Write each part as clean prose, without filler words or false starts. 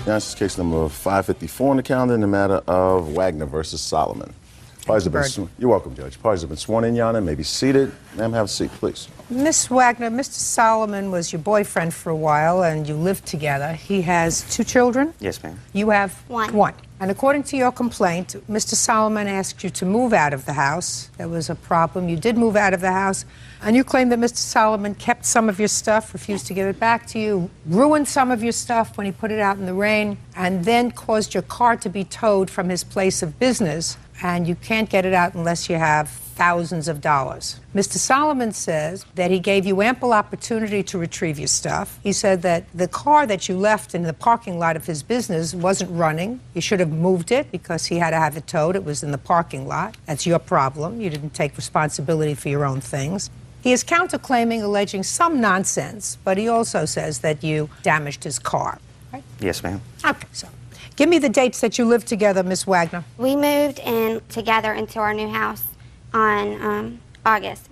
This is case number 554 on the calendar in the matter of Wagner versus Solomon. You're welcome, Judge. Parties have been sworn in, Your Honor. May be seated. Ma'am, have a seat, please. Miss Wagner, Mr. Solomon was your boyfriend for a while, and you lived together. He has 2 children? Yes, ma'am. You have? One. And according to your complaint, Mr. Solomon asked you to move out of the house. There was a problem. You did move out of the house, and you claim that Mr. Solomon kept some of your stuff, refused to give it back to you, ruined some of your stuff when he put it out in the rain, and then caused your car to be towed from his place of business, and you can't get it out unless you have thousands of dollars. Mr. Solomon says that he gave you ample opportunity to retrieve your stuff. He said that the car that you left in the parking lot of his business wasn't running. You should have moved it because he had to have it towed. It was in the parking lot. That's your problem. You didn't take responsibility for your own things. He is counterclaiming, alleging some nonsense, but he also says that you damaged his car. Right? Yes, ma'am. Okay, so give me the dates that you lived together, Miss Wagner. We moved in together into our new house on August.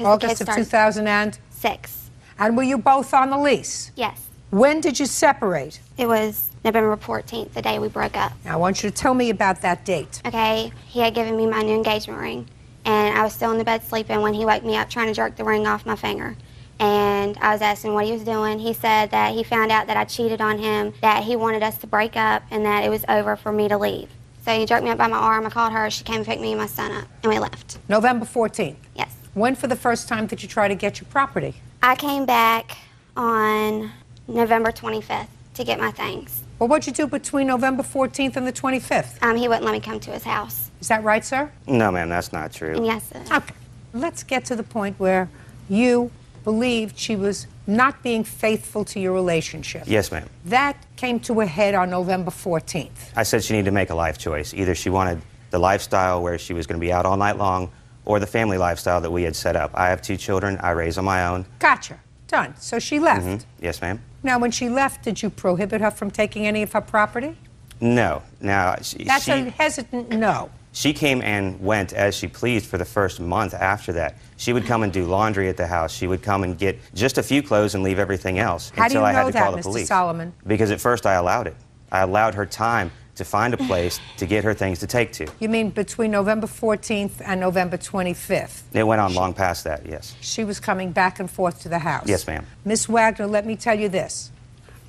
August of 2006. And were you both on the lease? Yes. When did you separate? It was November 14th, the day we broke up. Now, I want you to tell me about that date. Okay, he had given me my new engagement ring, and I was still in the bed sleeping when he woke me up trying to jerk the ring off my finger. And I was asking what he was doing. He said that he found out that I cheated on him, that he wanted us to break up, and that it was over for me to leave. So he jerked me up by my arm. I called her. She came and picked me and my son up, and we left. November 14th? Yes. When for the first time did you try to get your property? I came back on November 25th to get my things. Well, what'd you do between November 14th and the 25th? He wouldn't let me come to his house. Is that right, sir? No, ma'am, that's not true. And yes, sir. Okay. Let's get to the point where you believed she was not being faithful to your relationship. Yes, ma'am. That came to a head on November 14th. I said she needed to make a life choice. Either she wanted the lifestyle where she was going to be out all night long, or the family lifestyle that we had set up. I have 2 children. I raise on my own. Gotcha. Done. So she left. Mm-hmm. Yes, ma'am. Now, when she left, did you prohibit her from taking any of her property? No. Now, That's a hesitant no. She came and went as she pleased for the first month after that. She would come and do laundry at the house. She would come and get just a few clothes and leave everything else until I had to call the police. Mr. Solomon? Because at first I allowed it. I allowed her time to find a place to get her things to take to. You mean between November 14th and November 25th? It went on long past that, yes. She was coming back and forth to the house? Yes, ma'am. Miss Wagner, let me tell you this.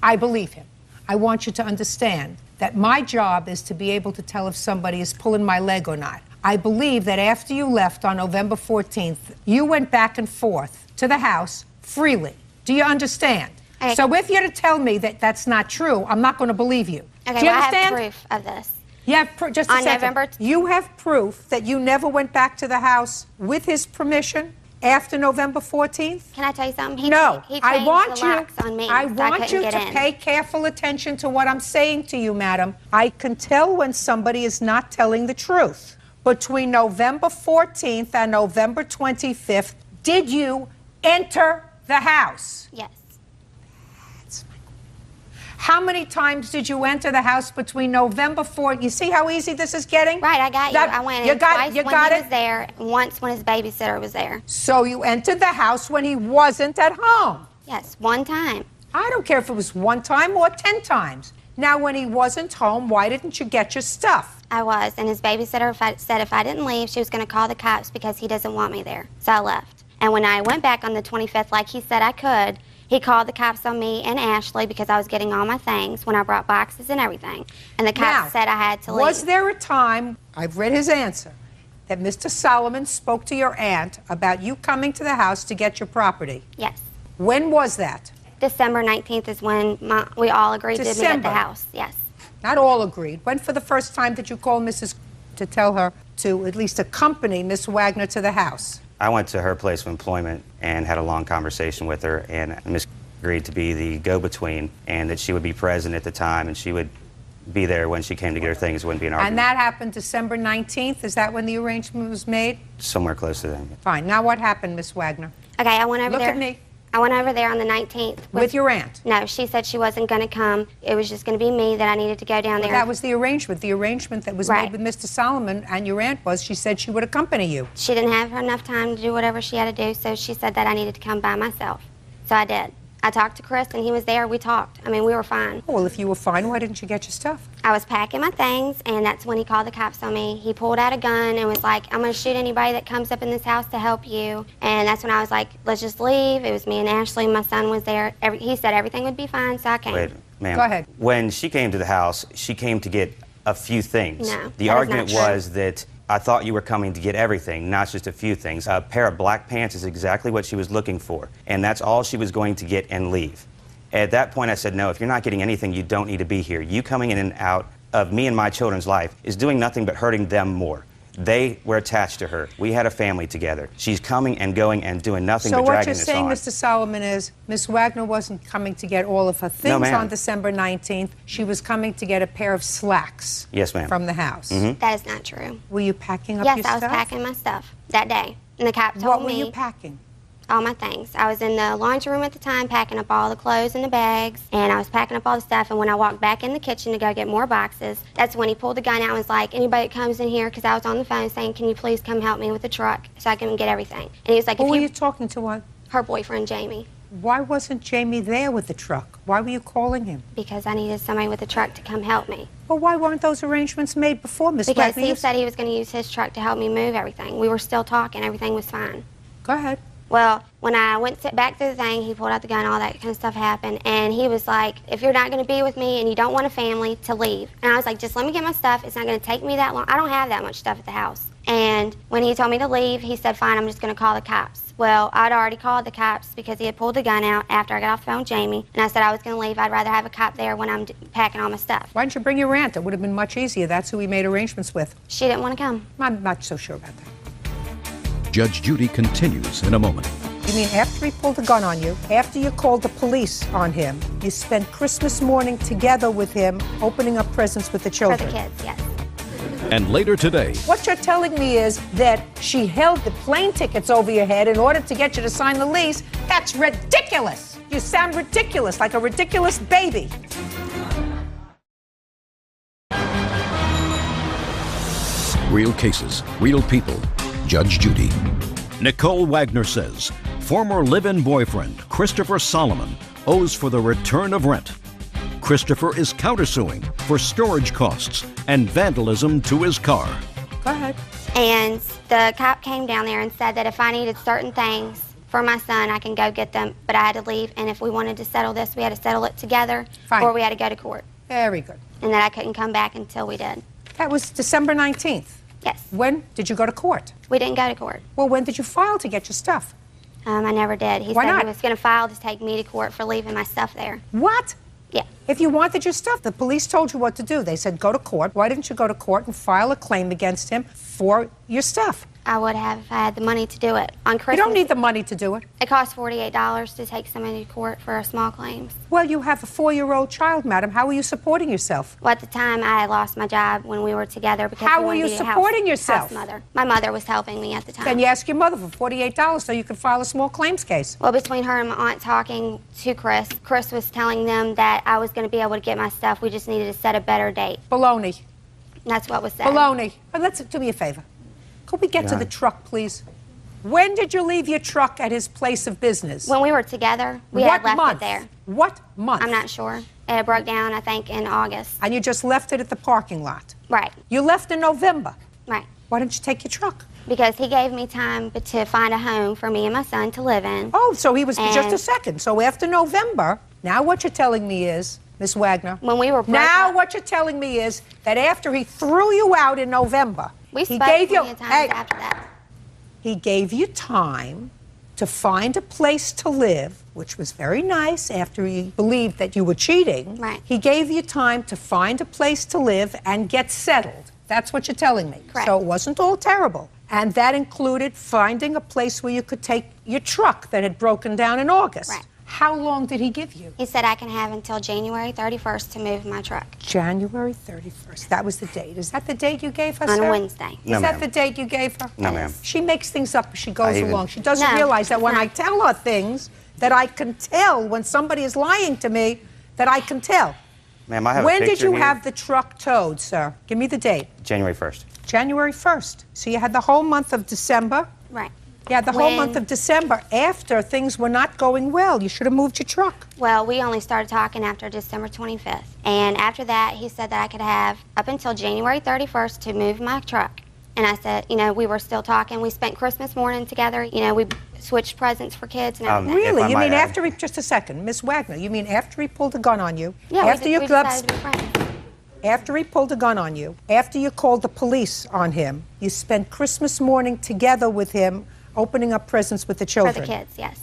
I believe him. I want you to understand that my job is to be able to tell if somebody is pulling my leg or not. I believe that after you left on November 14th, you went back and forth to the house freely. Do you understand? Okay. So if you're to tell me that that's not true, I'm not going to believe you. Okay, Do you well, understand? I have proof of this. You have just a On second. November You have proof that you never went back to the house with his permission after November 14th? Can I tell you something? He changed I want the you. locks on me, I so want couldn't you get to in. pay careful attention to what I'm saying to you, madam. I can tell when somebody is not telling the truth. Between November 14th and November 25th, did you enter the house? Yes. How many times did you enter the house between November 4th? You see how easy this is getting? Right, I got you. I went in twice when he was there, and once when his babysitter was there. So you entered the house when he wasn't at home? Yes, one time. I don't care if it was 1 time or 10 times. Now, when he wasn't home, why didn't you get your stuff? I was, and his babysitter said if I didn't leave, she was going to call the cops because he doesn't want me there. So I left. And when I went back on the 25th, like he said I could, he called the cops on me and Ashley because I was getting all my things when I brought boxes and everything. And the cops said I had to leave. Was there a time, I've read his answer, that Mr. Solomon spoke to your aunt about you coming to the house to get your property? Yes. When was that? December 19th is when we all agreed to meet at the house. Yes. Not all agreed. When for the first time did you call Mrs. to tell her to at least accompany Miss Wagner to the house? I went to her place of employment and had a long conversation with her, and Miss agreed to be the go-between, and that she would be present at the time, and she would be there when she came to get her things. It wouldn't be an argument. And that happened December 19th? Is that when the arrangement was made? Somewhere close to that. Fine. Now what happened, Miss Wagner? Okay, I went over there. Look at me. I went over there on the 19th. With your aunt? No, she said she wasn't going to come. It was just going to be me, that I needed to go down there. That was the arrangement. The arrangement that was made with Mr. Solomon and your aunt was she said she would accompany you. She didn't have enough time to do whatever she had to do, so she said that I needed to come by myself. So I did. I talked to Chris, and he was there. We talked. I mean, we were fine. Well, if you were fine, why didn't you get your stuff? I was packing my things, and that's when he called the cops on me. He pulled out a gun and was like, I'm going to shoot anybody that comes up in this house to help you. And that's when I was like, let's just leave. It was me and Ashley. My son was there. He said everything would be fine, so I came. Wait, ma'am. Go ahead. When she came to the house, she came to get a few things. No, the that is argument not true. was that I thought you were coming to get everything, not just a few things. A pair of black pants is exactly what she was looking for, and that's all she was going to get and leave. At that point, I said, no, if you're not getting anything, you don't need to be here. You coming in and out of me and my children's life is doing nothing but hurting them more. They were attached to her. We had a family together. She's coming and going and doing nothing but dragging this on. So what you're saying, Mr. Solomon, is Miss Wagner wasn't coming to get all of her things ma'am. on December 19th. She was coming to get a pair of slacks Yes, ma'am. from the house. That is not true. Were you packing up Yes, your I was stuff? packing my stuff that day. And the cop told What were me you packing? all my things. I was in the laundry room at the time packing up all the clothes in the bags, and I was packing up all the stuff, and when I walked back in the kitchen to go get more boxes, that's when he pulled the gun out and was like, anybody that comes in here, because I was on the phone saying, can you please come help me with the truck so I can get everything. And he was like, Who if were you... you talking to? Her boyfriend, Jamie, Why wasn't Jamie there with the truck? Why were you calling him? because I needed somebody with a truck to come help me. Well, why weren't those arrangements made before, Miss Because Wagner? he said he was going to use his truck to help me move everything. We were still talking. Everything was fine. Go ahead. Well, when I went back through the thing, he pulled out the gun, all that kind of stuff happened, and he was like, if you're not going to be with me and you don't want a family, to leave. And I was like, just let me get my stuff. It's not going to take me that long. I don't have that much stuff at the house. And when he told me to leave, he said, fine, I'm just going to call the cops. Well, I'd already called the cops because he had pulled the gun out after I got off the phone with Jamie, and I said I was going to leave. I'd rather have a cop there when I'm packing all my stuff. Why didn't you bring your aunt? It would have been much easier. That's who we made arrangements with. She didn't want to come. I'm not so sure about that. Judge Judy continues in a moment. You mean after he pulled the gun on you, after you called the police on him, you spent Christmas morning together with him, opening up presents with the For children? the kids, yes. And later today, What you're telling me is that she held the plane tickets over your head in order to get you to sign the lease. That's ridiculous. You sound ridiculous, like a ridiculous baby. real cases, real people. Judge Judy. Nicole Wagner says former live-in boyfriend Christopher Solomon owes for the return of rent. Christopher is countersuing for storage costs and vandalism to his car. Go ahead. And the cop came down there and said that if I needed certain things for my son, I can go get them, but I had to leave. And if we wanted to settle this, we had to settle it together, Fine. or we had to go to court. Very good. And that I couldn't come back until we did. That was December 19th. Yes. When did you go to court? We didn't go to court. Well, when did you file to get your stuff? I never did. He Why said not? he was going to file to take me to court for leaving my stuff there. What? Yeah. If you wanted your stuff, the police told you what to do. They said go to court. Why didn't you go to court and file a claim against him for your stuff? I would have if I had the money to do it. On Christmas, You don't need the money to do it. It costs $48 to take somebody to court for small claims. Well, you have a 4-year-old child, madam. How are you supporting yourself? Well, at the time, I had lost my job when we were together because How we were wanted you to be a supporting house yourself? mother. My mother was helping me at the time. Then you ask your mother for $48 so you can file a small claims case. Well, between her and my aunt talking to Chris was telling them that I was going to be able to get my stuff. We just needed to set a better date. Baloney. And that's what was said. Baloney. But let's do me a favor. Could we get to the truck, please? When did you leave your truck at his place of business? When we were together, we What had left month? it there. What month? I'm not sure. It broke down, I think, in August. And you just left it at the parking lot? Right. You left in November. Right. Why didn't you take your truck? Because he gave me time to find a home for me and my son to live in. Oh, so he was just a And- second. So after November, now what you're telling me is, Miss Wagner, When we were broke now up- what you're telling me is that after he threw you out in November, We he spoke gave you plenty of times after that. he gave you time to find a place to live, which was very nice after he believed that you were cheating. Right. He gave you time to find a place to live and get settled. That's what you're telling me. Correct. So it wasn't all terrible. And that included finding a place where you could take your truck that had broken down in August. Right. How long did he give you? He said I can have until January 31st to move my truck. January 31st. That was the date. Is that the date you gave her, On a sir? Wednesday. No, Is that ma'am. the date you gave her? No, ma'am. She makes things up as she goes I even- along. She doesn't No, realize that when it's I not. tell her things, that I can tell when somebody is lying to me, that I can tell. Ma'am, I have When a did picture you here. have the truck towed, sir? Give me the date. January 1st. January 1st. So you had the whole month of December, Right. Yeah, the whole month of December, after things were not going well. You should have moved your truck. Well, we only started talking after December 25th. And after that, he said that I could have up until January 31st to move my truck. And I said, you know, we were still talking. We spent Christmas morning together. You know, we switched presents for kids and everything. Really? You mean add. after he, just a second, Miss Wagner, you mean after he pulled a gun on you? Yeah, after we your decided to be friends. After he pulled a gun on you, after you called the police on him, you spent Christmas morning together with him, opening up presents with the children. For the kids, yes.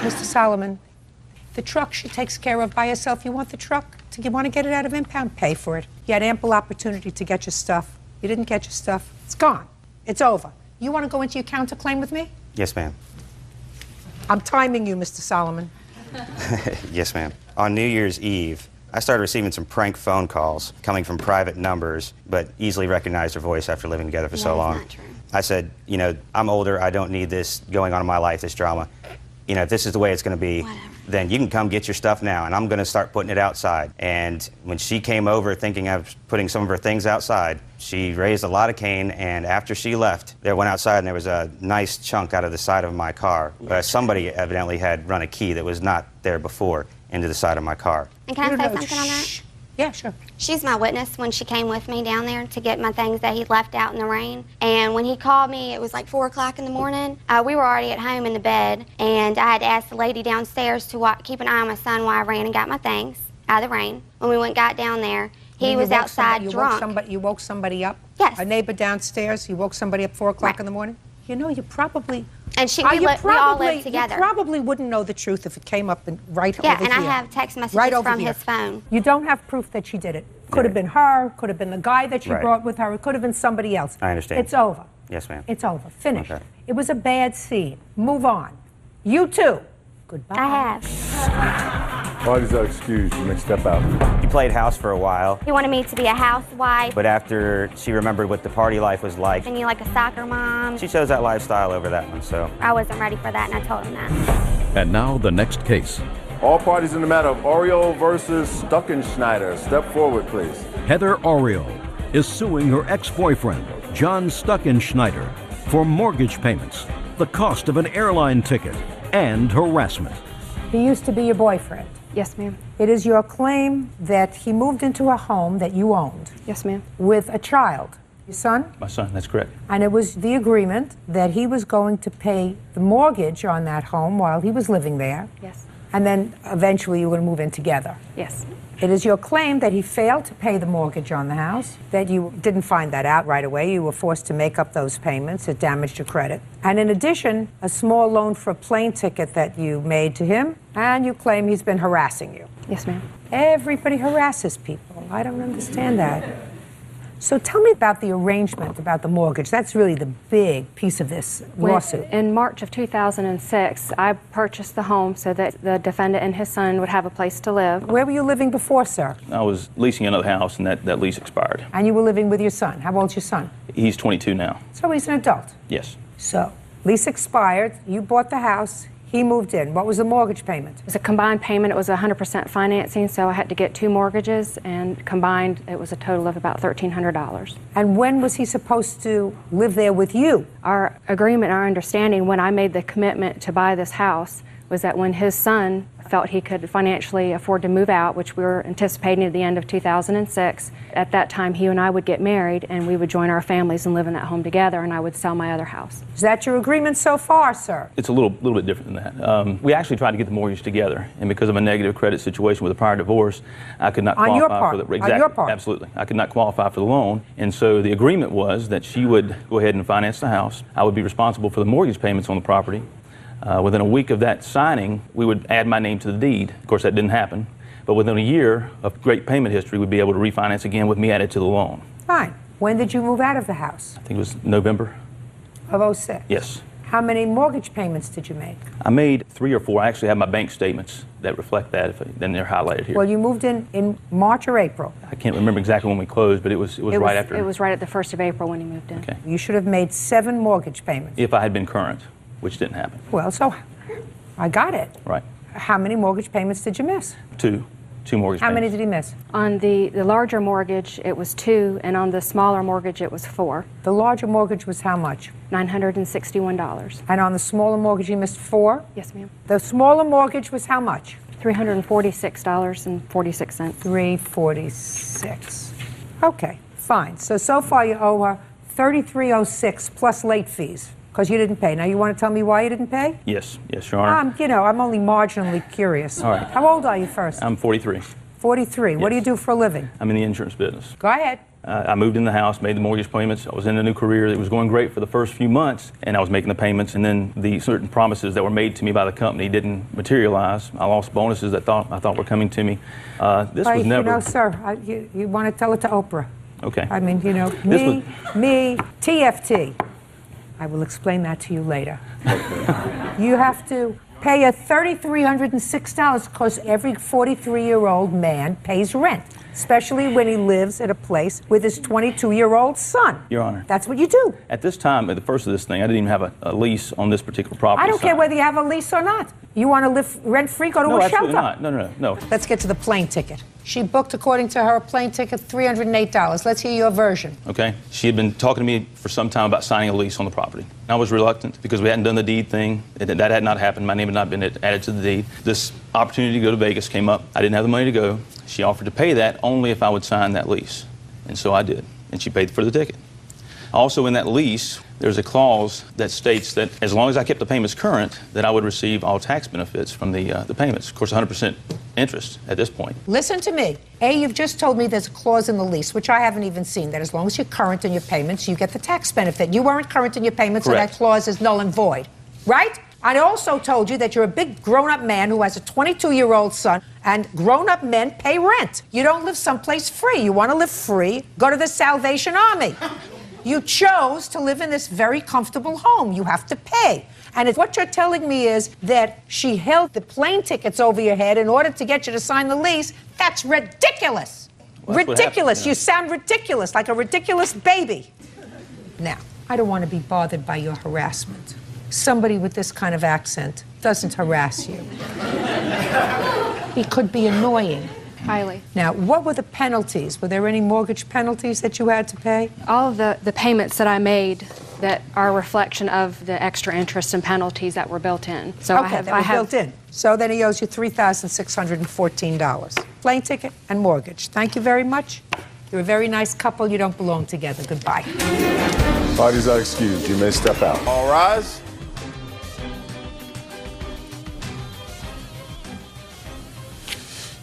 Mr. Solomon, the truck she takes care of by herself. You want the truck? You want to get it out of impound? Pay for it. You had ample opportunity to get your stuff. You didn't get your stuff. It's gone. It's over. You want to go into your counterclaim with me? Yes, ma'am. I'm timing you, Mr. Solomon. Yes, ma'am. On New Year's Eve, I started receiving some prank phone calls coming from private numbers, but easily recognized her voice after living together for so long. That's not true. I said, you know, I'm older. I don't need this going on in my life, this drama. You know, if this is the way it's going to be, then you can come get your stuff now, and I'm going to start putting it outside. And when she came over thinking I was putting some of her things outside, she raised a lot of Cain, and after she left, they went outside, and there was a nice chunk out of the side of my car. Somebody evidently had run a key that was not there before into the side of my car. And can I say something on that? Yeah, sure. She's my witness when she came with me down there to get my things that he left out in the rain. And when he called me, it was like 4 o'clock in the morning. We were already at home in the bed, and I had to ask the lady downstairs to keep an eye on my son while I ran and got my things out of the rain. When we got down there, he was outside drunk. You woke somebody up? Yes. A neighbor downstairs, you woke somebody up 4 o'clock in the morning? You know, you probably... And we all lived together. You probably wouldn't know the truth if it came up right over here. Yeah, and I have text messages from his phone. You don't have proof that she did it. Could have been her, could have been the guy that she brought with her, it could have been somebody else. I understand. It's over. Yes, ma'am. It's over. Finished. Okay. It was a bad scene. Move on. You too. Goodbye. I have. Parties are excused. You may step out. You played house for a while, He wanted me to be a housewife. but after she remembered what the party life was like, And you like a soccer mom. she chose that lifestyle over that one, so. I wasn't ready for that, and I told him that. And now the next case. All parties in the matter of Oriole versus Stuckenschneider. Step forward, please. Heather Oriole is suing her ex-boyfriend, John Stuckenschneider, for mortgage payments, the cost of an airline ticket, and harassment. He used to be your boyfriend. Yes, ma'am. It is your claim that he moved into a home that you owned Yes, ma'am. with a child, your son, My son, that's correct. and it was the agreement that he was going to pay the mortgage on that home while he was living there, Yes. and then eventually you were going to move in together. Yes. It is your claim that he failed to pay the mortgage on the house, that you didn't find that out right away. You were forced to make up those payments. It damaged your credit. And in addition, a small loan for a plane ticket that you made to him, and you claim he's been harassing you. Yes, ma'am. Everybody harasses people. I don't understand that. So tell me about the arrangement about the mortgage. That's really the big piece of this lawsuit. In March of 2006, I purchased the home so that the defendant and his son would have a place to live. Where were you living before, sir? I was leasing another house, and that lease expired. And you were living with your son. How old's your son? He's 22 now. So he's an adult. Yes. So, lease expired, you bought the house, he moved in. What was the mortgage payment? It was a combined payment. It was 100% financing, so I had to get 2 mortgages, and combined, it was a total of about $1,300. And when was he supposed to live there with you? Our agreement, our understanding, when I made the commitment to buy this house, was that when his son felt he could financially afford to move out, which we were anticipating at the end of 2006, at that time he and I would get married and we would join our families and live in that home together, and I would sell my other house. Is that your agreement so far, sir? It's a little bit different than that. We actually tried to get the mortgage together, and because of a negative credit situation with a prior divorce, I could not On qualify your part. for the On your part. Absolutely, I could not qualify for the loan, and so the agreement was that she would go ahead and finance the house. I would be responsible for the mortgage payments on the property. Within a week of that signing, we would add my name to the deed. Of course, that didn't happen. But within a year of great payment history, we'd be able to refinance again with me added to the loan. Fine. When did you move out of the house? I think it was November. Of 06? Yes. How many mortgage payments did you make? I made 3 or 4. I actually have my bank statements that reflect that, then they're highlighted here. Well, you moved in March or April. I can't remember exactly when we closed, but it was right after. It was right at the 1st of April when he moved in. Okay. You should have made 7 mortgage payments. If I had been current, which didn't happen. Well, so I got it. Right. How many mortgage payments did you miss? 2. 2 mortgage How many payments. did he miss? On the larger mortgage, it was 2, and on the smaller mortgage, it was 4. The larger mortgage was how much? $961. And on the smaller mortgage, he missed 4? Yes, ma'am. The smaller mortgage was how much? $346.46. $346. Okay, fine. So far you owe her $33.06 plus late fees because you didn't pay. Now you want to tell me why you didn't pay? Yes, Your Honor. I'm only marginally curious. All right. How old are you first? I'm 43. 43. What do you Yes. do for a living? I'm in the insurance business. Go ahead. I moved in the house, made the mortgage payments. I was in a new career. It was going great for the first few months, and I was making the payments, and then the certain promises that were made to me by the company didn't materialize. I lost bonuses that I thought were coming to me. This was never... You know, sir, you want to tell it to Oprah. Okay. I mean, you know, me, TFT. I will explain that to you later. You have to pay a $3,306 because every 43-year-old man pays rent, especially when he lives at a place with his 22-year-old son. Your Honor. That's what you do. At this time, at the first of this thing, I didn't even have a lease on this particular property. I don't care whether you have a lease or not. You want to live rent-free, go to a shelter. Absolutely not. No. Let's get to the plane ticket. She booked, according to her, a plane ticket, $308. Let's hear your version. Okay. She had been talking to me for some time about signing a lease on the property. I was reluctant because we hadn't done the deed thing. That had not happened. My name had not been added to the deed. This opportunity to go to Vegas came up. I didn't have the money to go. She offered to pay that only if I would sign that lease. And so I did. And she paid for the ticket. Also in that lease, there's a clause that states that as long as I kept the payments current, that I would receive all tax benefits from the payments. Of course, 100% interest at this point. Listen to me. You've just told me there's a clause in the lease, which I haven't even seen, that as long as you're current in your payments, you get the tax benefit. You weren't current in your payments, Correct. So that clause is null and void, right? I also told you that you're a big grown-up man who has a 22-year-old son, and grown-up men pay rent. You don't live someplace free. You want to live free, go to the Salvation Army. You chose to live in this very comfortable home. You have to pay. And what you're telling me is that she held the plane tickets over your head in order to get you to sign the lease. That's ridiculous. Well, that's ridiculous. Happened, You sound ridiculous, like a ridiculous baby. Now, I don't want to be bothered by your harassment. Somebody with this kind of accent doesn't harass you. He could be annoying. Highly. Now, what were the penalties? Were there any mortgage penalties that you had to pay? All of the payments that I made that are a reflection of the extra interest and penalties that were built in. So Okay, that were built in. So then he owes you $3,614. Plane ticket and mortgage. Thank you very much. You're a very nice couple. You don't belong together. Goodbye. Parties are excused. You may step out. All rise.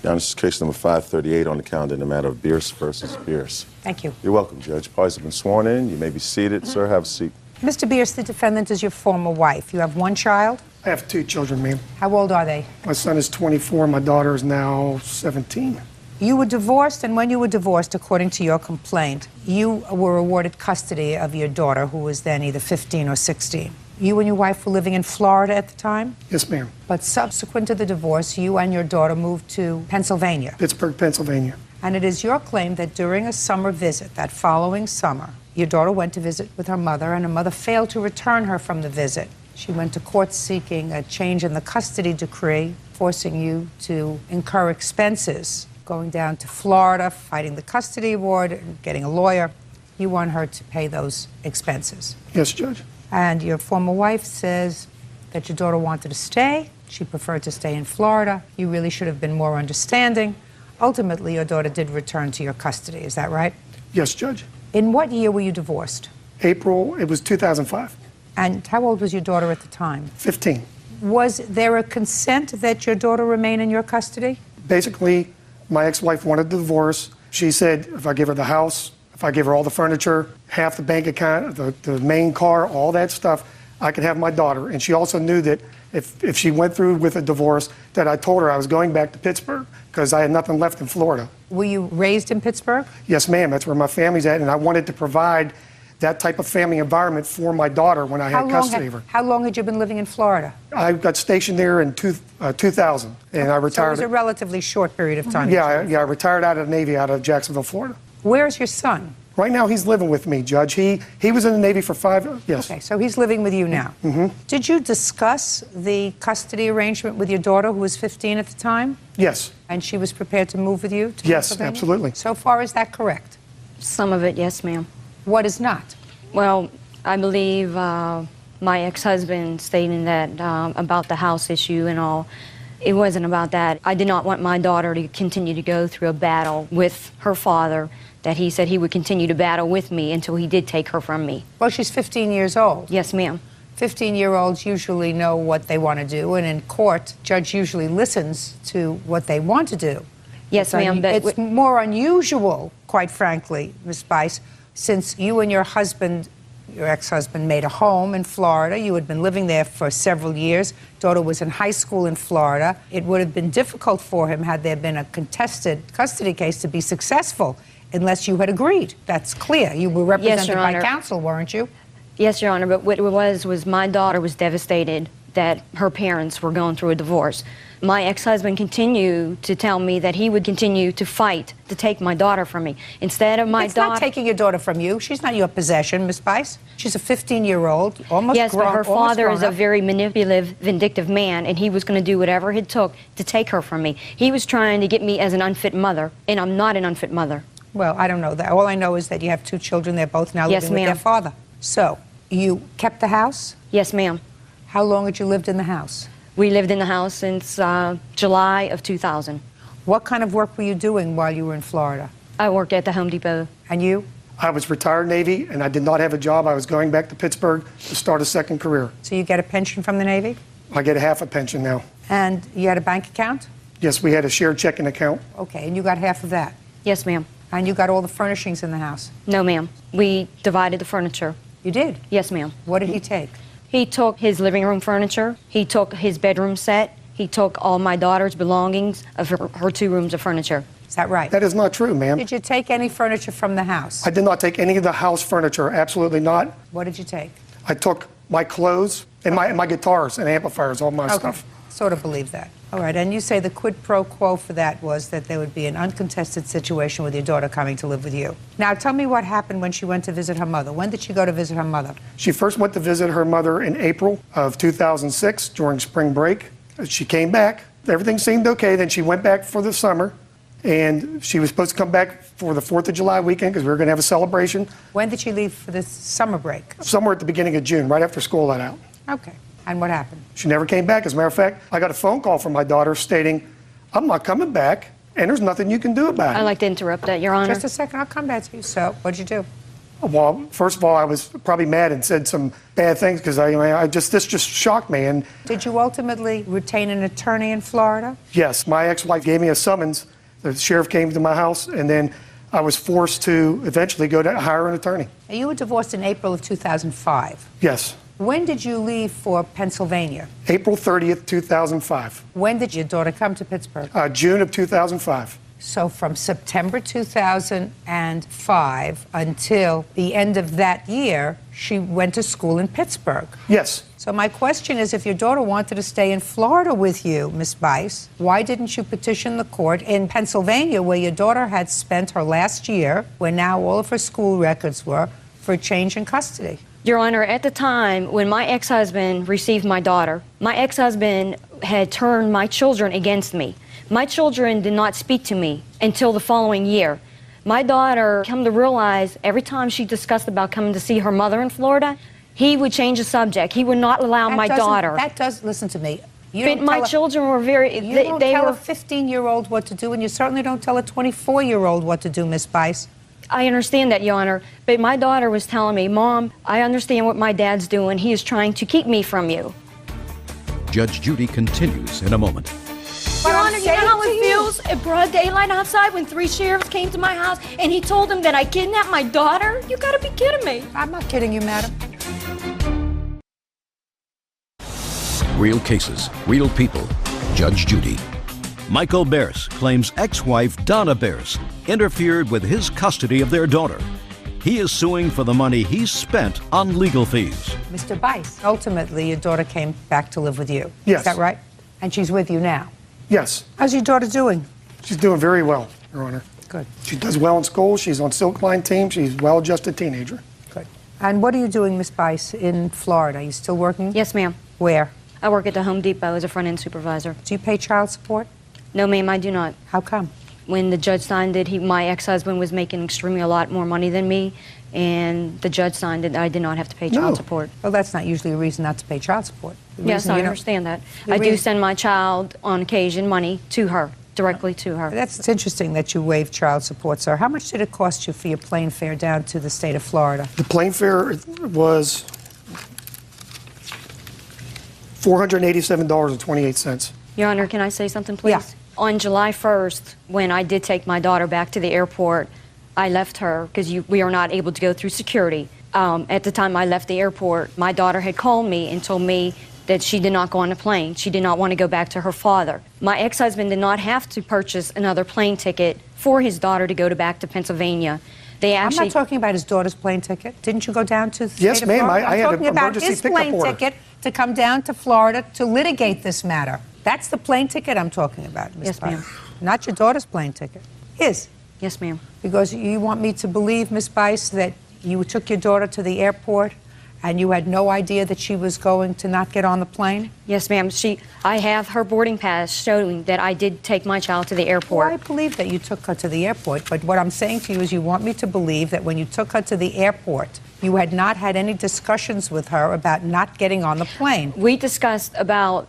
Now, this is case number 538 on the calendar in the matter of Bierce versus Bierce. Thank you. You're welcome, Judge. Parties have been sworn in. You may be seated. Sir, have a seat. Mr. Bierce, the defendant is your former wife. You have one child. I have 2 children, ma'am. How old are they? My son is 24. My daughter is now 17. You were divorced, and when you were divorced, according to your complaint, you were awarded custody of your daughter, who was then either 15 or 16. You and your wife were living in Florida at the time? Yes, ma'am. But subsequent to the divorce, you and your daughter moved to Pennsylvania. Pittsburgh, Pennsylvania. And it is your claim that during a summer visit, that following summer, your daughter went to visit with her mother, and her mother failed to return her from the visit. She went to court seeking a change in the custody decree, forcing you to incur expenses, going down to Florida, fighting the custody award, and getting a lawyer. You want her to pay those expenses. Yes, Judge. And your former wife says that your daughter wanted to stay. She preferred to stay in Florida. You really should have been more understanding. Ultimately, your daughter did return to your custody. Is that right? Yes, Judge. In what year were you divorced? April, it was 2005. And how old was your daughter at the time? 15. Was there a consent that your daughter remain in your custody? Basically, my ex-wife wanted the divorce. She said if I give her the house, if I give her all the furniture, half the bank account, the main car, all that stuff, I could have my daughter. And she also knew that if she went through with a divorce, that I told her I was going back to Pittsburgh because I had nothing left in Florida. Were you raised in Pittsburgh? Yes, ma'am. That's where my family's at. And I wanted to provide that type of family environment for my daughter when I had custody of her. How long had you been living in Florida? I got stationed there in 2000, and I retired. So it was a relatively short period of time. Yeah, I retired out of the Navy out of Jacksonville, Florida. Where's your son? Right now, he's living with me, Judge. He was in the Navy for 5, yes. Okay, so he's living with you now. Did you discuss the custody arrangement with your daughter, who was 15 at the time? Yes. And she was prepared to move with you to Yes, Pennsylvania? absolutely. So far, is that correct? Some of it, yes, ma'am. What is not? Well, I believe my ex-husband stating that about the house issue and all. It wasn't about that. I did not want my daughter to continue to go through a battle with her father, that he said he would continue to battle with me until he did take her from me. Well, she's 15 years old. Yes, ma'am. 15-year-olds usually know what they want to do, and in court, judge usually listens to what they want to do. Yes, ma'am. But it's more unusual, quite frankly, Ms. Bice, since you and your husband, your ex-husband, made a home in Florida. You had been living there for several years. Daughter was in high school in Florida. It would have been difficult for him had there been a contested custody case to be successful, unless you had agreed. That's clear. You were represented by counsel, weren't you? Yes, Your Honor, but what it was my daughter was devastated that her parents were going through a divorce. My ex-husband continued to tell me that he would continue to fight to take my daughter from me. Instead of my daughter... It's not taking your daughter from you. She's not your possession, Ms. Bice. She's a 15-year-old, almost yes, grown. Yes, but her father is a up. very manipulative, vindictive man, and he was going to do whatever it took to take her from me. He was trying to get me as an unfit mother, and I'm not an unfit mother. Well, I don't know that. All I know is that you have 2 children. They're both now living with their father. So, you kept the house? Yes, ma'am. How long had you lived in the house? We lived in the house since July of 2000. What kind of work were you doing while you were in Florida? I worked at the Home Depot. And you? I was retired Navy, and I did not have a job. I was going back to Pittsburgh to start a second career. So you get a pension from the Navy? I get a half a pension now. And you had a bank account? Yes, we had a shared checking account. Okay, and you got half of that? Yes, ma'am. And you got all the furnishings in the house? No, ma'am. We divided the furniture. You did? Yes, ma'am. What did he take? He took his living room furniture. He took his bedroom set. He took all my daughter's belongings of her 2 rooms of furniture. Is that right? That is not true, ma'am. Did you take any furniture from the house? I did not take any of the house furniture. Absolutely not. What did you take? I took my clothes and my guitars and amplifiers, all my stuff. Sort of believe that. All right, and you say the quid pro quo for that was that there would be an uncontested situation with your daughter coming to live with you. Now, tell me what happened when she went to visit her mother. When did she go to visit her mother? She first went to visit her mother in April of 2006 during spring break. She came back. Everything seemed okay. Then she went back for the summer, and she was supposed to come back for the 4th of July weekend because we were going to have a celebration. When did she leave for this summer break? Somewhere at the beginning of June, right after school let out. Okay. And what happened? She never came back. As a matter of fact, I got a phone call from my daughter stating, I'm not coming back, and there's nothing you can do about it. I'd like to interrupt that, Your Honor. Just a second, I'll come back to you. So, what'd you do? Well, first of all, I was probably mad and said some bad things because this just shocked me. And did you ultimately retain an attorney in Florida? Yes, my ex-wife gave me a summons. The sheriff came to my house, and then I was forced to eventually go to hire an attorney. Now, you were divorced in April of 2005. Yes. When did you leave for Pennsylvania? April 30th, 2005. When did your daughter come to Pittsburgh? June of 2005. So from September 2005 until the end of that year, she went to school in Pittsburgh. Yes. So my question is, if your daughter wanted to stay in Florida with you, Ms. Bice, why didn't you petition the court in Pennsylvania, where your daughter had spent her last year, where now all of her school records were, for a change in custody? Your Honor, at the time when my ex-husband received my daughter, my ex-husband had turned my children against me. My children did not speak to me until the following year. My daughter came to realize every time she discussed about coming to see her mother in Florida, he would change the subject. He would not allow my daughter. Listen to me. But my children were very... You don't tell a 15-year-old what to do, and you certainly don't tell a 24-year-old what to do, Ms. Bice. I understand that, Your Honor, but my daughter was telling me, Mom, I understand what my dad's doing. He is trying to keep me from you. Judge Judy continues in a moment. Your Honor, you know how it feels at broad daylight outside when 3 sheriffs came to my house and he told them that I kidnapped my daughter? You gotta be kidding me. I'm not kidding you, madam. Real cases, real people. Judge Judy. Michael Bears claims ex-wife Donna Bears interfered with his custody of their daughter. He is suing for the money he spent on legal fees. Mr. Bice, ultimately, your daughter came back to live with you. Yes. Is that right? And she's with you now? Yes. How's your daughter doing? She's doing very well, Your Honor. Good. She does well in school. She's on Silk Line team. She's a well-adjusted teenager. Good. And what are you doing, Miss Bice, in Florida? Are you still working? Yes, ma'am. Where? I work at the Home Depot as a front-end supervisor. Do you pay child support? No, ma'am, I do not. How come? When the judge signed it, my ex-husband was making extremely a lot more money than me, and the judge signed it. I did not have to pay child support. Well, that's not usually a reason not to pay child support. Yes, I understand that. I do send my child, on occasion, money to her, directly to her. It's interesting that you waive child support, sir. How much did it cost you for your plane fare down to the state of Florida? The plane fare was $487.28. Your Honor, can I say something, please? Yeah. On July 1st, when I did take my daughter back to the airport, I left her because we are not able to go through security. At the time I left the airport, my daughter had called me and told me that she did not go on a plane. She did not want to go back to her father. My ex-husband did not have to purchase another plane ticket for his daughter to go back to Pennsylvania. I'm not talking about his daughter's plane ticket. Didn't you go down to the Yes, state of ma'am. Florida? I had I'm an talking about emergency his pickup plane order. ticket to come down to Florida to litigate this matter. That's the plane ticket I'm talking about, Ms. Yes, ma'am. Bice. Not your daughter's plane ticket. His. Yes, ma'am. Because you want me to believe, Ms. Bice, that you took your daughter to the airport and you had no idea that she was going to not get on the plane? Yes, ma'am. I have her boarding pass showing that I did take my child to the airport. Well, I believe that you took her to the airport, but what I'm saying to you is you want me to believe that when you took her to the airport, you had not had any discussions with her about not getting on the plane. We discussed about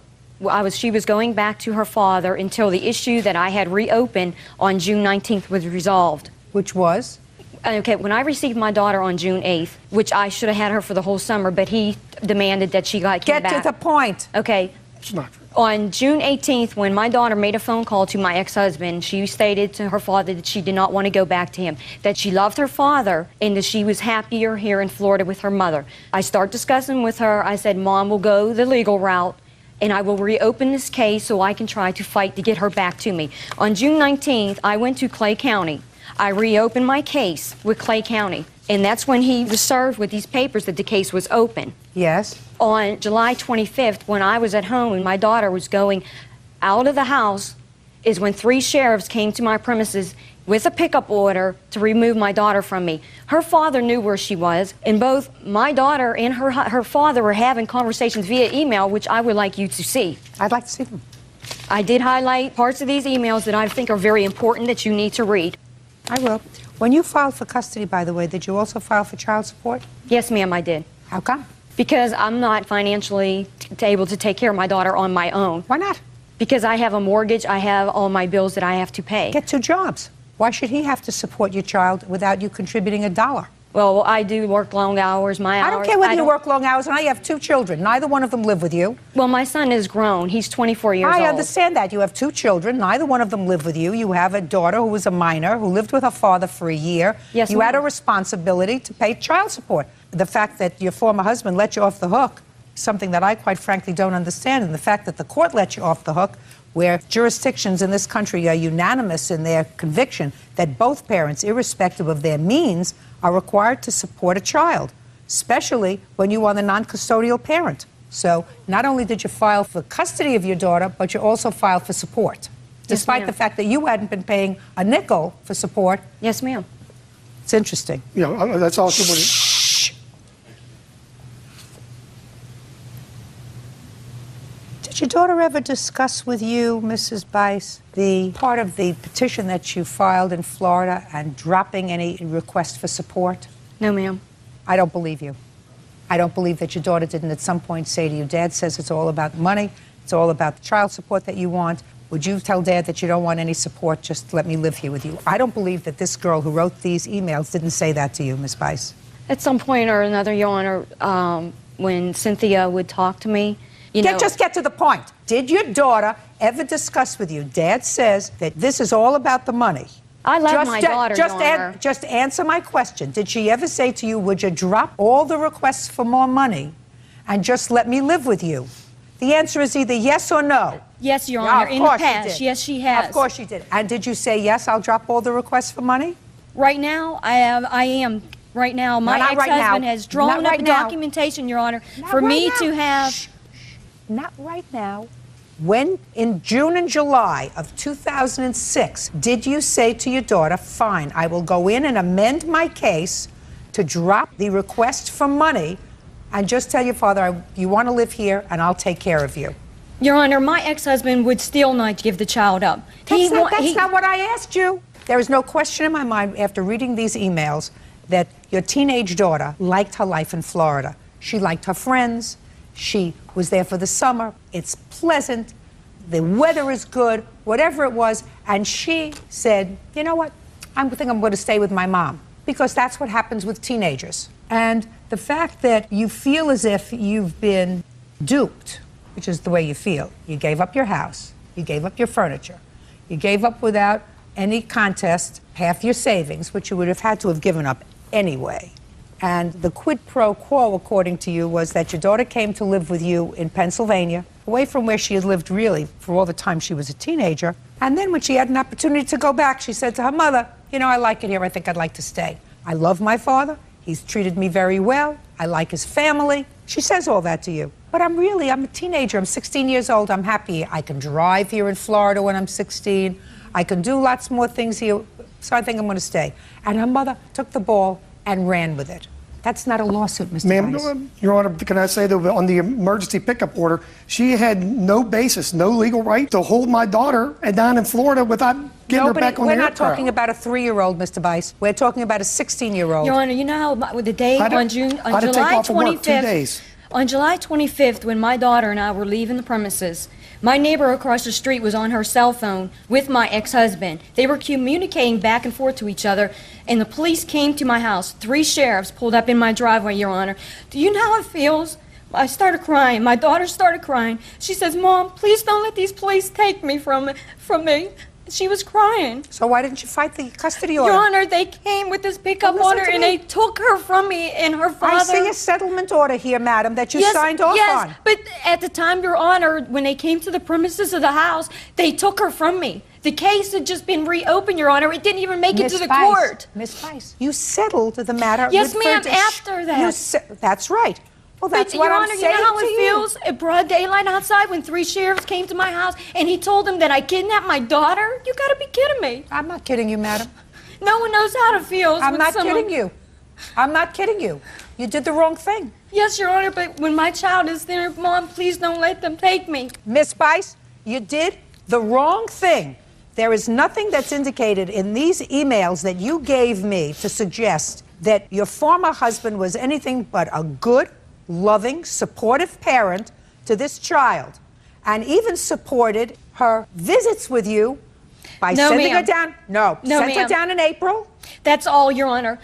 she was going back to her father until the issue that I had reopened on June 19th was resolved. Which was? Okay, when I received my daughter on June 8th, which I should have had her for the whole summer, but he demanded that she came back. Get to the point. Okay. It's not true. On June 18th, when my daughter made a phone call to my ex-husband, she stated to her father that she did not want to go back to him, that she loved her father, and that she was happier here in Florida with her mother. I start discussing with her. I said, Mom will go the legal route, and I will reopen this case so I can try to fight to get her back to me. On June 19th, I went to Clay County. I reopened my case with Clay County, and that's when he was served with these papers that the case was open. Yes. On July 25th, when I was at home and my daughter was going out of the house, is when 3 sheriffs came to my premises with a pickup order to remove my daughter from me. Her father knew where she was, and both my daughter and her father were having conversations via email, which I would like you to see. I'd like to see them. I did highlight parts of these emails that I think are very important that you need to read. I will. When you filed for custody, by the way, did you also file for child support? Yes, ma'am, I did. How come? Because I'm not financially able to take care of my daughter on my own. Why not? Because I have a mortgage, I have all my bills that I have to pay. Get 2 jobs. Why should he have to support your child without you contributing a dollar? Well, I do work long hours, my hours. I don't care whether you work long hours or not. You have 2 children. Neither one of them live with you. Well, my son is grown. He's 24 years old. I understand that. You have 2 children. Neither one of them live with you. You have a daughter who was a minor, who lived with her father for a year. Yes, you had a ma'am. responsibility to pay child support. The fact that your former husband let you off the hook is something that I quite frankly don't understand. And the fact that the court let you off the hook, where jurisdictions in this country are unanimous in their conviction that both parents, irrespective of their means, are required to support a child, especially when you are the non-custodial parent. So not only did you file for custody of your daughter, but you also filed for support, despite the fact that you hadn't been paying a nickel for support. Yes, ma'am. It's interesting. Yeah, that's all she wanted. Did your daughter ever discuss with you, Mrs. Bice, the part of the petition that you filed in Florida and dropping any request for support? No, ma'am. I don't believe you. I don't believe that your daughter didn't at some point say to you, Dad says it's all about money, it's all about the child support that you want. Would you tell Dad that you don't want any support, just let me live here with you? I don't believe that this girl who wrote these emails didn't say that to you, Ms. Bice. At some point or another, Your Honor, when Cynthia would talk to me, Just get to the point. Did your daughter ever discuss with you, Dad says that this is all about the money? I love my daughter, Your Honor. Just answer my question. Did she ever say to you, would you drop all the requests for more money and just let me live with you? The answer is either yes or no. Yes, Your Honor, in the past. She did. Yes, she has. Of course she did. And did you say, yes, I'll drop all the requests for money? Right now, I am. Right now, my ex-husband has drawn up a documentation, Your Honor, for me to have... Not right now. When in June and July of 2006, did you say to your daughter, fine, I will go in and amend my case to drop the request for money and just tell your father, you want to live here and I'll take care of you? Your Honor, my ex-husband would still not give the child up. That's not what I asked you. There is no question in my mind after reading these emails that your teenage daughter liked her life in Florida. She liked her friends. She was there for the summer. It's pleasant. The weather is good, whatever it was. And she said, you know what? I think I'm going to stay with my mom, because that's what happens with teenagers. And the fact that you feel as if you've been duped, which is the way you feel. You gave up your house. You gave up your furniture. You gave up without any contest half your savings, which you would have had to have given up anyway. And the quid pro quo, according to you, was that your daughter came to live with you in Pennsylvania, away from where she had lived really for all the time she was a teenager. And then when she had an opportunity to go back, she said to her mother, you know, I like it here. I think I'd like to stay. I love my father. He's treated me very well. I like his family. She says all that to you. But I'm a teenager. I'm 16 years old. I'm happy. I can drive here in Florida when I'm 16. I can do lots more things here. So I think I'm going to stay. And her mother took the ball and ran with it. That's not a lawsuit, Mr. Ma'am, Your Honor, can I say that on the emergency pickup order, she had no basis, no legal right to hold my daughter down in Florida without getting her back on the aircraft. We're not talking about a 3-year-old, Mr. Bice. We're talking about a 16-year-old. Your Honor, you know how with the day on July 25th, on July 25th, when my daughter and I were leaving the premises, my neighbor across the street was on her cell phone with my ex-husband. They were communicating back and forth to each other, and the police came to my house. 3 sheriffs pulled up in my driveway, Your Honor. Do you know how it feels? I started crying. My daughter started crying. She says, Mom, please don't let these police take me from me. She was crying. So why didn't you fight the custody order? Your Honor, they came with this pickup order and they took her from me and her father. I see a settlement order here, madam, that you signed off on. Yes, but at the time, Your Honor, when they came to the premises of the house, they took her from me. The case had just been reopened, Your Honor. It didn't even make it to the court. Miss Bice, you settled the matter. Yes, ma'am, after that. That's right. Well, that's what I'm saying to you. You know how it feels at broad daylight outside when 3 sheriffs came to my house and he told them that I kidnapped my daughter? You gotta be kidding me. I'm not kidding you, madam. No one knows how it feels. I'm not kidding you. I'm not kidding you. You did the wrong thing. Yes, Your Honor, but when my child is there, Mom, please don't let them take me. Miss Bice, you did the wrong thing. There is nothing that's indicated in these emails that you gave me to suggest that your former husband was anything but a good, loving, supportive parent to this child, and even supported her visits with you by sending her down. Sent her down in April. That's all, Your Honor.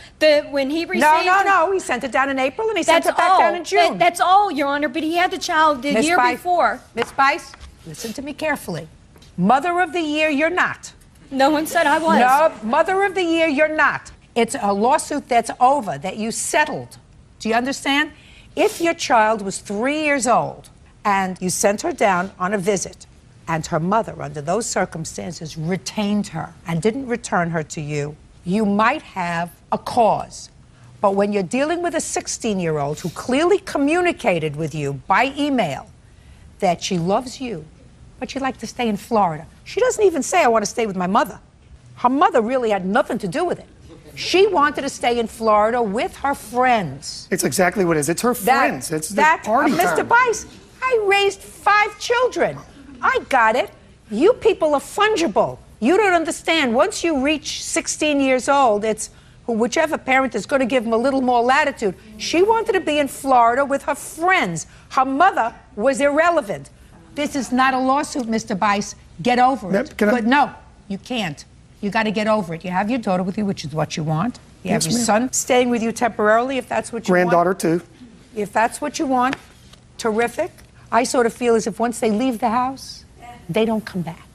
When he received No. He sent her down in April and he sent her back down in June. That's all, Your Honor. But he had the child the year before. Miss Bice, listen to me carefully. Mother of the Year, you're not. No one said I was. No, Mother of the Year, you're not. It's a lawsuit that's over, that you settled. Do you understand? If your child was 3 years old and you sent her down on a visit and her mother, under those circumstances, retained her and didn't return her to you, you might have a cause. But when you're dealing with a 16-year-old who clearly communicated with you by email that she loves you, but she'd like to stay in Florida, she doesn't even say, I want to stay with my mother. Her mother really had nothing to do with it. She wanted to stay in Florida with her friends. It's exactly what it is. It's her friends. It's the party time. Mr. Bice, I raised 5 children. I got it. You people are fungible. You don't understand. Once you reach 16 years old, it's whichever parent is going to give them a little more latitude. She wanted to be in Florida with her friends. Her mother was irrelevant. This is not a lawsuit, Mr. Bice. Get over it. But no, you can't. You got to get over it. You have your daughter with you, which is what you want. You have your son staying with you temporarily, if that's what you want. Granddaughter, too. If that's what you want, terrific. I sort of feel as if once they leave the house, they don't come back.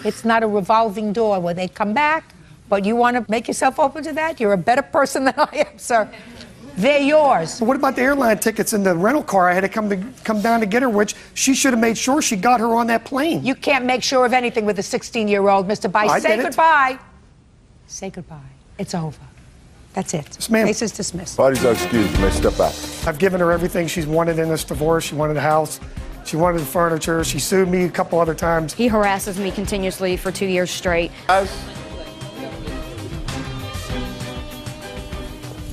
It's not a revolving door where they come back, but you want to make yourself open to that? You're a better person than I am, sir. They're yours. What about the airline tickets and the rental car? I had to come down to get her, which she should have made sure she got her on that plane. You can't make sure of anything with a 16-year-old, Mr. Bice. Say goodbye. Say goodbye. It's over. That's it. Yes, ma'am. Case is dismissed. Parties are excused. You may step out. I've given her everything she's wanted in this divorce. She wanted a house. She wanted the furniture. She sued me a couple other times. He harasses me continuously for 2 years straight.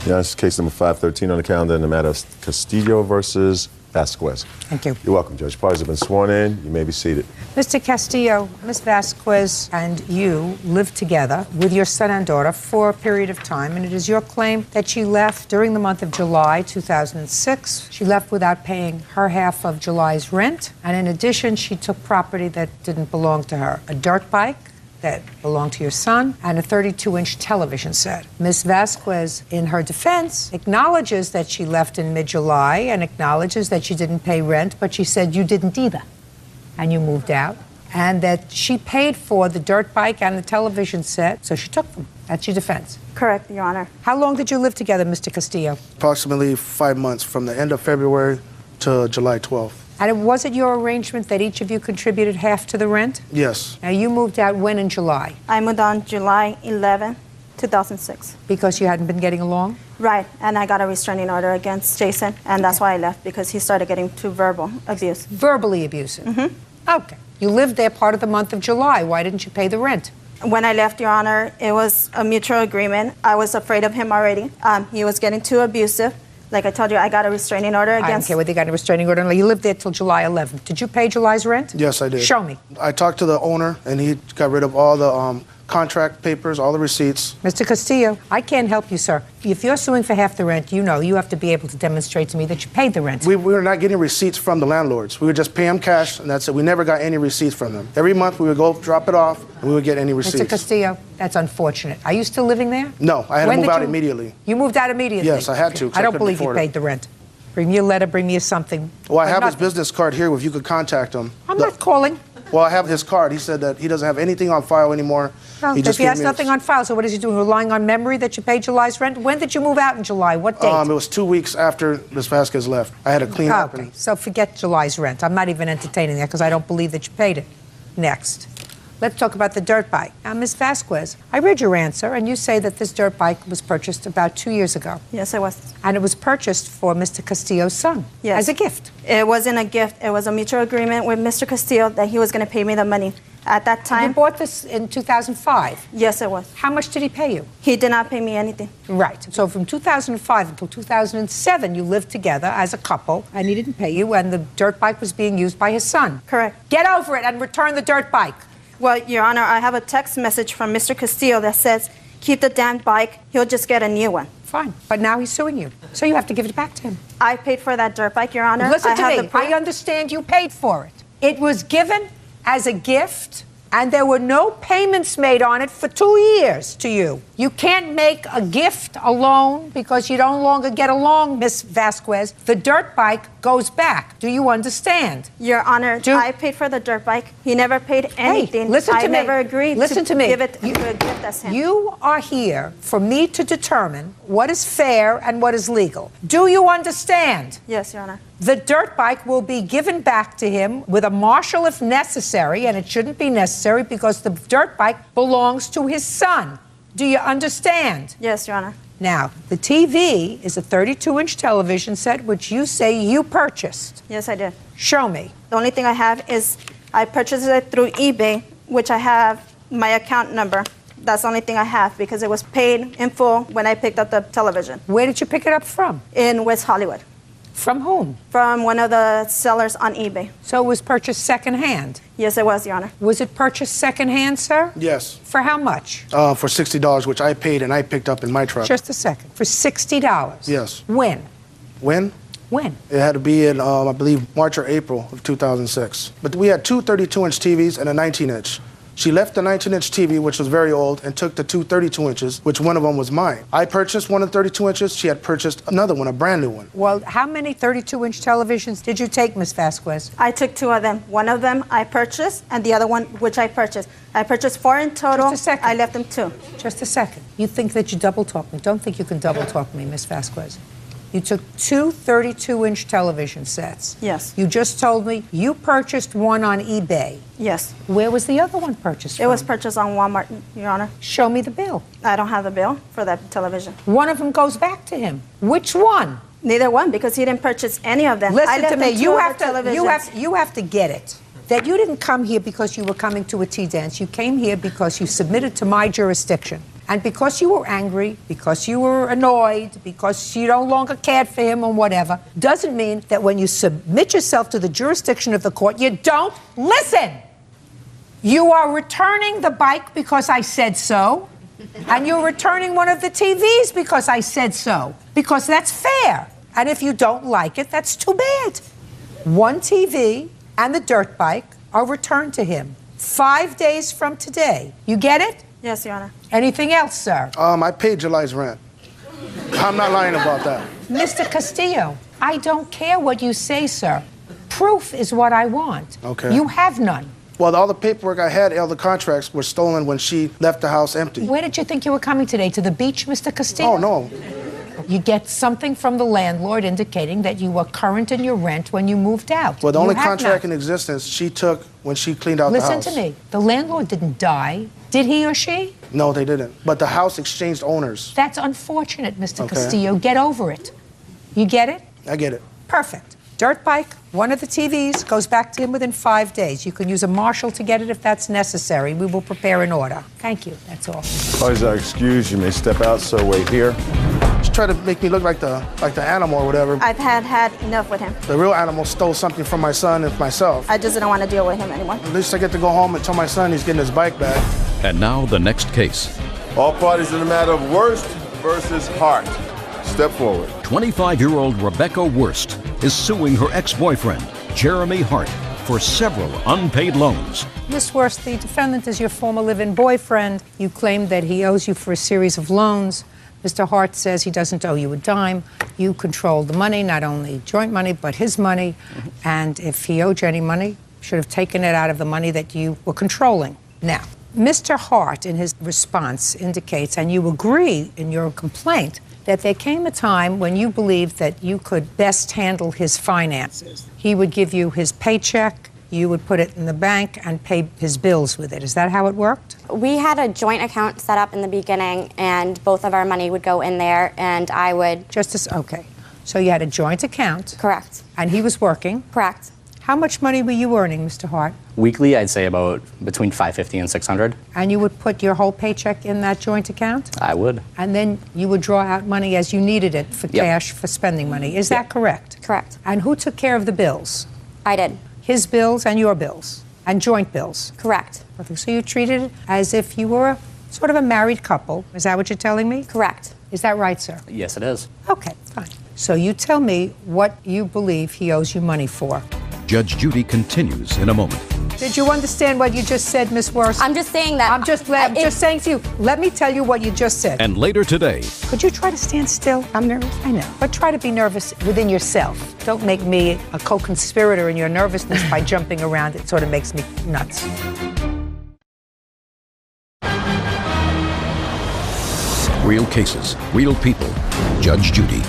Yes, case number 513 on the calendar in the matter of Castillo versus Vasquez. Thank you. You're welcome, Judge. Parties have been sworn in. You may be seated. Mr. Castillo, Ms. Vasquez and you lived together with your son and daughter for a period of time, and it is your claim that she left during the month of July 2006. She left without paying her half of July's rent, and in addition, she took property that didn't belong to her, a dirt bike that belonged to your son, and a 32-inch television set. Ms. Vasquez, in her defense, acknowledges that she left in mid-July and acknowledges that she didn't pay rent, but she said you didn't either, and you moved out, and that she paid for the dirt bike and the television set, so she took them. That's your defense. Correct, Your Honor. How long did you live together, Mr. Castillo? Approximately 5 months, from the end of February to July 12th. And was it your arrangement that each of you contributed half to the rent? Yes. Now, you moved out when in July? I moved on July 11, 2006. Because you hadn't been getting along? Right, and I got a restraining order against Jason, and that's why I left, because he started getting too verbal abuse. Verbally abusive? Mm-hmm. Okay. You lived there part of the month of July. Why didn't you pay the rent? When I left, Your Honor, it was a mutual agreement. I was afraid of him already. He was getting too abusive. Like I told you, I got a restraining order against... I don't care whether you got a restraining order. You lived there till July 11th. Did you pay July's rent? Yes, I did. Show me. I talked to the owner, and he got rid of all the contract papers, all the receipts. Mr. Castillo, I can't help you, sir. If you're suing for half the rent, you know you have to be able to demonstrate to me that you paid the rent. We were not getting receipts from the landlords. We would just pay them cash, and that's it. We never got any receipts from them. Every month, we would go drop it off, and we would get any receipts. Mr. Castillo, that's unfortunate. Are you still living there? No, I had to move out immediately. You moved out immediately? Yes, I had to. I don't believe you paid the rent. Bring me a letter, bring me something. Well, I have his business card here if you could contact him. I'm not calling. Well, I have his card. He said that he doesn't have anything on file anymore. Well, if he has nothing on file, so what is he doing? Relying on memory that you paid July's rent? When did you move out in July? What date? It was 2 weeks after Ms. Vasquez left. I had to clean up. Okay, so forget July's rent. I'm not even entertaining that because I don't believe that you paid it. Next. Let's talk about the dirt bike. Now, Ms. Vasquez, I read your answer, and you say that this dirt bike was purchased about 2 years ago. Yes, it was. And it was purchased for Mr. Castillo's son. Yes. As a gift. It wasn't a gift. It was a mutual agreement with Mr. Castillo that he was going to pay me the money. At that time... You bought this in 2005? Yes, it was. How much did he pay you? He did not pay me anything. Right. So from 2005 until 2007, you lived together as a couple, and he didn't pay you, and the dirt bike was being used by his son. Correct. Get over it and return the dirt bike. Well, Your Honor, I have a text message from Mr. Castillo that says, keep the damn bike, he'll just get a new one. Fine. But now he's suing you. So you have to give it back to him. I paid for that dirt bike, Your Honor. Listen to me. I understand you paid for it. It was given as a gift, and there were no payments made on it for 2 years to you. You can't make a gift a loan because you no longer get along, Miss Vasquez. The dirt bike goes back. Do you understand? Your Honor, I paid for the dirt bike. He never paid anything. Hey, listen to me. I never agreed to give it a gift as him. You are here for me to determine what is fair and what is legal. Do you understand? Yes, Your Honor. The dirt bike will be given back to him with a marshal if necessary, and it shouldn't be necessary because the dirt bike belongs to his son. Do you understand? Yes, Your Honor. Now, the TV is a 32-inch television set, which you say you purchased. Yes, I did. Show me. The only thing I have is I purchased it through eBay, which I have my account number. That's the only thing I have because it was paid in full when I picked up the television. Where did you pick it up from? In West Hollywood. From whom? From one of the sellers on eBay. So it was purchased secondhand? Yes, it was, Your Honor. Was it purchased secondhand, sir? Yes. For how much? For $60, which I paid and I picked up in my truck. Just a second. For $60? Yes. When? When? When? It had to be in, I believe, March or April of 2006. But we had two 32-inch TVs and a 19-inch. She left the 19-inch TV, which was very old, and took the two 32 inches, which one of them was mine. I purchased one of the 32 inches. She had purchased another one, a brand new one. Well, how many 32-inch televisions did you take, Miss Vasquez? I took two of them. One of them I purchased, and the other one which I purchased. I purchased 4 in total. Just a second. I left them 2. Just a second. You think that you double-talk me. Don't think you can double-talk me, Miss Vasquez. You took two 32-inch television sets. Yes. You just told me you purchased one on eBay. Yes. Where was the other one purchased from? It was purchased on Walmart, Your Honor. Show me the bill. I don't have the bill for that television. One of them goes back to him. Which one? Neither one, because he didn't purchase any of them. I Listen left to me. them You two have other to. televisions. You have to get it. That you didn't come here because you were coming to a tea dance. You came here because you submitted to my jurisdiction. And because you were angry, because you were annoyed, because you no longer cared for him or whatever, doesn't mean that when you submit yourself to the jurisdiction of the court, you don't listen. You are returning the bike because I said so, and you're returning one of the TVs because I said so, because that's fair. And if you don't like it, that's too bad. One TV and the dirt bike are returned to him 5 days from today. You get it? Yes, Your Honor. Anything else, sir? I paid July's rent. I'm not lying about that. Mr. Castillo, I don't care what you say, sir. Proof is what I want. Okay. You have none. Well, all the paperwork I had, all the contracts were stolen when she left the house empty. Where did you think you were coming today? To the beach, Mr. Castillo? Oh, no. You get something from the landlord indicating that you were current in your rent when you moved out. Well, the You only have contract not. in existence she took when she cleaned out the house. Listen to me. The landlord didn't die. Did he or she? No, they didn't. But the house exchanged owners. That's unfortunate, Mr. Okay. Castillo. Get over it. You get it? I get it. Perfect. Dirt bike, one of the TVs, goes back to him within 5 days. You can use a marshal to get it if that's necessary. We will prepare an order. Thank you. That's all. Parties are excused. You may step out, so wait here. She tried to make me look like the animal or whatever. I've had enough with him. The real animal stole something from my son and myself. I just didn't want to deal with him anymore. At least I get to go home and tell my son he's getting his bike back. And now the next case. All parties in the matter of Worst versus Hart. Step forward. 25-year-old Rebecca Worst is suing her ex-boyfriend, Jeremy Hart, for several unpaid loans. Miss Worst, the defendant is your former live-in boyfriend. You claim that he owes you for a series of loans. Mr. Hart says he doesn't owe you a dime. You control the money, not only joint money, but his money. And if he owed you any money, you should have taken it out of the money that you were controlling. Now, Mr. Hart, in his response, indicates, and you agree in your complaint, that there came a time when you believed that you could best handle his finances. He would give you his paycheck, you would put it in the bank and pay his bills with it. Is that how it worked? We had a joint account set up in the beginning, and both of our money would go in there, and I would... Okay. So you had a joint account. Correct. And he was working. Correct. How much money were you earning, Mr. Hart? Weekly, I'd say about between $550 and $600. And you would put your whole paycheck in that joint account? I would. And then you would draw out money as you needed it for cash, for spending money. Is that correct? Correct. And who took care of the bills? I did. His bills and your bills? And joint bills? Correct. Perfect. So you treated it as if you were sort of a married couple. Is that what you're telling me? Correct. Is that right, sir? Yes, it is. Okay, fine. So you tell me what you believe he owes you money for. Judge Judy continues in a moment. Did you understand what you just said, Miss Worst? I'm just saying that. I'm just saying to you, let me tell you what you just said. And later today, Could you try to stand still? I'm nervous. I know. But try to be nervous within yourself. Don't make me a co-conspirator in your nervousness by jumping around. It sort of makes me nuts. real cases, real people. Judge Judy.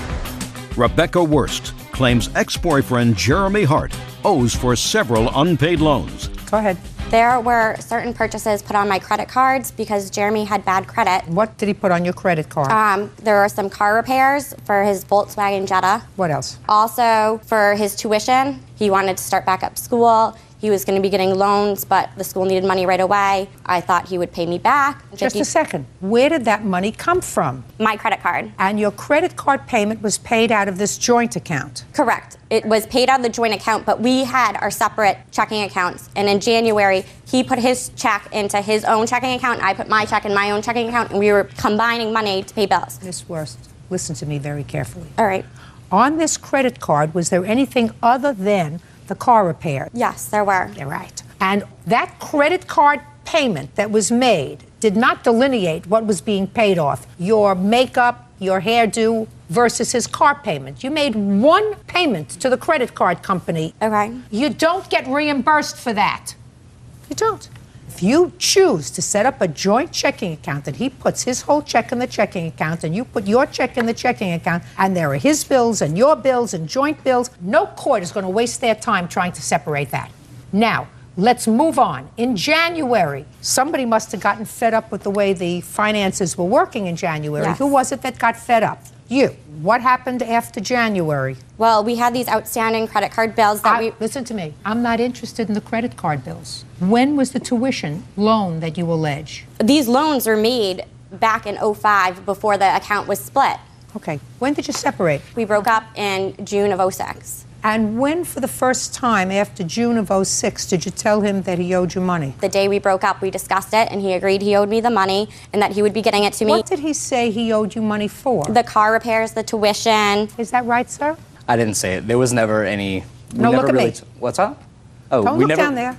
Rebecca Worst claims ex-boyfriend Jeremy Hart owes for several unpaid loans. Go ahead. There were certain purchases put on my credit cards because Jeremy had bad credit. What did he put on your credit card? There were some car repairs for his Volkswagen Jetta. What else? Also, for his tuition, he wanted to start back up school. He was going to be getting loans, but the school needed money right away. I thought he would pay me back. Just a second. Where did that money come from? My credit card. And your credit card payment was paid out of this joint account? Correct. It was paid out of the joint account, but we had our separate checking accounts. And in January, he put his check into his own checking account, and I put my check in my own checking account, and we were combining money to pay bills. Miss Worst, listen to me very carefully. All right. On this credit card, was there anything other than the car repair? Yes, there were. You're right. And that credit card payment that was made did not delineate what was being paid off. Your makeup, your hairdo versus his car payment. You made one payment to the credit card company. Okay. You don't get reimbursed for that. You don't. If you choose to set up a joint checking account and he puts his whole check in the checking account and you put your check in the checking account and there are his bills and your bills and joint bills, no court is going to waste their time trying to separate that. Now, let's move on. In January, somebody must have gotten fed up with the way the finances were working in January. Yes. Who was it that got fed up? You. What happened after January? Well, we had these outstanding credit card bills that Listen to me. I'm not interested in the credit card bills. When was the tuition loan that you allege? These loans were made back in 05 before the account was split. Okay. When did you separate? We broke up in June of 06. And when, for the first time after June of 06, did you tell him that he owed you money? The day we broke up, we discussed it, and he agreed he owed me the money and that he would be getting it to me. What did he say he owed you money for? The car repairs, the tuition. Is that right, sir? I didn't say it. There was never any. No, look at me. What's up? Oh, Don't look down there.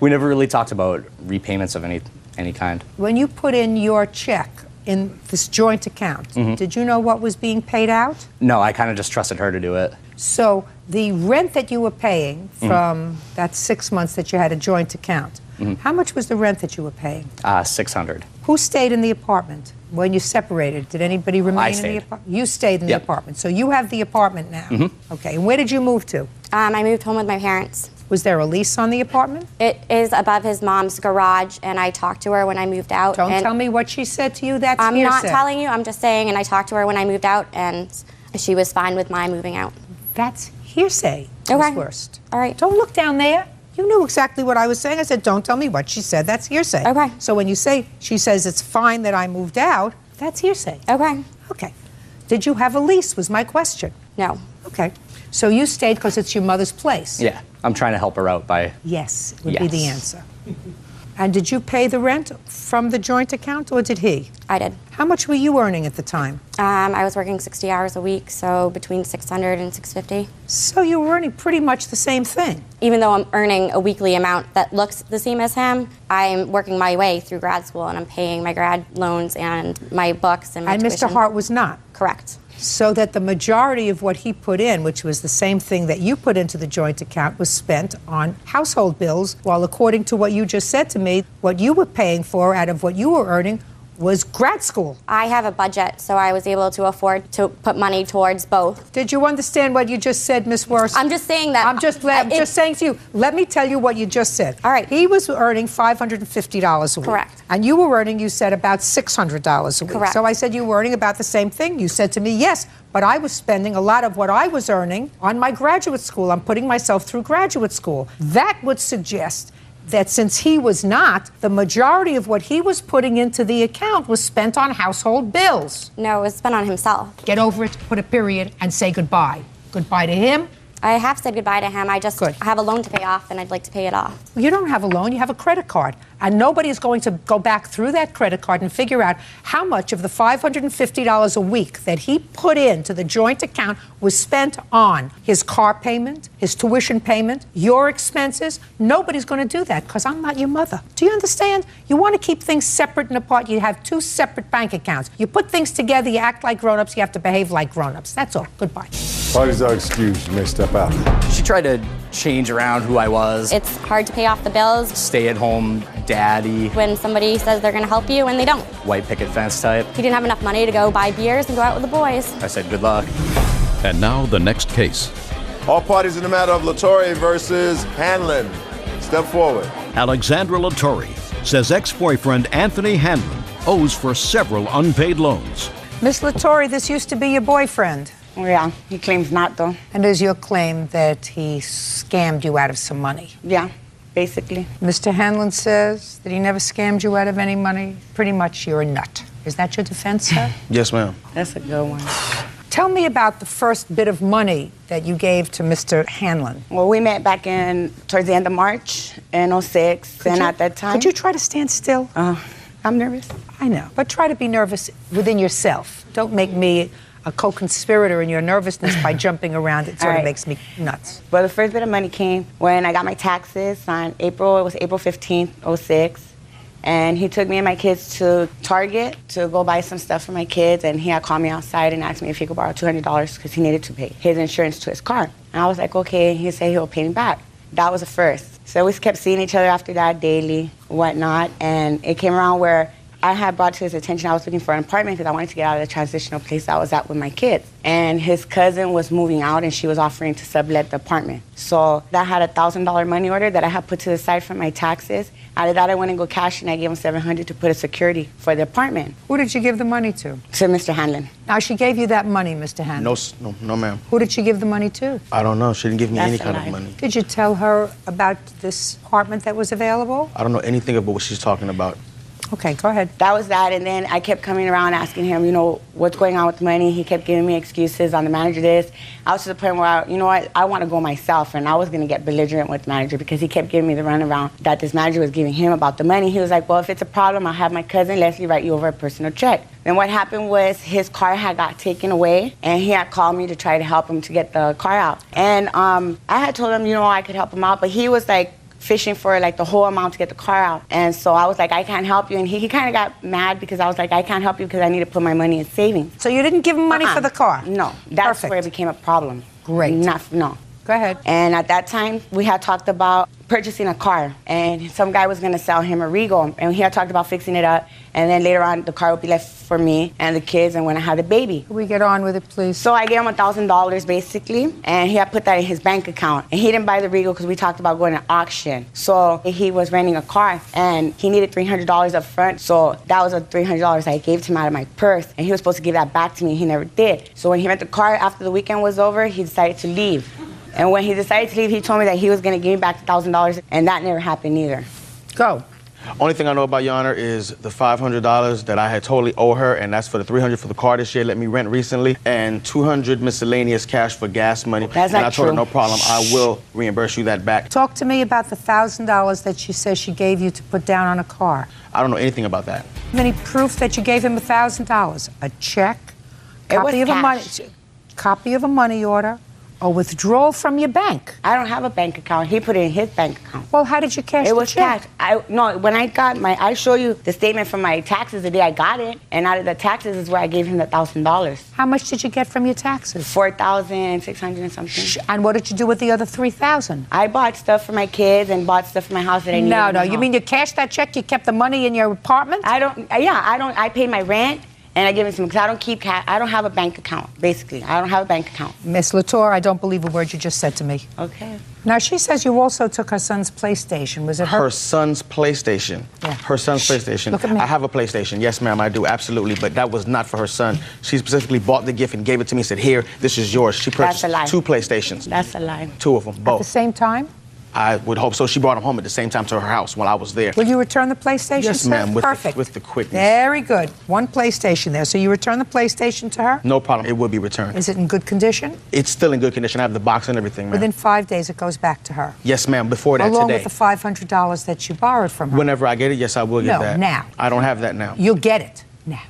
We never really talked about repayments of any kind. When you put in your check in this joint account, did you know what was being paid out? No, I kind of just trusted her to do it. So the rent that you were paying from that 6 months that you had a joint account, how much was the rent that you were paying? $600. Who stayed in the apartment when you separated? Did anybody remain in the apartment? You stayed in the apartment. So you have the apartment now. Okay. And where did you move to? I moved home with my parents. Was there a lease on the apartment? It is above his mom's garage, and I talked to her when I moved out. Don't tell me what she said to you. That's I'm not hearsay. telling you. I'm just saying, and I talked to her when I moved out, and she was fine with my moving out. That's hearsay. Okay. Ms. Worst. All right. Don't look down there. You knew exactly what I was saying. I said, don't tell me what she said. That's hearsay. Okay. So when you say she says it's fine that I moved out, that's hearsay. Okay. Okay. Did you have a lease was my question. No. Okay. So you stayed because it's your mother's place. Yeah, I'm trying to help her out by. Yes, would be the answer. And did you pay the rent from the joint account, or did he? I did. How much were you earning at the time? I was working 60 hours a week, so between $600 and $650. So you were earning pretty much the same thing. Even though I'm earning a weekly amount that looks the same as him, I'm working my way through grad school, and I'm paying my grad loans and my books and my tuition. Mr. Hart was not? Correct. So that the majority of what he put in, which was the same thing that you put into the joint account, was spent on household bills, while according to what you just said to me, what you were paying for out of what you were earning was grad school. I have a budget, so I was able to afford to put money towards both. Did you understand what you just said, Miss Worst? I'm just saying that. I'm just saying to you, let me tell you what you just said. All right. He was earning $550 a week. Correct. And you were earning, you said, about $600 a week. Correct. So I said you were earning about the same thing. You said to me, yes, but I was spending a lot of what I was earning on my graduate school. I'm putting myself through graduate school. That would suggest that since he was not, the majority of what he was putting into the account was spent on household bills. No, it was spent on himself. Get over it, put a period, and say goodbye. Goodbye to him. I have said goodbye to him. I just have a loan to pay off, and I'd like to pay it off. You don't have a loan, you have a credit card. And nobody is going to go back through that credit card and figure out how much of the $550 a week that he put into the joint account was spent on his car payment, his tuition payment, your expenses. Nobody's going to do that because I'm not your mother. Do you understand? You want to keep things separate and apart. You have two separate bank accounts. You put things together, you act like grown-ups, you have to behave like grown-ups. That's all. Goodbye. Parties are excused. You may step out. She tried to change around who I was. It's hard to pay off the bills. Stay at home daddy. When somebody says they're going to help you and they don't. White picket fence type. He didn't have enough money to go buy beers and go out with the boys. I said good luck. And now the next case. All parties in the matter of Latore versus Hanlon. Step forward. Alexandra Latore says ex-boyfriend Anthony Hanlon owes for several unpaid loans. Miss Latore, this used to be your boyfriend. Yeah, he claims not though. And is your claim that he scammed you out of some money? Yeah, basically. Mr. Hanlon says that he never scammed you out of any money. Pretty much you're a nut. Is that your defense, sir? Yes, ma'am. That's a good one. Tell me about the first bit of money that you gave to Mr. Hanlon. Well, we met back towards the end of March in 06, and at that time... Could you try to stand still? I'm nervous. I know, but try to be nervous within yourself. Don't make me a co-conspirator in your nervousness by jumping around. It sort of makes me nuts. Well, the first bit of money came when I got my taxes on April 15th, 06. And he took me and my kids to Target to go buy some stuff for my kids. And he had called me outside and asked me if he could borrow $200 because he needed to pay his insurance to his car. And I was like, okay. He said he'll pay me back. That was the first. So we kept seeing each other after that daily, whatnot. And it came around where I had brought to his attention I was looking for an apartment because I wanted to get out of the transitional place I was at with my kids. And his cousin was moving out and she was offering to sublet the apartment. So that had a $1,000 money order that I had put to the side for my taxes. Out of that, I went and go cash and I gave him $700 to put a security for the apartment. Who did you give the money to? To Mr. Hanlon. Now, she gave you that money, Mr. Hanlon. No, ma'am. Who did she give the money to? I don't know. She didn't give me That's any a kind lie. of money. Did you tell her about this apartment that was available? I don't know anything about what she's talking about. Okay, go ahead. That was that, and then I kept coming around asking him, you know, what's going on with the money. He kept giving me excuses on the manager this. I was to the point where, you know what, I want to go myself, and I was going to get belligerent with the manager because he kept giving me the runaround that this manager was giving him about the money. He was like, well, if it's a problem, I'll have my cousin Leslie write you over a personal check. Then what happened was his car had got taken away, and he had called me to try to help him to get the car out. And I had told him, you know, I could help him out, but he was like, fishing for like the whole amount to get the car out. And so I was like, I can't help you. And he kind of got mad because I was like, I can't help you because I need to put my money in savings. So you didn't give him money for the car? No. That's Perfect. where it became a problem. Great. No. Go ahead. And at that time, we had talked about purchasing a car. And some guy was going to sell him a Regal. And he had talked about fixing it up. And then later on, the car would be left for me and the kids and when I had the baby. Can we get on with it, please? So I gave him $1,000 basically. And he had put that in his bank account. And he didn't buy the Regal because we talked about going to auction. So he was renting a car and he needed $300 up front. So that was the $300 I gave to him out of my purse. And he was supposed to give that back to me. He never did. So when he rented the car after the weekend was over, he decided to leave. And when he decided to leave, he told me that he was going to give me back the $1,000, and that never happened either. Go. Only thing I know about Your Honor is the $500 that I had totally owe her, and that's for the $300 for the car this year, let me rent recently, and $200 miscellaneous cash for gas money. That's and not I told her, true. no problem, I will reimburse you that back. Talk to me about the $1,000 that she says she gave you to put down on a car. I don't know anything about that. Any proof that you gave him $1,000? A check? It was Copy of a money? cash. Copy of a money order? A withdrawal from your bank? I don't have a bank account. He put it in his bank account. Well, how did you cash It the was check? cash. No, when I got I show you the statement from my taxes the day I got it, and out of the taxes is where I gave him the $1,000. How much did you get from your taxes? $4,600 and something. And what did you do with the other $3,000? I bought stuff for my kids and bought stuff for my house that I needed. No, you mean you cashed that check? You kept the money in your apartment? I pay my rent. And I give him some, because I don't keep cash. I don't have a bank account, basically. I don't have a bank account. Miss Latour, I don't believe a word you just said to me. Okay. Now, she says you also took her son's PlayStation. Was it her? Her son's PlayStation. Yeah. Her son's PlayStation. Look at me. I have a PlayStation. Yes, ma'am, I do, absolutely. But that was not for her son. She specifically bought the gift and gave it to me and said, here, this is yours. She purchased That's a lie. 2 PlayStations. That's a lie. 2 of them, At both. the same time? I would hope so. She brought them home at the same time to her house while I was there. Will you return the PlayStation, Yes, sir? ma'am, Perfect. with the quickness. Very good. 1 PlayStation there. So you return the PlayStation to her? No problem. It will be returned. Is it in good condition? It's still in good condition. I have the box and everything, ma'am. Within 5 days, it goes back to her. Yes, ma'am. Before that, Along today. with the $500 that you borrowed from her. Whenever I get it, yes, I will get No, that. now. I don't have that now. You'll get it now.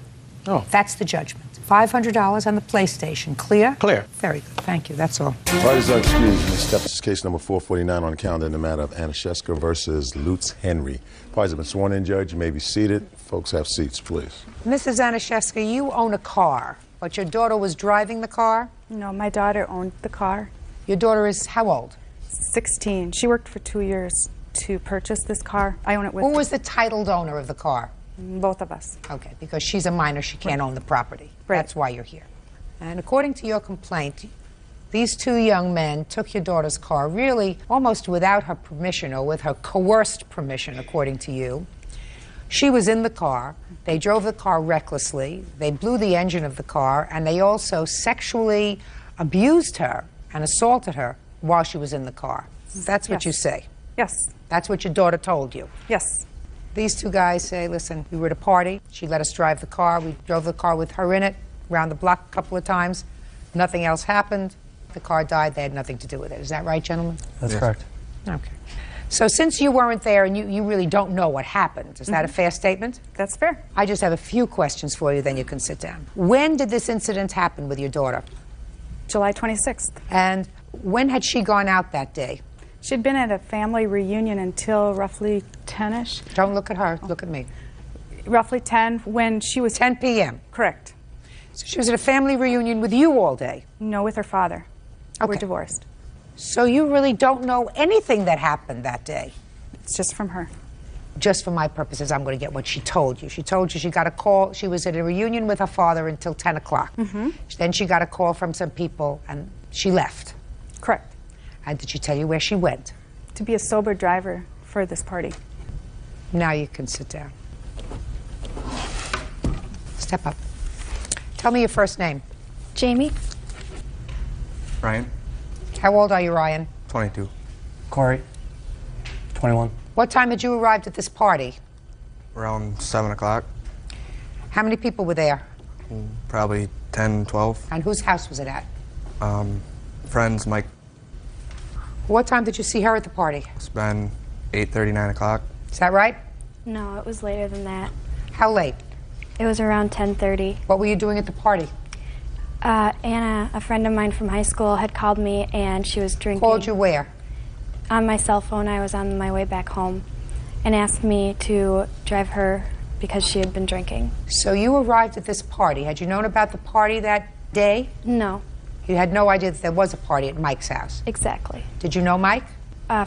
Oh. That's the judgment. $500 on the PlayStation. Clear? Clear. Very good. Thank you. That's all. Parties are excused. Ms. Steps, this is case number 449 on the calendar in the matter of Anashevska versus Lutz Henry. Parties have been sworn in, Judge. You may be seated. Folks, have seats, please. Mrs. Anashevska, you own a car, but your daughter was driving the car? No, my daughter owned the car. Your daughter is how old? 16. She worked for 2 years to purchase this car. I own it with Who was the titled owner of the car? both of us. Okay, because she's a minor, she can't own the property. Right. That's why you're here. And according to your complaint, these 2 young men took your daughter's car really almost without her permission or with her coerced permission, according to you. She was in the car. They drove the car recklessly. They blew the engine of the car, and they also sexually abused her and assaulted her while she was in the car. That's what Yes. you say. Yes. That's what your daughter told you. Yes. These 2 guys say, listen, we were at a party. She let us drive the car. We drove the car with her in it around the block a couple of times. Nothing else happened. The car died. They had nothing to do with it. Is that right, gentlemen? That's correct. Okay. So since you weren't there and you really don't know what happened, is that a fair statement? That's fair. I just have a few questions for you, then you can sit down. When did this incident happen with your daughter? July 26th. And when had she gone out that day? She'd been at a family reunion until roughly 10-ish. Don't look at her, look at me. Roughly 10 when she was... 10 p.m.? Correct. So she was at a family reunion with you all day? No, with her father. Okay. We're divorced. So you really don't know anything that happened that day? It's just from her. just for my purposes, I'm going to get what she told you. She told you she got a call. She was at a reunion with her father until 10 o'clock. Then she got a call from some people, and she left. Correct. And did she tell you where she went? To be a sober driver for this party. Now you can sit down. Step up. Tell me your first name. Jamie. Ryan. How old are you, Ryan? 22. Corey, 21. What time had you arrived at this party? Around 7 o'clock. How many people were there? Probably 10, 12. And whose house was it at? Friends, Mike. What time did you see her at the party? It's been 8:30, 9 o'clock. Is that right? No, it was later than that. How late? It was around 10:30. What were you doing at the party? Anna, a friend of mine from high school, had called me and she was drinking. Called you where? On my cell phone. I was on my way back home and asked me to drive her because she had been drinking. So you arrived at this party. Had you known about the party that day? No. You had no idea that there was a party at Mike's house? Exactly. Did you know Mike?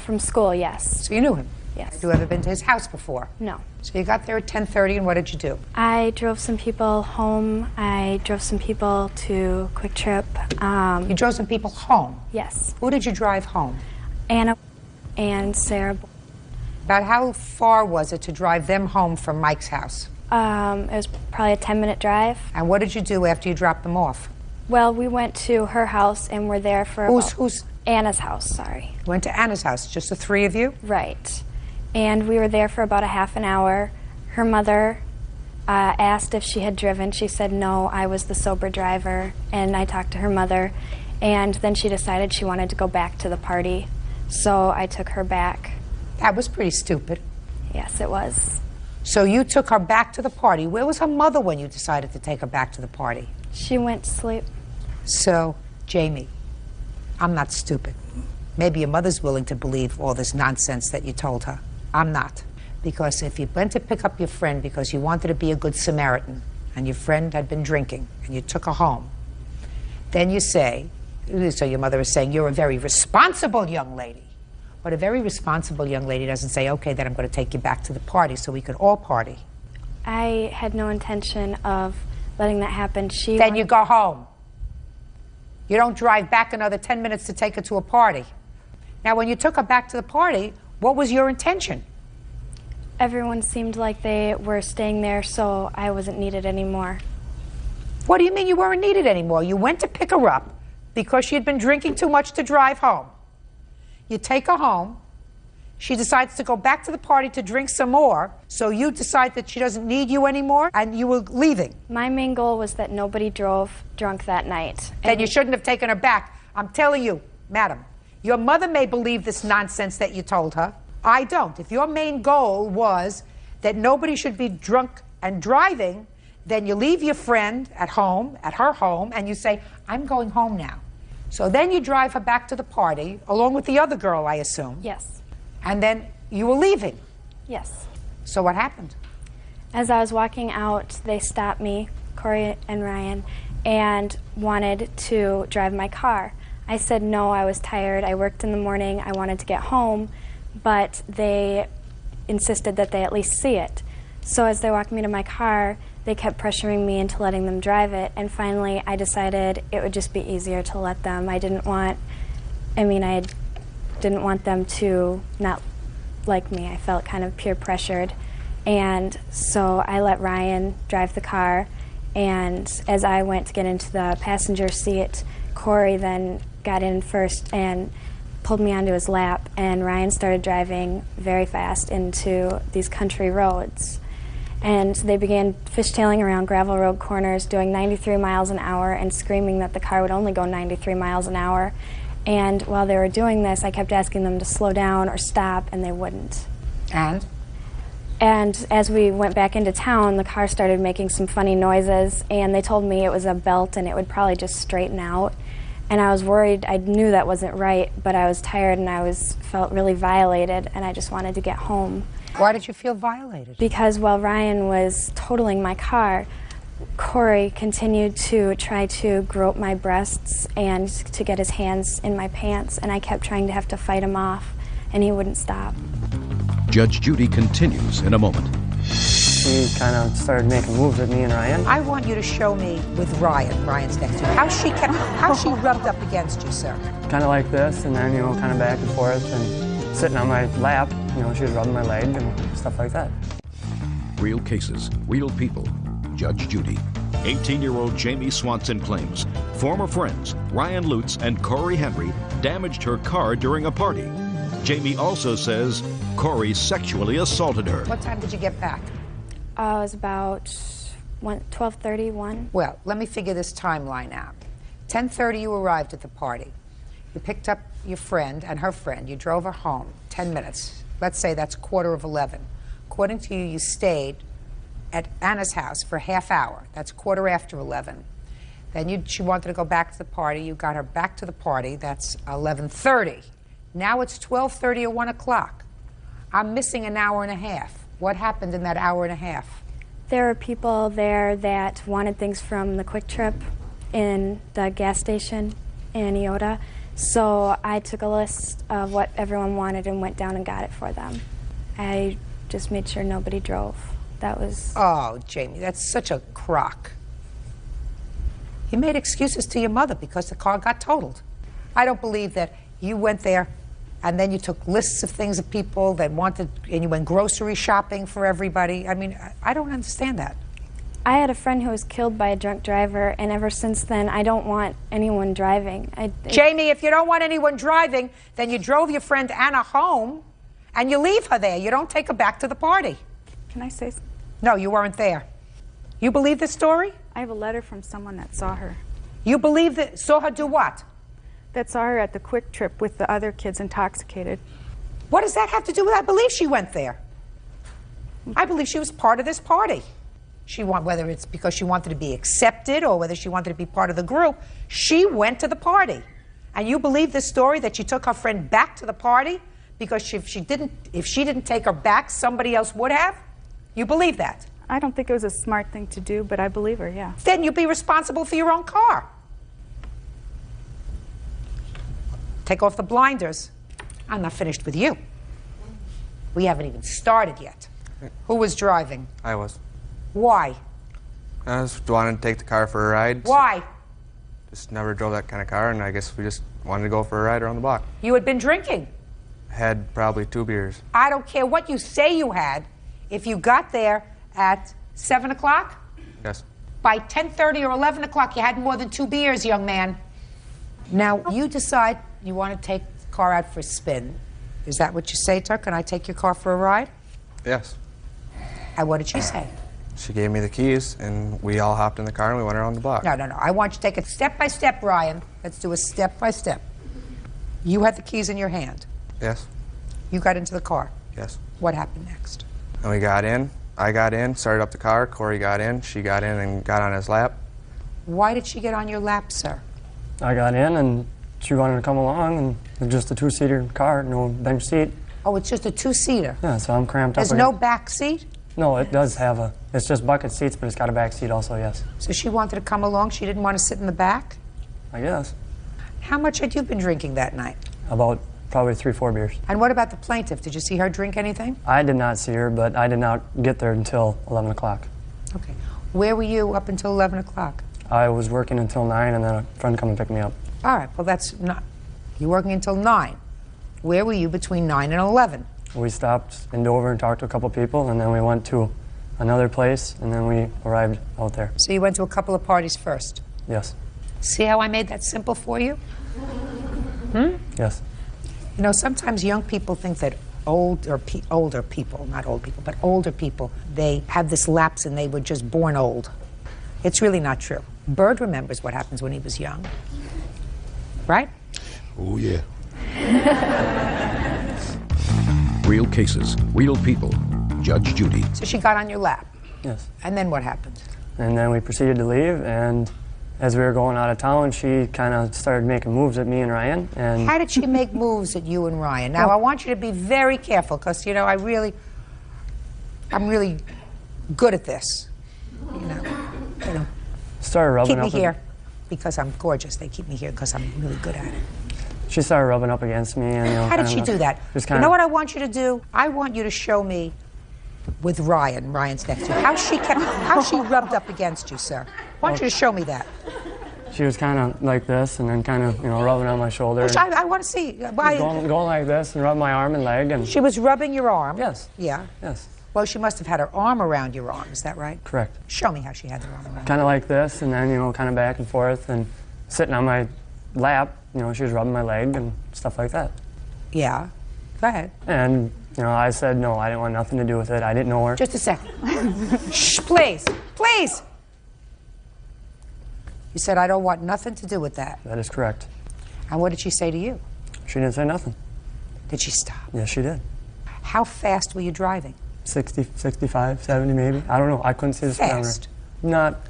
From school, yes. So you knew him? Yes. Had you ever been to his house before? No. So you got there at 10:30, and what did you do? I drove some people home. I drove some people to Quick Trip. You drove some people home? Yes. Who did you drive home? Anna and Sarah. About how far was it to drive them home from Mike's house? It was probably a 10-minute drive. And what did you do after you dropped them off? Well, we went to her house and were there for Who's Anna's house, sorry. Went to Anna's house, just the three of you? Right. And we were there for about a half an hour. Her mother asked if she had driven. She said no, I was the sober driver. And I talked to her mother. And then she decided she wanted to go back to the party. So I took her back. That was pretty stupid. Yes, it was. So you took her back to the party. Where was her mother when you decided to take her back to the party? She went to sleep. So, Jamie, I'm not stupid. Maybe your mother's willing to believe all this nonsense that you told her. I'm not. Because if you went to pick up your friend because you wanted to be a good Samaritan and your friend had been drinking and you took her home, then you say, so your mother is saying, you're a very responsible young lady. But a very responsible young lady doesn't say, okay, then I'm going to take you back to the party so we could all party. I had no intention of letting that happen. Then you go home. You don't drive back another 10 minutes to take her to a party. Now, when you took her back to the party, what was your intention? Everyone seemed like they were staying there, so I wasn't needed anymore. What do you mean you weren't needed anymore? You went to pick her up because she had been drinking too much to drive home. You take her home. She decides to go back to the party to drink some more, so you decide that she doesn't need you anymore, and you were leaving. My main goal was that nobody drove drunk that night. Then you shouldn't have taken her back. I'm telling you, madam, your mother may believe this nonsense that you told her. I don't. If your main goal was that nobody should be drunk and driving, then you leave your friend at home, at her home, and you say, I'm going home now. So then you drive her back to the party, along with the other girl, I assume. Yes. And then you were leaving. Yes. So what happened? As I was walking out, they stopped me, Corey and Ryan, and wanted to drive my car. I said no, I was tired. I worked in the morning. I wanted to get home, but they insisted that they at least see it. So as they walked me to my car, they kept pressuring me into letting them drive it, and finally I decided it would just be easier to let them. I didn't want them to not like me. I felt kind of peer pressured. And so I let Ryan drive the car, and as I went to get into the passenger seat, Corey then got in first and pulled me onto his lap, and Ryan started driving very fast into these country roads. And they began fishtailing around gravel road corners, doing 93 miles an hour and screaming that the car would only go 93 miles an hour. And while they were doing this, I kept asking them to slow down or stop, and they wouldn't. And as we went back into town, the car started making some funny noises, and they told me it was a belt and it would probably just straighten out. And I was worried. I knew that wasn't right, but I was tired and felt really violated, and I just wanted to get home. Why did you feel violated? Because while Ryan was totaling my car, Corey continued to try to grope my breasts and to get his hands in my pants, and I kept trying to have to fight him off, and he wouldn't stop. Judge Judy continues in a moment. She kind of started making moves at me and Ryan. I want you to show me with Ryan. Ryan's next to you. How she rubbed up against you, sir. Kind of like this, and then, kind of back and forth, and sitting on my lap. She was rubbing my leg and stuff like that. Real cases, real people. Judge Judy. 18-year-old Jamie Swanson claims former friends Ryan Lutz and Corey Henry damaged her car during a party. Jamie also says Corey sexually assaulted her. What time did you get back? It was about 12:31. Well, let me figure this timeline out. 10:30 you arrived at the party. You picked up your friend and her friend. You drove her home. 10 minutes. Let's say that's 11:15. According to you, you stayed at Anna's house for a half hour. That's 11:15. Then she wanted to go back to the party. You got her back to the party. That's 11:30. Now it's 12:30 or 1 o'clock. I'm missing an hour and a half. What happened in that hour and a half? There were people there that wanted things from the Quick Trip in the gas station in Iota. So I took a list of what everyone wanted and went down and got it for them. I just made sure nobody drove. That was... Oh, Jamie, that's such a crock. You made excuses to your mother because the car got totaled. I don't believe that you went there and then you took lists of things of people that wanted, and you went grocery shopping for everybody. I mean, I don't understand that. I had a friend who was killed by a drunk driver, and ever since then, I don't want anyone driving. Jamie, if you don't want anyone driving, then you drove your friend Anna home, and you leave her there. You don't take her back to the party. Can I say something? No, you weren't there. You believe this story? I have a letter from someone that saw her. You believe that, saw her do what? That saw her at the Quick Trip with the other kids intoxicated. What does that have to do with, I believe she went there. I believe she was part of this party. Whether it's because she wanted to be accepted or whether she wanted to be part of the group, she went to the party. And you believe this story that she took her friend back to the party because if she didn't take her back, somebody else would have? You believe that? I don't think it was a smart thing to do, but I believe her, yeah. Then you'd be responsible for your own car. Take off the blinders. I'm not finished with you. We haven't even started yet. Who was driving? I was. Why? I just wanted to take the car for a ride. Why? Just never drove that kind of car, and I guess we just wanted to go for a ride around the block. You had been drinking? Had probably 2 beers. I don't care what you say you had. If you got there at 7 o'clock? Yes. By 10:30 or 11 o'clock, you had more than 2 beers, young man. Now, you decide you want to take the car out for a spin. Is that what you say to her? Can I take your car for a ride? Yes. And what did she say? She gave me the keys, and we all hopped in the car and we went around the block. No. I want you to take it step by step, Ryan. Let's do a step by step. You had the keys in your hand. Yes. You got into the car. Yes. What happened next? And we got in. I got in, started up the car. Corey got in. She got in and got on his lap. Why did she get on your lap, sir? I got in, and she wanted to come along, and it's just a 2-seater car, no bench seat. Oh, it's just a 2-seater? Yeah, so I'm cramped up. There's no back seat? No, it does have it's just bucket seats, but it's got a back seat also, yes. So she wanted to come along, she didn't want to sit in the back? I guess. How much had you been drinking that night? About probably 3-4 beers. And what about the plaintiff? Did you see her drink anything? I did not see her, but I did not get there until 11 o'clock. Okay. Where were you up until 11 o'clock? I was working until 9, and then a friend come and pick me up. All right, well, that's not... You're working until 9. Where were you between 9 and 11? We stopped in Dover and talked to a couple people, and then we went to another place, and then we arrived out there. So you went to a couple of parties first? Yes. See how I made that simple for you? Yes. You know, sometimes young people think that older people, not old people, but older people, they have this lapse and they were just born old. It's really not true. Bird remembers what happens when he was young. Right? Oh, yeah. Real cases, real people. Judge Judy. So she got on your lap? Yes. And then what happened? And then we proceeded to leave, and as we were going out of town, she kind of started making moves at me and Ryan. And how did she make moves at you and Ryan? Now, I want you to be very careful, because, you know, I'm really good at this. You know. Started rubbing keep me up here because I'm gorgeous. They keep me here because I'm really good at it. She started rubbing up against me. And, How did she do that? Just You know what I want you to do? I want you to show me with Ryan's nephew, how she rubbed up against you, sir. I want you to show me that. She was kind of like this, and then kind of, rubbing on my shoulder. Which I want to see. Going like this and rubbing my arm and leg. And she was rubbing your arm? Yes. Yeah? Yes. Well, she must have had her arm around your arm, is that right? Correct. Show me how she had her arm around. Kind of like this, and then, kind of back and forth, and sitting on my lap, she was rubbing my leg and stuff like that. Yeah. Go ahead. And, I said, no, I didn't want nothing to do with it. I didn't know her. Just a second. Shh, please. Please. You said, I don't want nothing to do with that. That is correct. And what did she say to you? She didn't say nothing. Did she stop? Yes, she did. How fast were you driving? 60, 65, 70 maybe. I don't know. I couldn't see the speedometer. Fast? Not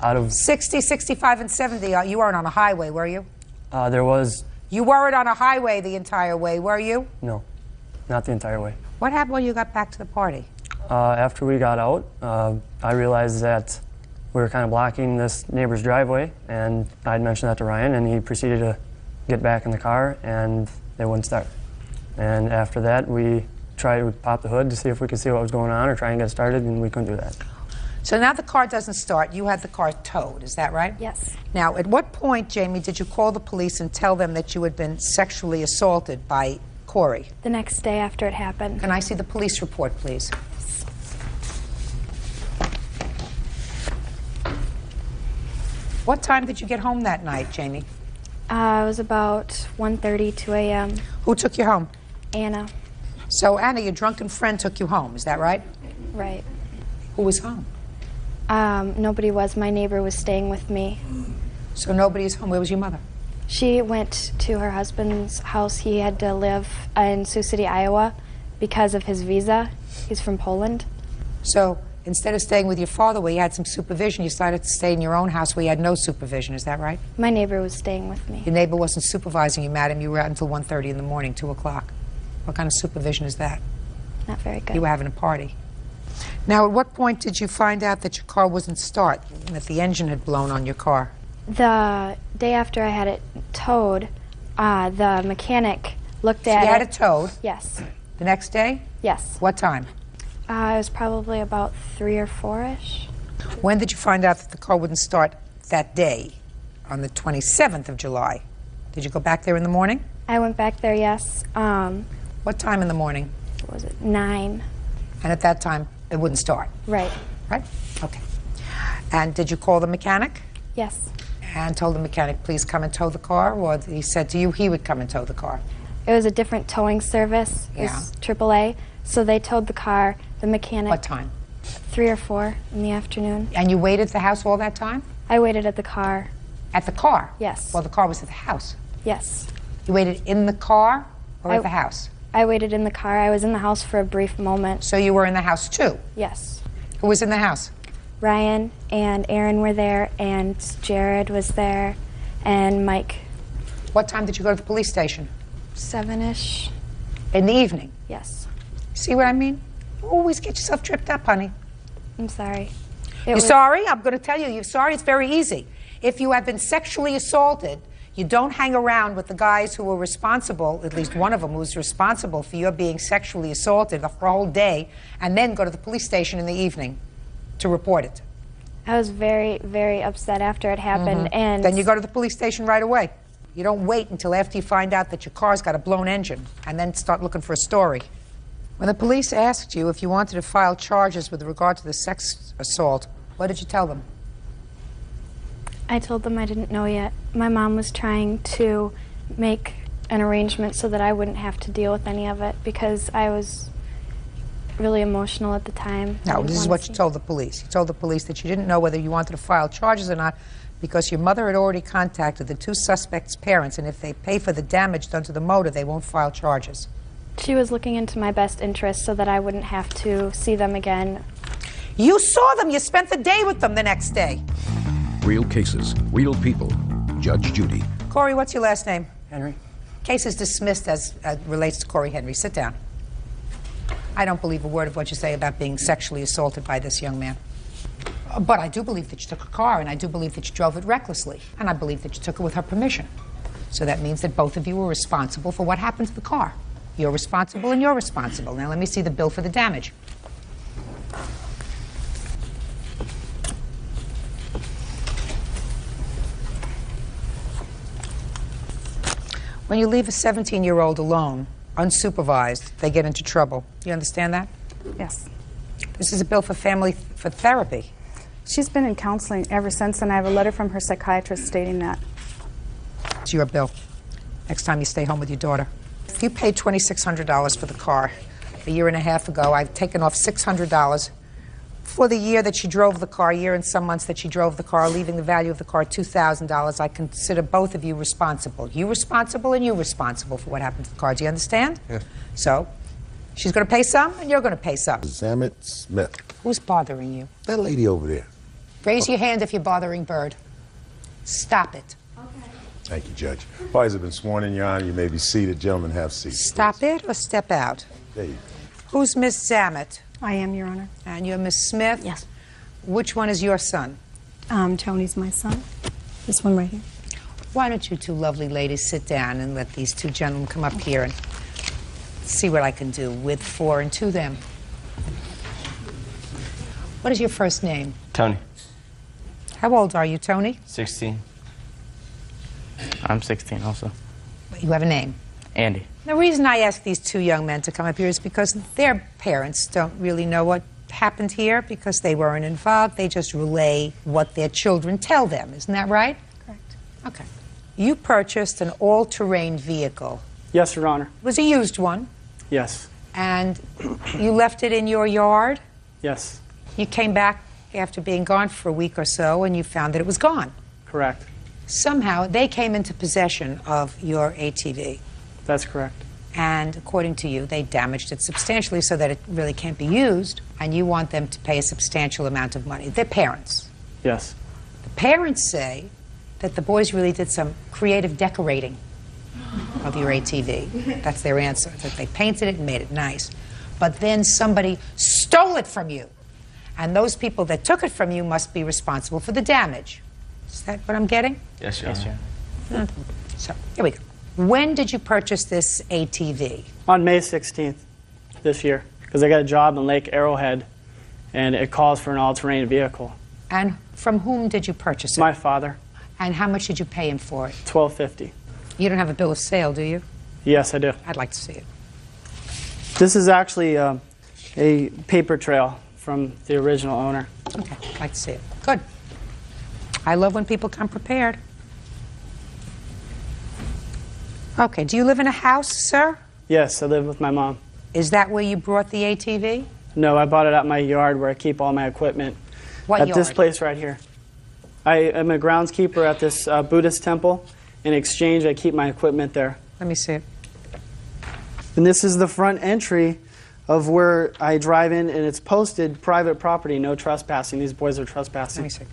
out of... 60, 65, and 70. You weren't on a highway, were you? There was... You weren't on a highway the entire way, were you? No, not the entire way. What happened when you got back to the party? After we got out, I realized that we were kind of blocking this neighbor's driveway, and I'd mentioned that to Ryan, and he proceeded to get back in the car, and they wouldn't start. And after that, we tried to pop the hood to see if we could see what was going on or try and get it started, and we couldn't do that. So now the car doesn't start. You had the car towed, is that right? Yes. Now, at what point, Jamie, did you call the police and tell them that you had been sexually assaulted by Corey? The next day after it happened. Can I see the police report, please? What time did you get home that night, Jamie? It was about 1:30, 2 a.m. Who took you home? Anna. So, Anna, your drunken friend took you home, is that right? Right. Who was home? Nobody was. My neighbor was staying with me. So nobody's home. Where was your mother? She went to her husband's house. He had to live in Sioux City, Iowa, because of his visa. He's from Poland. So instead of staying with your father where you had some supervision, you started to stay in your own house where you had no supervision. Is that right? My neighbor was staying with me. Your neighbor wasn't supervising you, madam. You were out until 1:30 in the morning, 2 o'clock. What kind of supervision is that? Not very good. You were having a party. Now, at what point did you find out that your car wasn't start, that the engine had blown on your car? The day after I had it towed, the mechanic looked at it. You had it towed? Yes. The next day? Yes. What time? It was probably about 3 or 4-ish. When did you find out that the car wouldn't start that day, on the 27th of July? Did you go back there in the morning? I went back there, yes. What time in the morning? What was it? 9. And at that time, it wouldn't start? Right. Right? Okay. And did you call the mechanic? Yes. And told the mechanic, please come and tow the car? Or he said to you he would come and tow the car? It was a different towing service. It was AAA. So they towed the car. The mechanic... What time? 3 or 4 in the afternoon. And you waited at the house all that time? I waited at the car. At the car? Yes. Well, the car was at the house. Yes. You waited in the car or at the house? I waited in the car. I was in the house for a brief moment. So you were in the house too? Yes. Who was in the house? Ryan and Aaron were there, and Jared was there, and Mike. What time did you go to the police station? 7-ish. In the evening? Yes. See what I mean? You always get yourself tripped up, honey. I'm sorry. You're sorry? I'm going to tell you, you're sorry. It's very easy. If you have been sexually assaulted, you don't hang around with the guys who were responsible, at least one of them who was responsible for your being sexually assaulted for a whole day, and then go to the police station in the evening to report it. I was very, very upset after it happened, and... Then you go to the police station right away. You don't wait until after you find out that your car's got a blown engine, and then start looking for a story. When the police asked you if you wanted to file charges with regard to the sex assault, what did you tell them? I told them I didn't know yet. My mom was trying to make an arrangement so that I wouldn't have to deal with any of it because I was really emotional at the time. No, this is what you told the police. You told the police that you didn't know whether you wanted to file charges or not because your mother had already contacted the 2 suspects' parents, and if they pay for the damage done to the motor, they won't file charges. She was looking into my best interest so that I wouldn't have to see them again. You saw them. You spent the day with them the next day. Real cases, real people. Judge Judy. Corey, what's your last name? Henry. Case is dismissed as relates to Corey Henry. Sit down. I don't believe a word of what you say about being sexually assaulted by this young man. But I do believe that you took a car, and I do believe that you drove it recklessly, and I believe that you took it with her permission. So that means that both of you were responsible for what happened to the car. You're responsible and you're responsible. Now let me see the bill for the damage. When you leave a 17-year-old alone, unsupervised, they get into trouble. You understand that? Yes. This is a bill for therapy. She's been in counseling ever since, and I have a letter from her psychiatrist stating that. It's your bill. Next time you stay home with your daughter. If you paid $2,600 for the car a year and a half ago, I've taken off $600 for the year that she drove the car, year and some months that she drove the car, leaving the value of the car $2,000. I consider both of you responsible. You responsible and you responsible for what happened to the car. Do you understand? Yes. So, she's going to pay some and you're going to pay some. Zamet Smith. Who's bothering you? That lady over there. Raise your hand if you're bothering Bird. Stop it. Thank you, Judge. Parties have been sworn in, Your Honor. You may be seated. Gentlemen, have seats. Stop it or step out. There you go. Who's Miss Zamet? I am, Your Honor. And you're Miss Smith? Yes. Which one is your son? Tony's my son. This one right here. Why don't you two lovely ladies sit down and let these two gentlemen come up here and see what I can do with, for, and to them. What is your first name? Tony. How old are you, Tony? 16. I'm 16 also. You have a name. Andy. The reason I asked these two young men to come up here is because their parents don't really know what happened here because they weren't involved. They just relay what their children tell them. Isn't that right? Correct. Okay. You purchased an all-terrain vehicle. Yes, Your Honor. It was a used one. Yes. And you left it in your yard? Yes. You came back after being gone for a week or so and you found that it was gone. Correct. Somehow they came into possession of your ATV. That's correct. And according to you, they damaged it substantially so that it really can't be used, and you want them to pay a substantial amount of money. They're parents. Yes. The parents say that the boys really did some creative decorating of your ATV. That's their answer, that they painted it and made it nice. But then somebody stole it from you, and those people that took it from you must be responsible for the damage. Is that what I'm getting? Yes, Your Honor. So, here we go. When did you purchase this ATV? On May 16th this year, because I got a job in Lake Arrowhead, and it calls for an all-terrain vehicle. And from whom did you purchase it? My father. And how much did you pay him for it? $12.50. You don't have a bill of sale, do you? Yes, I do. I'd like to see it. This is actually a paper trail from the original owner. Okay, I'd like to see it. Good. I love when people come prepared. Okay, do you live in a house, sir? Yes, I live with my mom. Is that where you brought the ATV? No, I bought it at my yard where I keep all my equipment. What at yard? this place right here. I am a groundskeeper at this Buddhist temple. In exchange, I keep my equipment there. Let me see it. And this is the front entry of where I drive in, and it's posted private property, no trespassing. These boys are trespassing. Let me see.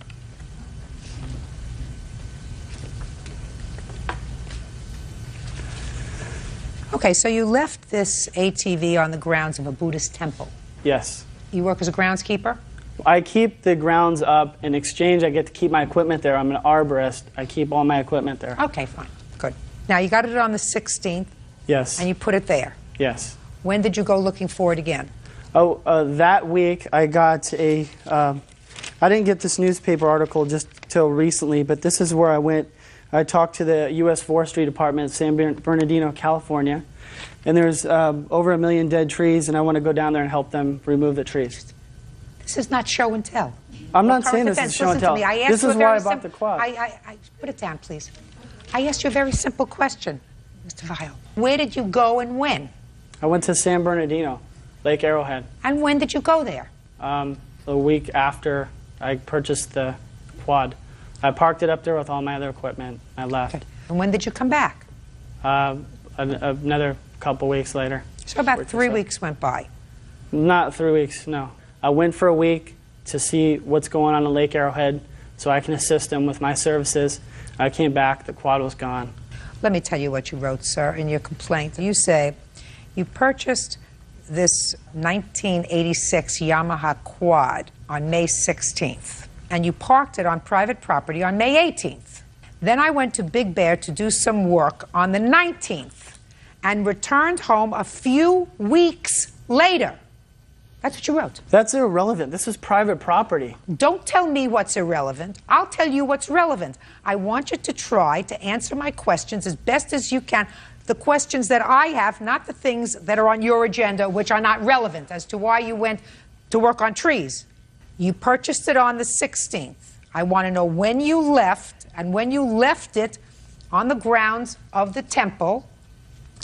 Okay, so you left this ATV on the grounds of a Buddhist temple. Yes. You work as a groundskeeper? I keep the grounds up. In exchange, I get to keep my equipment there. I'm an arborist. I keep all my equipment there. Okay, fine. Good. Now, you got it on the 16th. Yes. And you put it there. Yes. When did you go looking for it again? Oh, that week I got a, I didn't get this newspaper article just till recently, but this is where I went. I talked to the U.S. Forestry Department in San Bernardino, California, and there's over 1 million dead trees, and I want to go down there and help them remove the trees. This is not show and tell. I'm not saying this is show and tell. This is why I bought the quad. I put it down, please. I asked you a very simple question, Mr. Vile. Where did you go and when? I went to San Bernardino, Lake Arrowhead. And when did you go there? The week after I purchased the quad. I parked it up there with all my other equipment. I left. Good. And when did you come back? Another couple weeks later. So about 3 weeks went by. Not 3 weeks, no. I went for a week to see what's going on in Lake Arrowhead so I can assist them with my services. I came back, the quad was gone. Let me tell you what you wrote, sir, in your complaint. You say you purchased this 1986 Yamaha quad on May 16th, and you parked it on private property on May 18th. Then I went to Big Bear to do some work on the 19th and returned home a few weeks later. That's what you wrote. That's irrelevant. This is private property. Don't tell me what's irrelevant. I'll tell you what's relevant. I want you to try to answer my questions as best as you can. The questions that I have, not the things that are on your agenda, which are not relevant as to why you went to work on trees. You purchased it on the 16th. I want to know when you left, and when you left it on the grounds of the temple,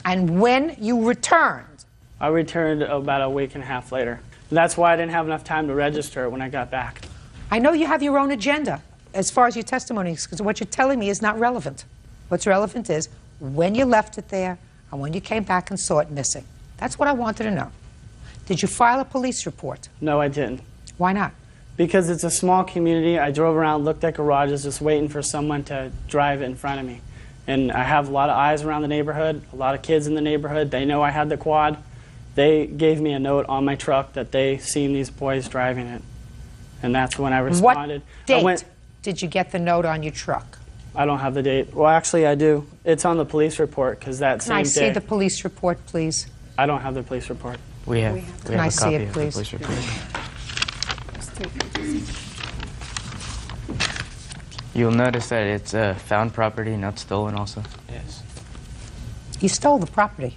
and when you returned. I returned about a week and a half later. And that's why I didn't have enough time to register when I got back. I know you have your own agenda as far as your testimony, because what you're telling me is not relevant. What's relevant is when you left it there and when you came back and saw it missing. That's what I wanted to know. Did you file a police report? No, I didn't. Why not? Because it's a small community. I drove around, looked at garages, just waiting for someone to drive in front of me. And I have a lot of eyes around the neighborhood, a lot of kids in the neighborhood. They know I had the quad. They gave me a note on my truck that they seen these boys driving it. And that's when I responded. What date did you get the note on your truck? I don't have the date. Well, actually, I do. It's on the police report, because that same day. Can I see the police report, please? I don't have the police report. We have Can I a see copy it, of the please? police report. You'll notice that it's found property, not stolen also. Yes. You stole the property.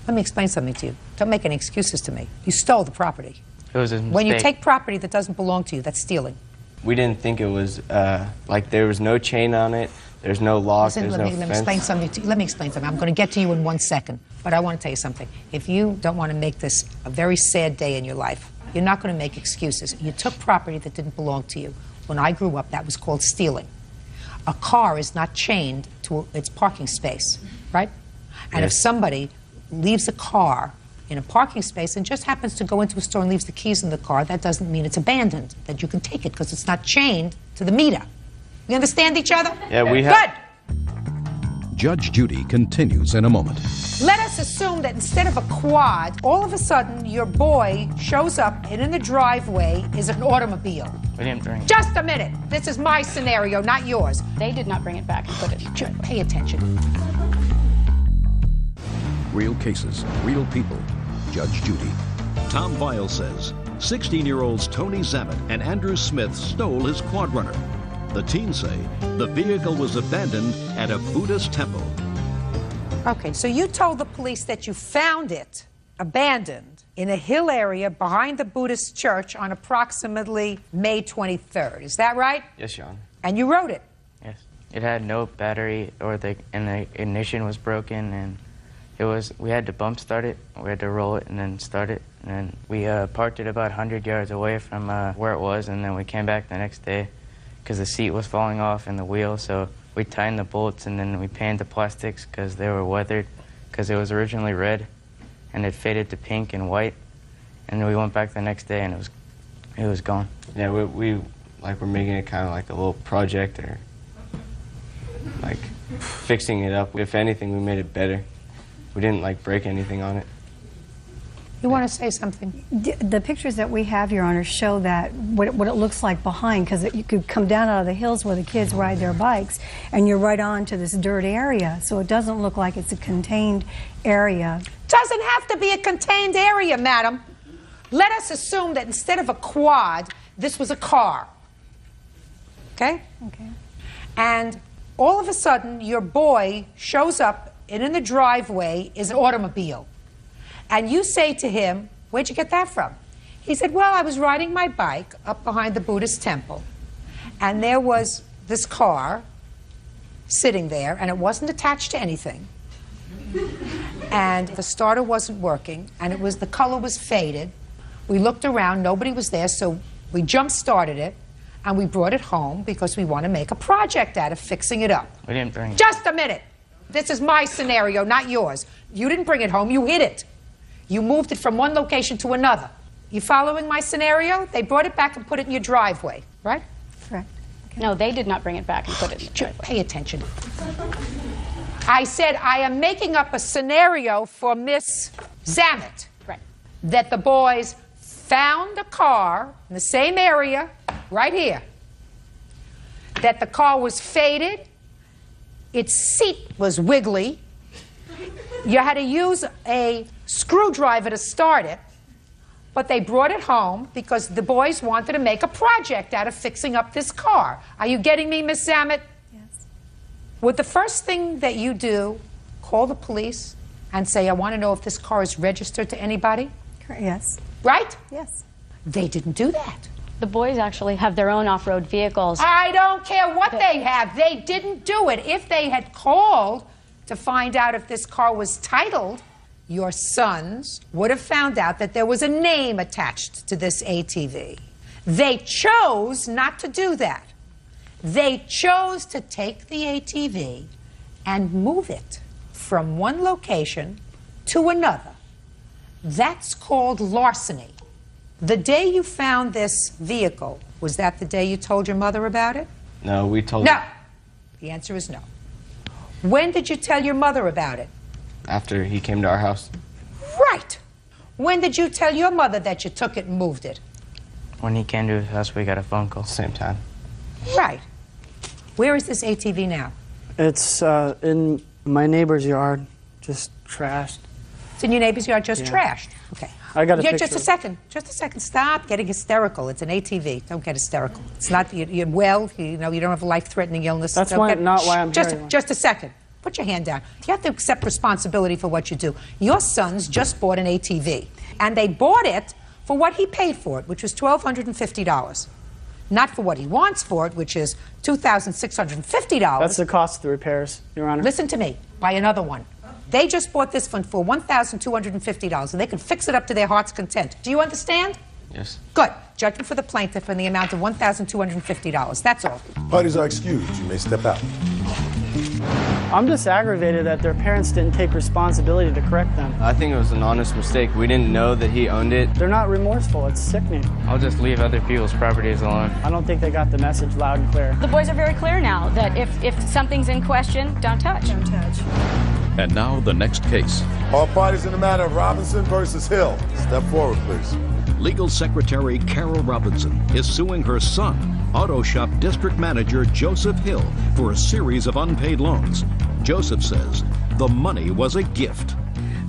Let me explain something to you. Don't make any excuses to me. You stole the property. It was a mistake. When you take property that doesn't belong to you, that's stealing. We didn't think it was, like there was no chain on it, there's no lock, Listen, there's let no me fence. explain something to you. Let me explain something. I'm going to get to you in 1 second, but I want to tell you something. If you don't want to make this a very sad day in your life, you're not going to make excuses. You took property that didn't belong to you. When I grew up, that was called stealing. A car is not chained to its parking space, right? And if somebody leaves a car in a parking space and just happens to go into a store and leaves the keys in the car, that doesn't mean it's abandoned, that you can take it because it's not chained to the meter. We understand each other? Yeah, we have. Good. Judge Judy continues in a moment. Let us assume that instead of a quad, all of a sudden your boy shows up and in the driveway is an automobile. We didn't bring it. Just a minute. This is my scenario, not yours. They did not bring it back and put it in the driveway. Pay attention. Real cases, real people. Judge Judy. Tom Vile says 16-year-olds Tony Zammit and Andrew Smith stole his quad runner. The teens say the vehicle was abandoned at a Buddhist temple. Okay, so you told the police that you found it abandoned in a hill area behind the Buddhist church on approximately May 23rd. Is that right? Yes, Your Honor. And you wrote it. Yes. It had no battery, and the ignition was broken, and we had to bump start it, we had to roll it and then start it, and then we parked it about 100 yards away from where it was, and then we came back the next day because the seat was falling off and the wheel, so we tightened the bolts and then we painted the plastics because they were weathered, because it was originally red and it faded to pink and white, and then we went back the next day and it was gone. Yeah, we're making it kind of like a little project, or like fixing it up. If anything, we made it better. We didn't break anything on it. You want to say something? The pictures that we have, Your Honor, show that what it looks like behind, because you could come down out of the hills where the kids ride their bikes, and you're right on to this dirt area, so it doesn't look like it's a contained area. Doesn't have to be a contained area, madam. Let us assume that instead of a quad, this was a car. Okay? Okay. And all of a sudden, your boy shows up, and in the driveway is an automobile. And you say to him, where'd you get that from? He said, well, I was riding my bike up behind the Buddhist temple, and there was this car sitting there, and it wasn't attached to anything. And the starter wasn't working, and the color was faded. We looked around, nobody was there, so we jump-started it, and we brought it home because we want to make a project out of fixing it up. We didn't bring it. Just a minute. This is my scenario, not yours. You didn't bring it home, you hid it. You moved it from one location to another. You following my scenario? They brought it back and put it in your driveway, right? Correct. Okay. No, they did not bring it back and put it in the driveway. Pay attention. I said I am making up a scenario for Miss Zammit. Right. That the boys found a car in the same area, right here. that the car was faded, its seat was wiggly, you had to use a screwdriver to start it, but they brought it home because the boys wanted to make a project out of fixing up this car. Are you getting me, Miss Zamet? Yes. Would the first thing that you do call the police and say, I want to know if this car is registered to anybody? Yes. Right? Yes. They didn't do that. The boys actually have their own off-road vehicles. I don't care what they have. They didn't do it. If they had called to find out if this car was titled, your sons would have found out that there was a name attached to this ATV. They chose not to do that. They chose to take the ATV and move it from one location to another. That's called larceny. The day you found this vehicle, was that the day you told your mother about it? No, we told No. her The answer is no. When did you tell your mother about it? after he came to our house. Right. When did you tell your mother that you took it and moved it? When he came to his house, we got a phone call. Same time. Right. Where is this ATV now? It's in my neighbor's yard, just trashed. It's in your neighbor's yard, just Yeah. trashed. Okay. I got a Yeah, picture. just a second. Just a second. Stop getting hysterical. It's an ATV. Don't get hysterical. It's not, you're well, you know, you don't have a life-threatening illness. That's Don't why, get- not why I'm just, here. just a second. Put your hand down. You have to accept responsibility for what you do. Your sons just bought an ATV, and they bought it for what he paid for it, which was $1,250. Not for what he wants for it, which is $2,650. That's the cost of the repairs, Your Honor. Listen to me. Buy another one. They just bought this one for $1,250, and they can fix it up to their heart's content. Do you understand? Yes. Good. Judgment for the plaintiff in the amount of $1,250. That's all. Parties are excused. You may step out. I'm just aggravated that their parents didn't take responsibility to correct them. I think it was an honest mistake. We didn't know that he owned it. They're not remorseful. It's sickening. I'll just leave other people's properties alone. I don't think they got the message loud and clear. The boys are very clear now that if something's in question, don't touch. Don't touch. And now the next case. All parties in the matter of Robinson versus Hill. Step forward, please. Legal Secretary Carol Robinson is suing her son, Auto Shop District Manager Joseph Hill, for a series of unpaid loans. Joseph says the money was a gift.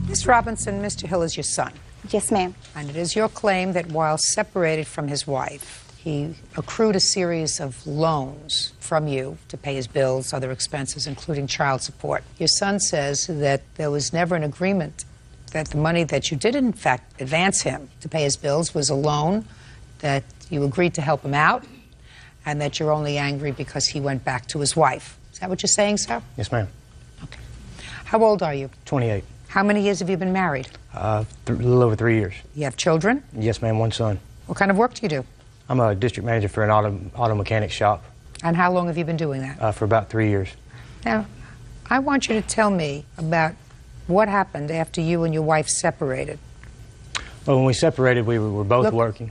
Miss Robinson, Mr. Hill is your son. Yes, ma'am. And it is your claim that while separated from his wife, he accrued a series of loans from you to pay his bills, other expenses, including child support. Your son says that there was never an agreement that the money that you did, in fact, advance him to pay his bills was a loan, that you agreed to help him out, and that you're only angry because he went back to his wife. Is that what you're saying, sir? Yes, ma'am. Okay. How old are you? 28. How many years have you been married? A little over 3 years. You have children? Yes, ma'am. One son. What kind of work do you do? I'm a district manager for an auto mechanic shop And how long have you been doing that? for about 3 years. Now, I want you to tell me about what happened after you and your wife separated. Well, when we separated, we were both Look. working.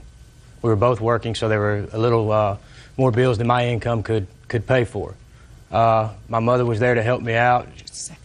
We were both working, so there were a little more bills than my income could pay for. My mother was there to help me out. Just a second.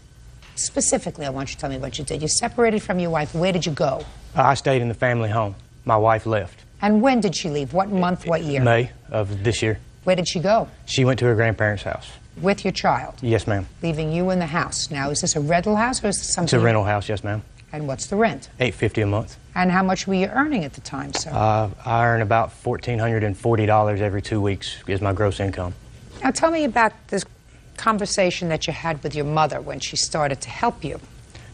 Specifically, I want you to tell me what you did. You separated from your wife. Where did you go? I stayed in the family home. My wife left. And when did she leave? What month, what year? May of this year. Where did she go? She went to her grandparents' house. With your child, Yes, ma'am. leaving you in the house. Now, is this a rental house or is this It's something? a rental house, yes, ma'am. And what's the rent? $850 a month. And how much were you earning at the time, sir? I earn about $1,440 every 2 weeks is my gross income. Now, tell me about this conversation that you had with your mother when she started to help you.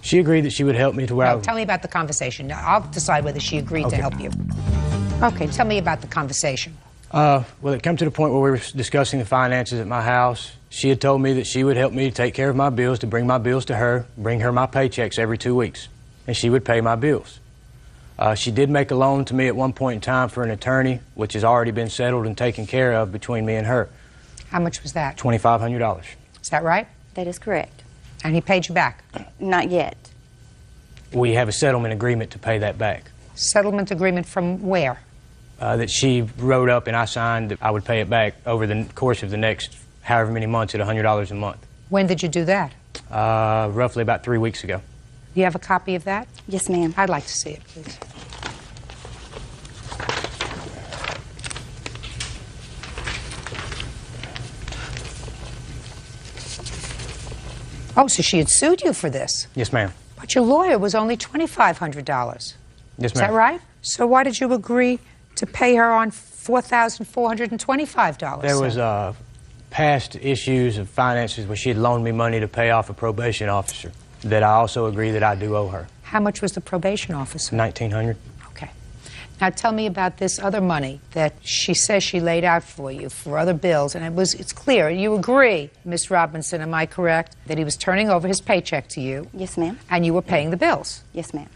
She agreed that she would help me to where I No, tell me about the conversation. Now, I'll decide whether she agreed to help you. Okay, tell me about the conversation. Well, it came to the point where we were discussing the finances at my house. She had told me that she would help me to take care of my bills, to bring my bills to her, bring her my paychecks every 2 weeks, and she would pay my bills. She did make a loan to me at one point in time for an attorney, which has already been settled and taken care of between me and her. How much was that? $2,500. Is that right? That is correct. And he paid you back? Not yet. We have a settlement agreement to pay that back. Settlement agreement from where? That she wrote up and I signed that I would pay it back over the course of the next however many months at $100 a month. When did you do that? Roughly about 3 weeks ago. Do you have a copy of that? Yes, ma'am. I'd like to see it, please. Oh, so she had sued you for this. Yes, ma'am. But your lawyer was only $2,500. Yes, ma'am. Is that right? So why did you agree to pay her on $4,425? There was past issues of finances where she had loaned me money to pay off a probation officer that I also agree that I do owe her. How much was the probation officer? $1,900. Okay. Now tell me about this other money that she says she laid out for you for other bills, and it's clear, you agree, Miss Robinson, am I correct, that he was turning over his paycheck to you? Yes, ma'am. And you were paying the bills? Yes, ma'am.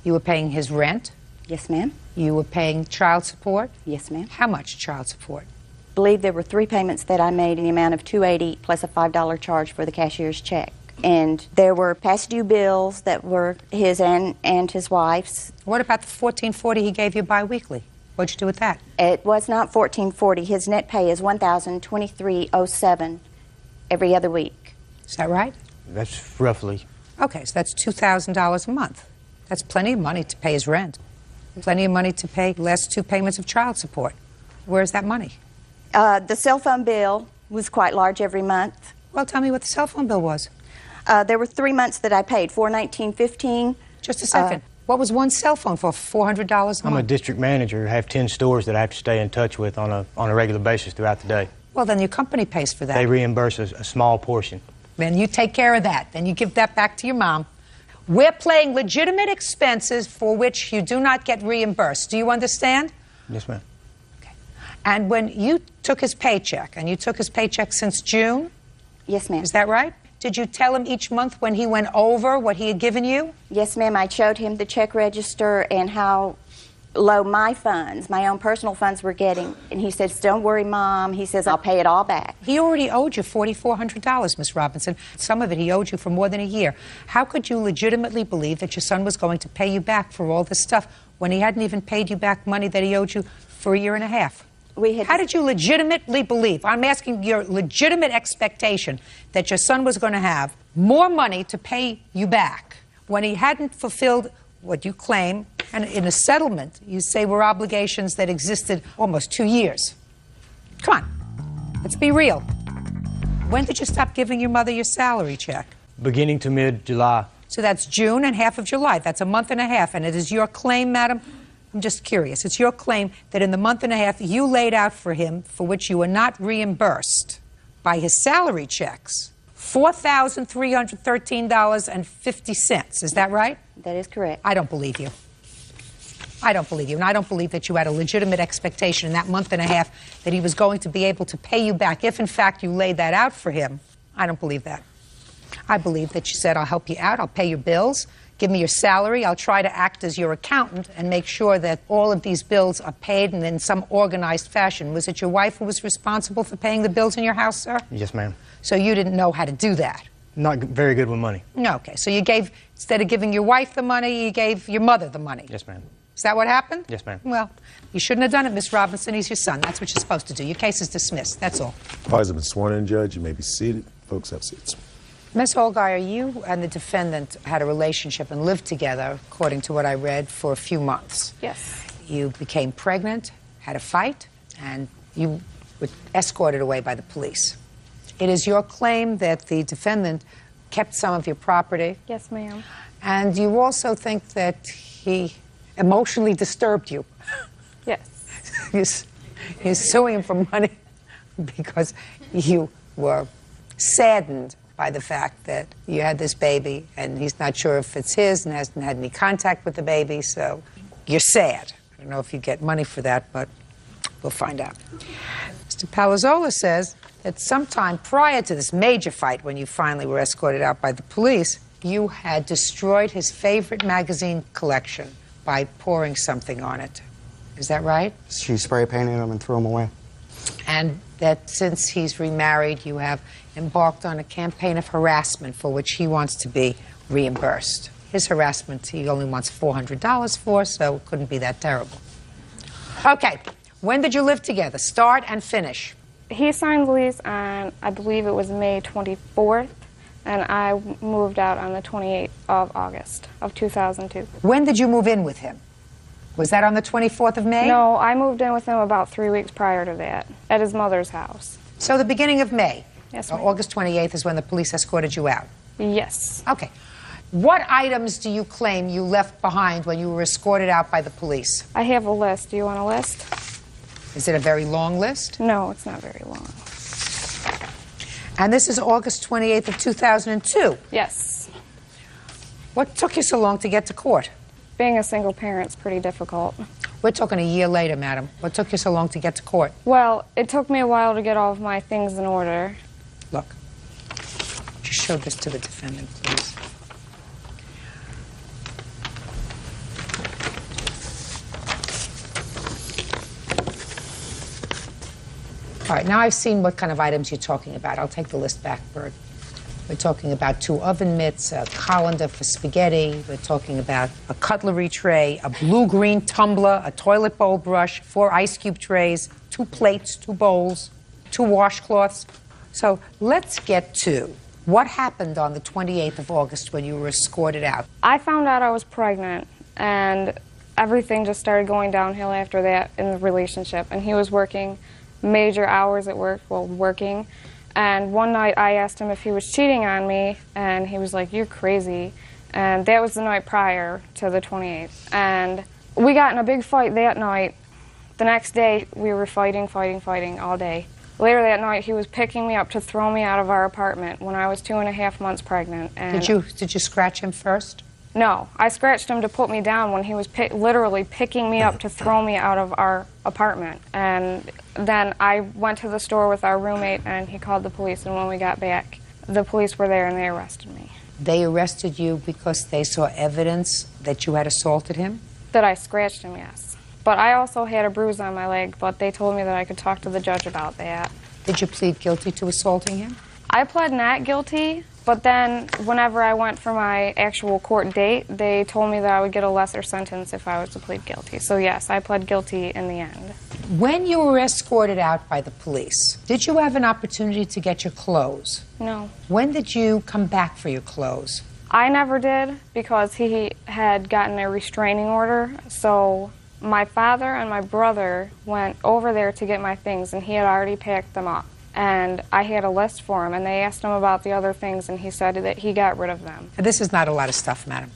You were paying his rent? Yes, ma'am. You were paying child support? Yes, ma'am. How much child support? I believe there were 3 payments that I made in the amount of $280 plus a $5 charge for the cashier's check. And there were past due bills that were his and his wife's. What about the $1,440 he gave you biweekly? What'd you do with that? It was not $1,440. His net pay is $1,023.07 every other week. Is that right? That's roughly. Okay, so that's $2,000 a month. That's plenty of money to pay his rent. Plenty of money to pay the last 2 payments of child support. Where's that money? The cell phone bill was quite large every month. Well, tell me what the cell phone bill was. There were 3 months that I paid, $419.15. Just a second. What was one cell phone for? $400 a month? I'm a district manager. I have 10 stores that I have to stay in touch with on a regular basis throughout the day. Well, then your company pays for that. They reimburse a small portion. Then you take care of that. Then you give that back to your mom. We're paying legitimate expenses for which you do not get reimbursed. Do you understand? Yes, ma'am. And when you took his paycheck, and you took his paycheck since June? Yes, ma'am. Is that right? Did you tell him each month when he went over what he had given you? Yes, ma'am. I showed him the check register and how low my funds, my own personal funds, were getting. And he says, "Don't worry, Mom." He says, "I'll pay it all back." He already owed you $4,400, Miss Robinson. Some of it he owed you for more than a year. How could you legitimately believe that your son was going to pay you back for all this stuff when he hadn't even paid you back money that he owed you for a year and a half? How did you legitimately believe? I'm asking your legitimate expectation that your son was going to have more money to pay you back when he hadn't fulfilled what you claim, and in a settlement, you say were obligations that existed almost 2 years. Come on, let's be real. When did you stop giving your mother your salary check? Beginning to mid-July. So that's June and half of July. That's a month and a half, and it is your claim, madam, I'm just curious. It's your claim that in the month and a half you laid out for him, for which you were not reimbursed by his salary checks, $4,313.50. Is that right? That is correct. I don't believe you. I don't believe you. And I don't believe that you had a legitimate expectation in that month and a half that he was going to be able to pay you back if, in fact, you laid that out for him. I don't believe that. I believe that you said, "I'll help you out. I'll pay your bills. Give me your salary. I'll try to act as your accountant and make sure that all of these bills are paid and in some organized fashion." Was it your wife who was responsible for paying the bills in your house, sir? Yes, ma'am. So you didn't know how to do that? Not very good with money. No, okay. So you gave, instead of giving your wife the money, you gave your mother the money? Yes, ma'am. Is that what happened? Yes, ma'am. Well, you shouldn't have done it, Miss Robinson. He's your son. That's what you're supposed to do. Your case is dismissed. That's all. Parties have been sworn in, Judge. You may be seated. Folks, have seats. Ms. Holgeier, you and the defendant had a relationship and lived together, according to what I read, for a few months. Yes. You became pregnant, had a fight, and you were escorted away by the police. It is your claim that the defendant kept some of your property. Yes, ma'am. And you also think that he emotionally disturbed you. Yes. You're suing him for money because you were saddened by the fact that you had this baby and he's not sure if it's his and hasn't had any contact with the baby, so you're sad. I don't know if you get money for that, but we'll find out. Mr. Palazzola says that sometime prior to this major fight, when you finally were escorted out by the police, you had destroyed his favorite magazine collection by pouring something on it. Is that right? She spray painted them and threw them away. And that since he's remarried, you have embarked on a campaign of harassment for which he wants to be reimbursed. His harassment he only wants $400 for, so it couldn't be that terrible. Okay, when did you live together? Start and finish. He signed the lease on, I believe it was May 24th, and I moved out on the 28th of August of 2002. When did you move in with him? Was that on the 24th of May? No, I moved in with him about 3 weeks prior to that, at his mother's house. So the beginning of May? Yes, ma'am. August 28th is when the police escorted you out? Yes. Okay. What items do you claim you left behind when you were escorted out by the police? I have a list. Do you want a list? Is it a very long list? No, it's not very long. And this is August 28th of 2002? Yes. What took you so long to get to court? Being a single parent's pretty difficult. We're talking a year later, madam. What took you so long to get to court? Well, it took me a while to get all of my things in order. Look, just show this to the defendant, please. All right, now I've seen what kind of items you're talking about. I'll take the list back, Bert. We're talking about 2 oven mitts, a colander for spaghetti. We're talking about a cutlery tray, a blue-green tumbler, a toilet bowl brush, 4 ice cube trays, 2 plates, 2 bowls, 2 washcloths. So let's get to what happened on the 28th of August when you were escorted out. I found out I was pregnant, and everything just started going downhill after that in the relationship. And he was working major hours at work, working. And one night I asked him if he was cheating on me, and he was like, "You're crazy." And that was the night prior to the 28th. And we got in a big fight that night. The next day, we were fighting all day. Later that night, he was picking me up to throw me out of our apartment when I was 2.5 months pregnant. And Did you scratch him first? No, I scratched him to put me down when he was literally picking me up to throw me out of our apartment. And then I went to the store with our roommate, and he called the police, and when we got back, the police were there and they arrested me. They arrested you because they saw evidence that you had assaulted him? That I scratched him, yes. But I also had a bruise on my leg, but they told me that I could talk to the judge about that. Did you plead guilty to assaulting him? I pled not guilty, but then whenever I went for my actual court date, they told me that I would get a lesser sentence if I was to plead guilty. So yes, I pled guilty in the end. When you were escorted out by the police, did you have an opportunity to get your clothes? No. When did you come back for your clothes? I never did because he had gotten a restraining order. So my father and my brother went over there to get my things, and he had already packed them up. And I had a list for him, and they asked him about the other things, and he said that he got rid of them. This is not a lot of stuff, madam.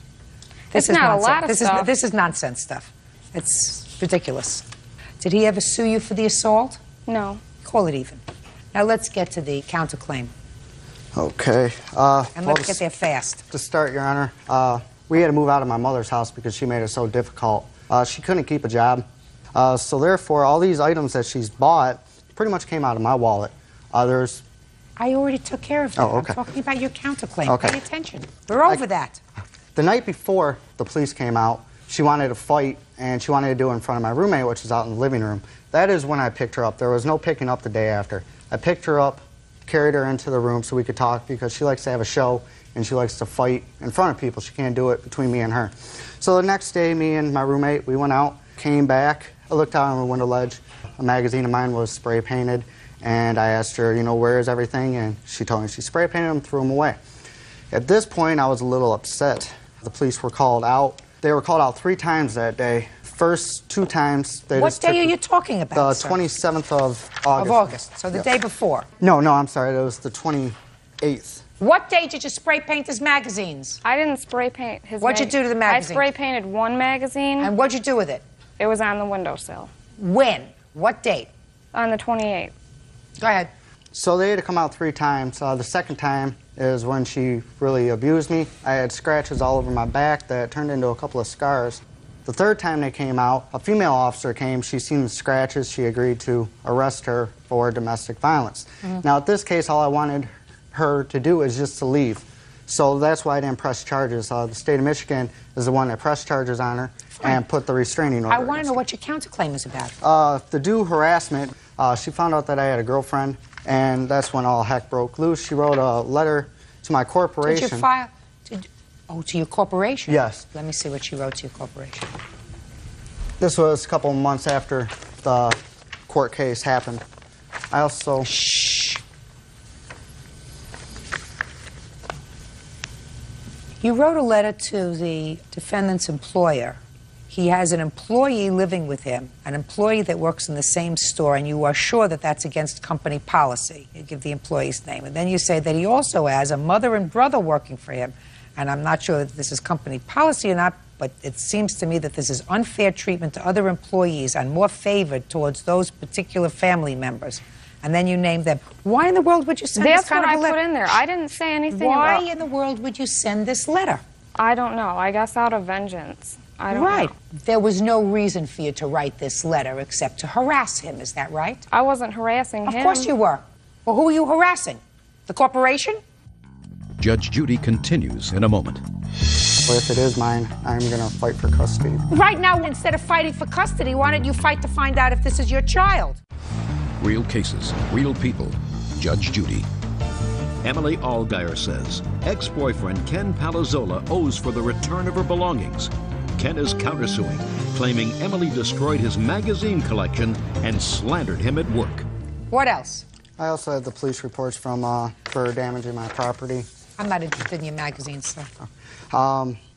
It's not a lot of stuff. This is nonsense stuff. It's ridiculous. Did he ever sue you for the assault? No. Call it even. Now let's get to the counterclaim. Okay. And let's get there fast. To start, Your Honor, we had to move out of my mother's house because she made it so difficult. She couldn't keep a job. So therefore, all these items that she's bought pretty much came out of my wallet. Others. I already took care of that. Oh, okay. I'm talking about your counterclaim. Okay. Pay attention. We're over that. The night before the police came out, she wanted to fight, and she wanted to do it in front of my roommate, which was out in the living room. That is when I picked her up. There was no picking up the day after. I picked her up, carried her into the room so we could talk because she likes to have a show and she likes to fight in front of people. She can't do it between me and her. So the next day, me and my roommate, we went out, came back. I looked out on the window ledge. A magazine of mine was spray painted. And I asked her, you know, where is everything? And she told me she spray painted them, threw them away. At this point, I was a little upset. The police were called out. They were called out 3 times that day. First 2 times, they What day are you talking about, The 27th of August. Of August, so the day before. No, I'm sorry, it was the 28th. What day did you spray paint his magazines? I didn't spray paint his What'd you do to the magazine? I spray painted one magazine. And what'd you do with it? It was on the windowsill. When? What date? On the 28th. Go ahead. So they had to come out 3 times. The second time is when she really abused me. I had scratches all over my back that turned into a couple of scars. The third time they came out, a female officer came. She seen the scratches. She agreed to arrest her for domestic violence. Now, at this case, all I wanted her to do is just to leave. So that's why I didn't press charges. The state of Michigan is the one that pressed charges on her and put the restraining order. I want to know what your counterclaim is about. The due harassment, she found out that I had a girlfriend, and that's when all heck broke loose. She wrote a letter to my corporation. Did you file? To your corporation? Yes. Let me see what she wrote to your corporation. This was a couple of months after the court case happened. I also... Shh. You wrote a letter to the defendant's employer. he has an employee living with him, an employee that works in the same store, and you are sure that that's against company policy. You give the employee's name. And then you say that he also has a mother and brother working for him. And I'm not sure that this is company policy or not, but it seems to me that this is unfair treatment to other employees and more favored towards those particular family members. And then you name them. Why in the world would you send this kind of a letter? That's what I put in there. I didn't say anything Why in the world would you send this letter? I don't know. I guess out of vengeance. I don't know. There was no reason for you to write this letter except to harass him. Is that right? I wasn't harassing him. Of course you were. Well, who are you harassing? The corporation? Judge Judy continues in a moment. Well, if it is mine, I'm going to fight for custody. Right now, instead of fighting for custody, why don't you fight to find out if this is your child? Real cases, real people. Judge Judy. Emily Allgaier says ex-boyfriend Ken Palazzolo owes for the return of her belongings. Ken is countersuing, claiming Emily destroyed his magazine collection and slandered him at work. What else? I also had the police reports from for damaging my property. I'm not interested in your magazine, sir.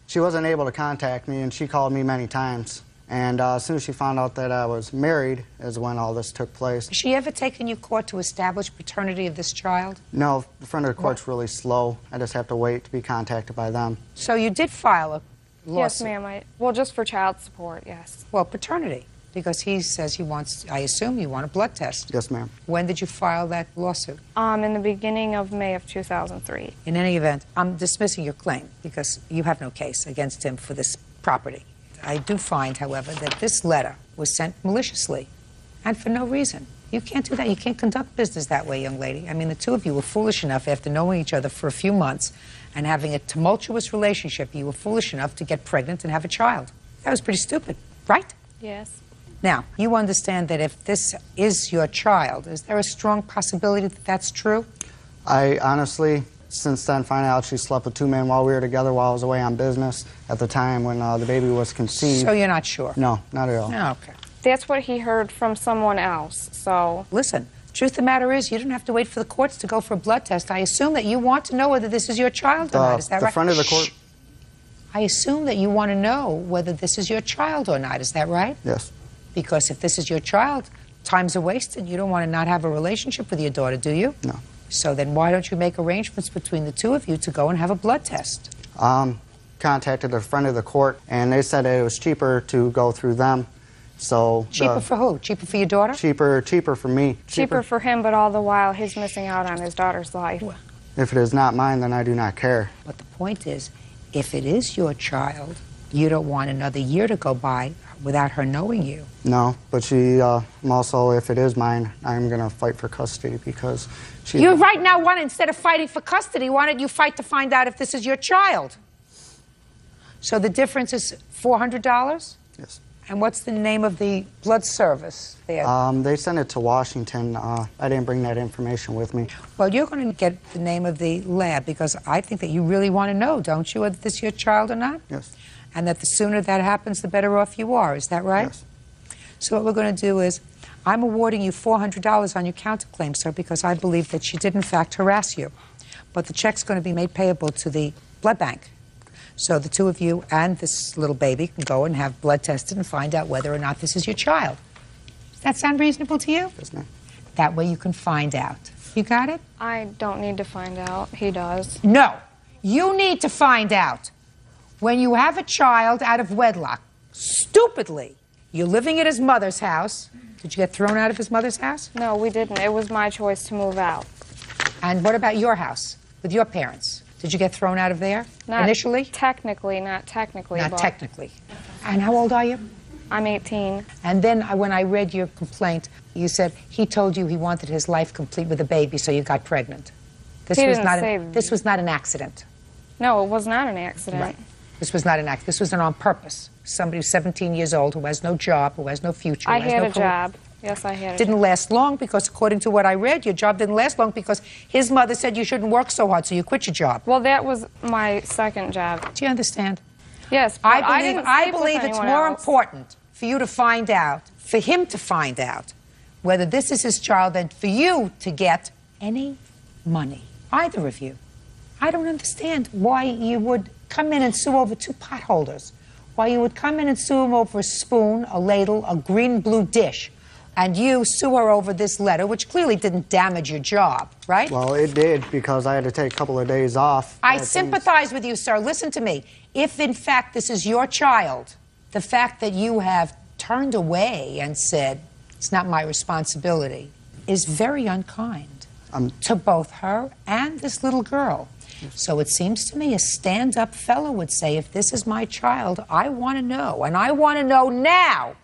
She wasn't able to contact me, and she called me many times. And as soon as she found out that I was married is when all this took place. Has she ever taken you to court to establish paternity of this child? No, the front of the court's really slow. I just have to wait to be contacted by them. So you did file a lawsuit? Yes, ma'am. Well, just for child support, yes. Well, paternity, because he says he wants, I assume you want a blood test. Yes, ma'am. When did you file that lawsuit? In the beginning of May of 2003. In any event, I'm dismissing your claim because you have no case against him for this property. I do find, however, that this letter was sent maliciously and for no reason. You can't do that. You can't conduct business that way, young lady. I mean, the two of you were foolish enough, after knowing each other for a few months and having a tumultuous relationship, you were foolish enough to get pregnant and have a child. That was pretty stupid, right? Yes. Now, you understand that if this is your child, is there a strong possibility that that's true? I honestly, since then, find out she slept with two men while we were together while I was away on business at the time when the baby was conceived. So you're not sure? No, not at all. Oh, okay. That's what he heard from someone else, so... Listen, the truth of the matter is you don't have to wait for the courts to go for a blood test. I assume that you want to know whether this is your child or not. Is that right? The front of the court... I assume that you want to know whether this is your child or not. Is that right? Yes. Because if this is your child, times are wasted. You don't want to not have a relationship with your daughter, do you? No. So then why don't you make arrangements between the two of you to go and have a blood test? Contacted the front of the court, and they said it was cheaper to go through them. So cheaper for who? Cheaper for your daughter? Cheaper for me. Cheaper for him, but all the while he's missing out on his daughter's life. If it is not mine, then I do not care. But the point is, if it is your child, you don't want another year to go by without her knowing you. No, but she, also, if it is mine, I'm going to fight for custody because she... You right now want, instead of fighting for custody, why don't you fight to find out if this is your child? So the difference is $400? Yes. And what's the name of the blood service there? They sent it to Washington. I didn't bring that information with me. Well, you're going to get the name of the lab because I think that you really want to know, don't you, whether this is your child or not? Yes. And that the sooner that happens, the better off you are. Is that right? Yes. So what we're going to do is, I'm awarding you $400 on your counterclaim, sir, because I believe that she did, in fact, harass you. But the check's going to be made payable to the blood bank. So the two of you and this little baby can go and have blood tested and find out whether or not this is your child. Does that sound reasonable to you? Yes, ma'am. That way you can find out. You got it? I don't need to find out. He does. No. You need to find out. When you have a child out of wedlock, stupidly, you're living at his mother's house. Did you get thrown out of his mother's house? No, we didn't. It was my choice to move out. And what about your house with your parents? Did you get thrown out of there initially? Not technically. Not technically. And how old are you? I'm 18. And then when I read your complaint, you said he told you he wanted his life complete with a baby, so you got pregnant. This was not an accident. No, it was not an accident. Right. This was not an accident. This was on purpose. Somebody who's 17 years old who has no job, who has no future. I had a job. Yes, I had a Didn't last long because, according to what I read, your job didn't last long because his mother said you shouldn't work so hard, so you quit your job. Well, that was my second job. Do you understand? Yes, but I believe it's more important for you to find out, for him to find out, whether this is his child than for you to get any money. Either of you. I don't understand why you would come in and sue over two potholders Well, you would come in and sue him over a spoon, a ladle, a green-blue dish. And you sue her over this letter, which clearly didn't damage your job, right? Well, it did, because I had to take a couple of days off. I sympathize with you, sir. Listen to me. If, in fact, this is your child, the fact that you have turned away and said, it's not my responsibility, is very unkind to both her and this little girl. So it seems to me a stand-up fellow would say, if this is my child, I want to know. And I want to know now.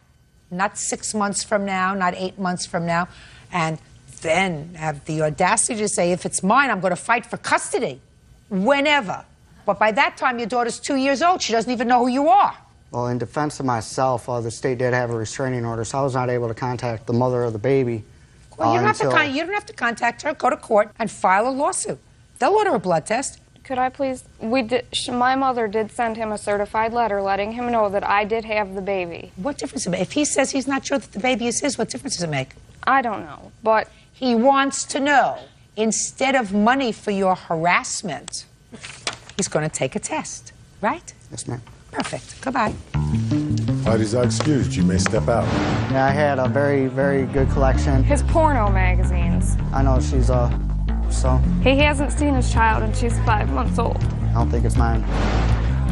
Not 6 months from now, not 8 months from now, and then have the audacity to say, if it's mine, I'm going to fight for custody, whenever. But by that time, your daughter's 2 years old. She doesn't even know who you are. Well, in defense of myself, the state did have a restraining order, so I was not able to contact the mother of the baby. Well, you don't have to contact her. Go to court and file a lawsuit. They'll order a blood test. Could I please? My mother did send him a certified letter letting him know that I did have the baby. What difference does it make? If he says he's not sure that the baby is his, what difference does it make? I don't know, but he wants to know. Instead of money for your harassment, he's going to take a test, right? Yes, ma'am. Perfect. Goodbye. Parties are excused. You may step out. Yeah, I had a very, very good collection. his porno magazines. I know she's, so He hasn't seen his child and she's 5 months old. I don't think it's mine.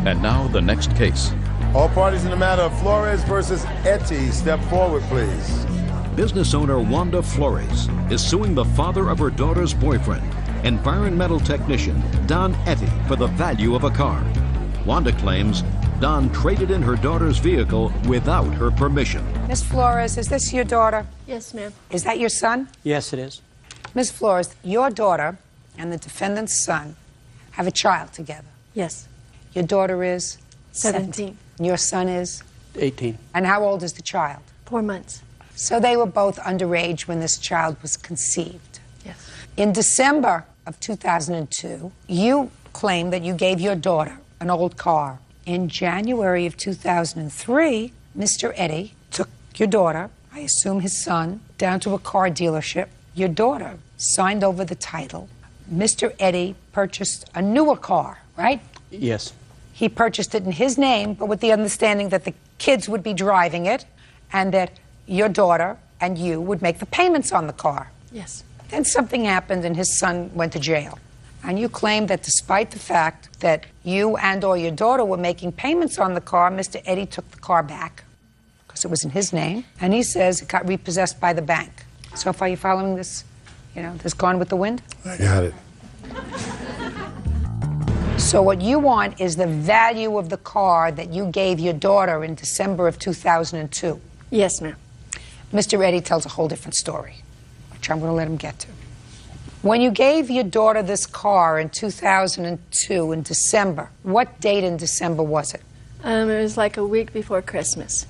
And now the next case. All parties in the matter of Flores versus Etty, step forward, please. Business owner Wanda Flores is suing the father of her daughter's boyfriend, environmental technician Don Etty, for the value of a car. Wanda claims Don traded in her daughter's vehicle without her permission. Miss Flores, is this your daughter? Yes, ma'am. Is that your son? Yes, it is. Miss Flores, your daughter and the defendant's son have a child together. Yes. Your daughter is 17. And your son is 18. And how old is the child? 4 months. So they were both underage when this child was conceived. Yes. In December of 2002, you claim that you gave your daughter an old car. In January of 2003, Mr. Etty took your daughter, I assume his son, down to a car dealership. Your daughter signed over the title. Mr. Etty purchased a newer car, right? Yes. He purchased it in his name, but with the understanding that the kids would be driving it and that your daughter and you would make the payments on the car. Yes. Then something happened and his son went to jail. And you claim that despite the fact that you and or your daughter were making payments on the car, Mr. Etty took the car back because it was in his name. And he says it got repossessed by the bank. So far, you following this, this Gone with the Wind? I got it. So what you want is the value of the car that you gave your daughter in December of 2002. Yes, ma'am. Mr. Etty tells a whole different story, which I'm going to let him get to. When you gave your daughter this car in 2002 in December, what date in December was it? It was like a week before Christmas.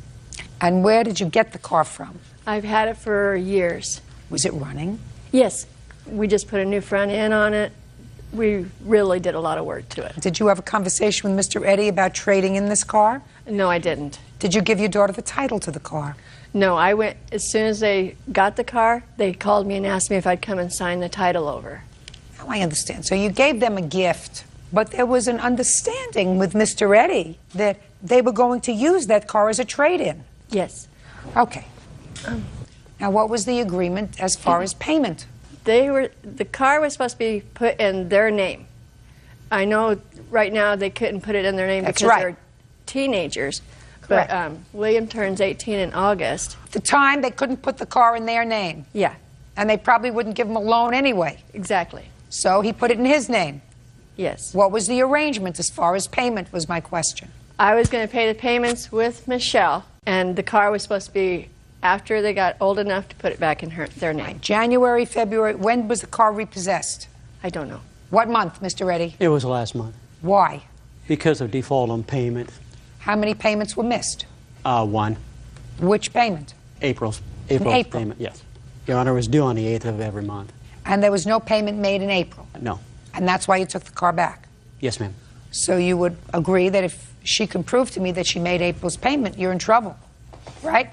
And where did you get the car from? I've had it for years. Was it running? Yes. We just put a new front end on it. We really did a lot of work to it. Did you have a conversation with Mr. Etty about trading in this car? No, I didn't. Did you give your daughter the title to the car? No, I went, as soon as they got the car, they called me and asked me if I'd come and sign the title over. Now I understand. So you gave them a gift, but there was an understanding with Mr. Etty that they were going to use that car as a trade-in. Yes. Okay. Now what was the agreement as far as payment? The car was supposed to be put in their name. I know right now they couldn't put it in their name That's because right. they're teenagers. Correct. But William turns 18 in August. At the time, they couldn't put the car in their name. Yeah. And they probably wouldn't give him a loan anyway. Exactly. So he put it in his name. Yes. What was the arrangement as far as payment was my question. I was going to pay the payments with Michelle, and the car was supposed to be after they got old enough to put it back in their name. Right. January, February, when was the car repossessed? I don't know. What month, Mr. Etty? It was last month. Why? Because of default on payment. How many payments were missed? One. Which payment? April's April. payment, yes. Your Honor, was due on the 8th of every month. And there was no payment made in April? No. And that's why you took the car back? Yes, ma'am. So you would agree that if she can prove to me that she made April's payment, you're in trouble, right?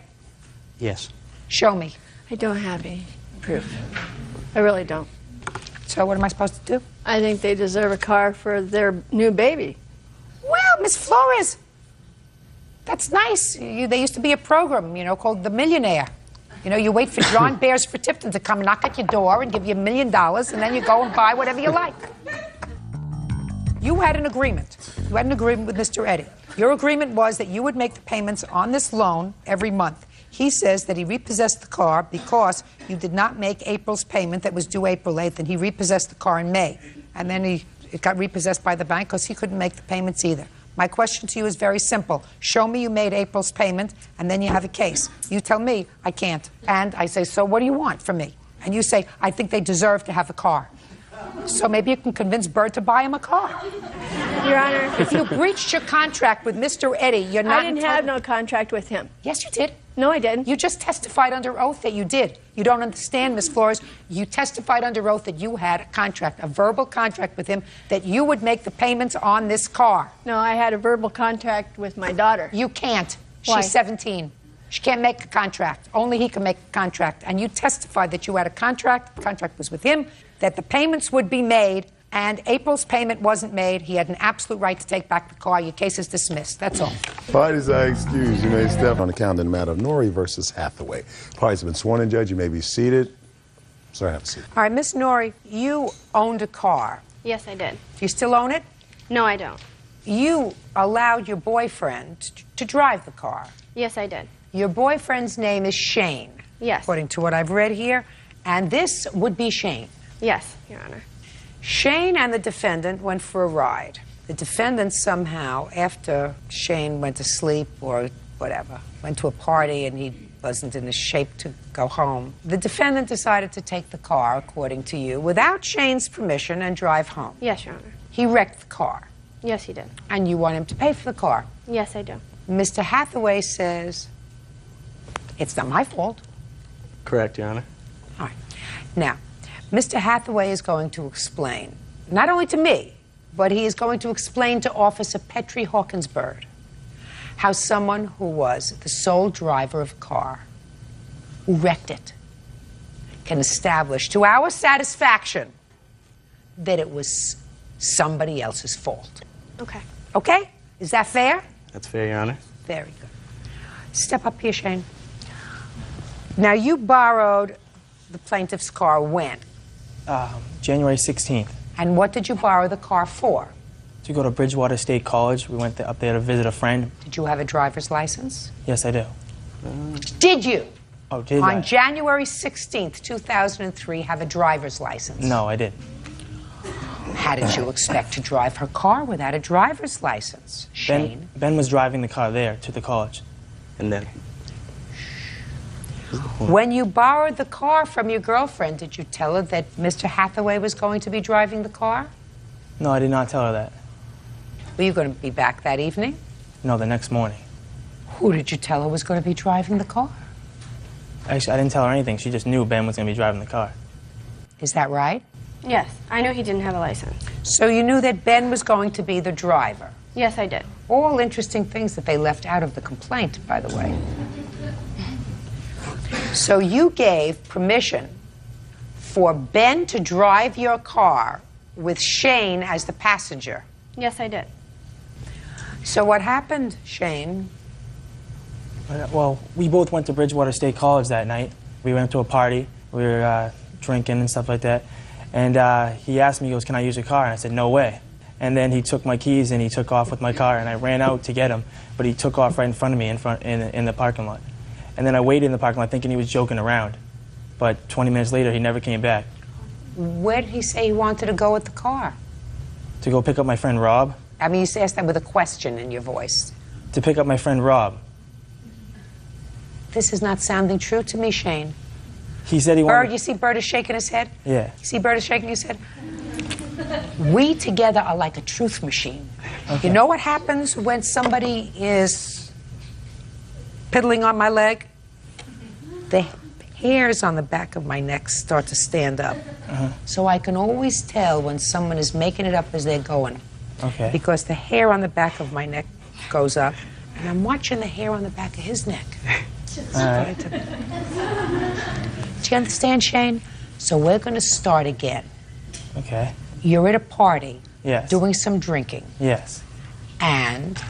Yes. Show me. I don't have any proof. I really don't. So what am I supposed to do? I think they deserve a car for their new baby. Well, Miss Flores, That's nice. There used to be a program, called The Millionaire. You wait for John Beresford Tipton to come knock at your door and give you $1 million, and then you go and buy whatever you like. You had an agreement. You had an agreement with Mr. Eddy. Your agreement was that you would make the payments on this loan every month. He says that he repossessed the car because you did not make April's payment that was due April 8th, and he repossessed the car in May. And then it got repossessed by the bank because he couldn't make the payments either. My question to you is very simple. Show me you made April's payment, and then you have a case. You tell me, I can't. And I say, so what do you want from me? And you say, I think they deserve to have a car. So maybe you can convince Bird to buy him a car. Your Honor. If you breached your contract with Mr. Eddy, you're not I didn't have no contract with him. Yes, you did. No, I didn't. You just testified under oath that you did. You don't understand, Ms. Flores. You testified under oath that you had a contract, a verbal contract with him, that you would make the payments on this car. No, I had a verbal contract with my daughter. You can't. Why? She's 17. She can't make a contract. Only he can make a contract. And you testified that you had a contract. The contract was with him, that the payments would be made, and April's payment wasn't made. He had an absolute right to take back the car. Your case is dismissed. That's all. Parties are excused. You may step on the calendar in the matter of Norrie versus Hathaway. Parties have been sworn in, Judge. You may be seated. Sir, have a seat. All right, Miss Norrie, you owned a car. Yes, I did. Do you still own it? No, I don't. You allowed your boyfriend to drive the car. Yes, I did. Your boyfriend's name is Shane. Yes. According to what I've read here. And this would be Shane. Yes, Your Honor. Shane and the defendant went for a ride. The defendant somehow, after Shane went to sleep or whatever, went to a party and he wasn't in the shape to go home, the defendant decided to take the car, according to you, without Shane's permission and drive home. Yes, Your Honor. He wrecked the car. Yes, he did. And you want him to pay for the car. Yes, I do. Mr. Hathaway says, it's not my fault. Correct, Your Honor. All right. Now, Mr. Hathaway is going to explain, not only to me, but he is going to explain to Officer Petrie Hawkins-Bird how someone who was the sole driver of a car, who wrecked it, can establish to our satisfaction that it was somebody else's fault. Okay. Okay? Is that fair? That's fair, Your Honor. Very good. Step up here, Shane. Now, you borrowed the plaintiff's car when? January 16th. And what did you borrow the car for? To go to Bridgewater State College. We went up there to visit a friend. Did you have a driver's license? Yes, I do. Did you? Oh, did On I? January 16th, 2003, have a driver's license? No, I didn't. How did you expect to drive her car without a driver's license, Shane? Ben was driving the car there to the college. And then... When you borrowed the car from your girlfriend, did you tell her that Mr. Hathaway was going to be driving the car? No, I did not tell her that. Were you going to be back that evening? No, the next morning. Who did you tell her was going to be driving the car? Actually, I didn't tell her anything. She just knew Ben was going to be driving the car. Is that right? Yes, I knew he didn't have a license. So you knew that Ben was going to be the driver? Yes, I did. All interesting things that they left out of the complaint, by the way. So you gave permission for Ben to drive your car with Shane as the passenger? Yes, I did. So what happened, Shane? Well, we both went to Bridgewater State College that night. We went to a party. We were drinking and stuff like that. And he asked me, he goes, can I use your car? And I said, no way. And then he took my keys and he took off with my car, and I ran out to get him, but he took off right in front of me in the parking lot. And then I waited in the parking lot thinking he was joking around. But 20 minutes later, he never came back. Where did he say he wanted to go with the car? To go pick up my friend Rob. I mean, you asked that with a question in your voice. To pick up my friend Rob. This is not sounding true to me, Shane. He said he wanted... Bird, you see Bird is shaking his head? Yeah. You see Bird is shaking his head? We together are like a truth machine. Okay. You know what happens when somebody is piddling on my leg? The hairs on the back of my neck start to stand up. So I can always tell when someone is making it up as they're going. Okay. Because the hair on the back of my neck goes up, and I'm watching the hair on the back of his neck. All right. Do you understand, Shane? So we're going to start again. Okay. You're at a party. Yes. Doing some drinking. Yes. And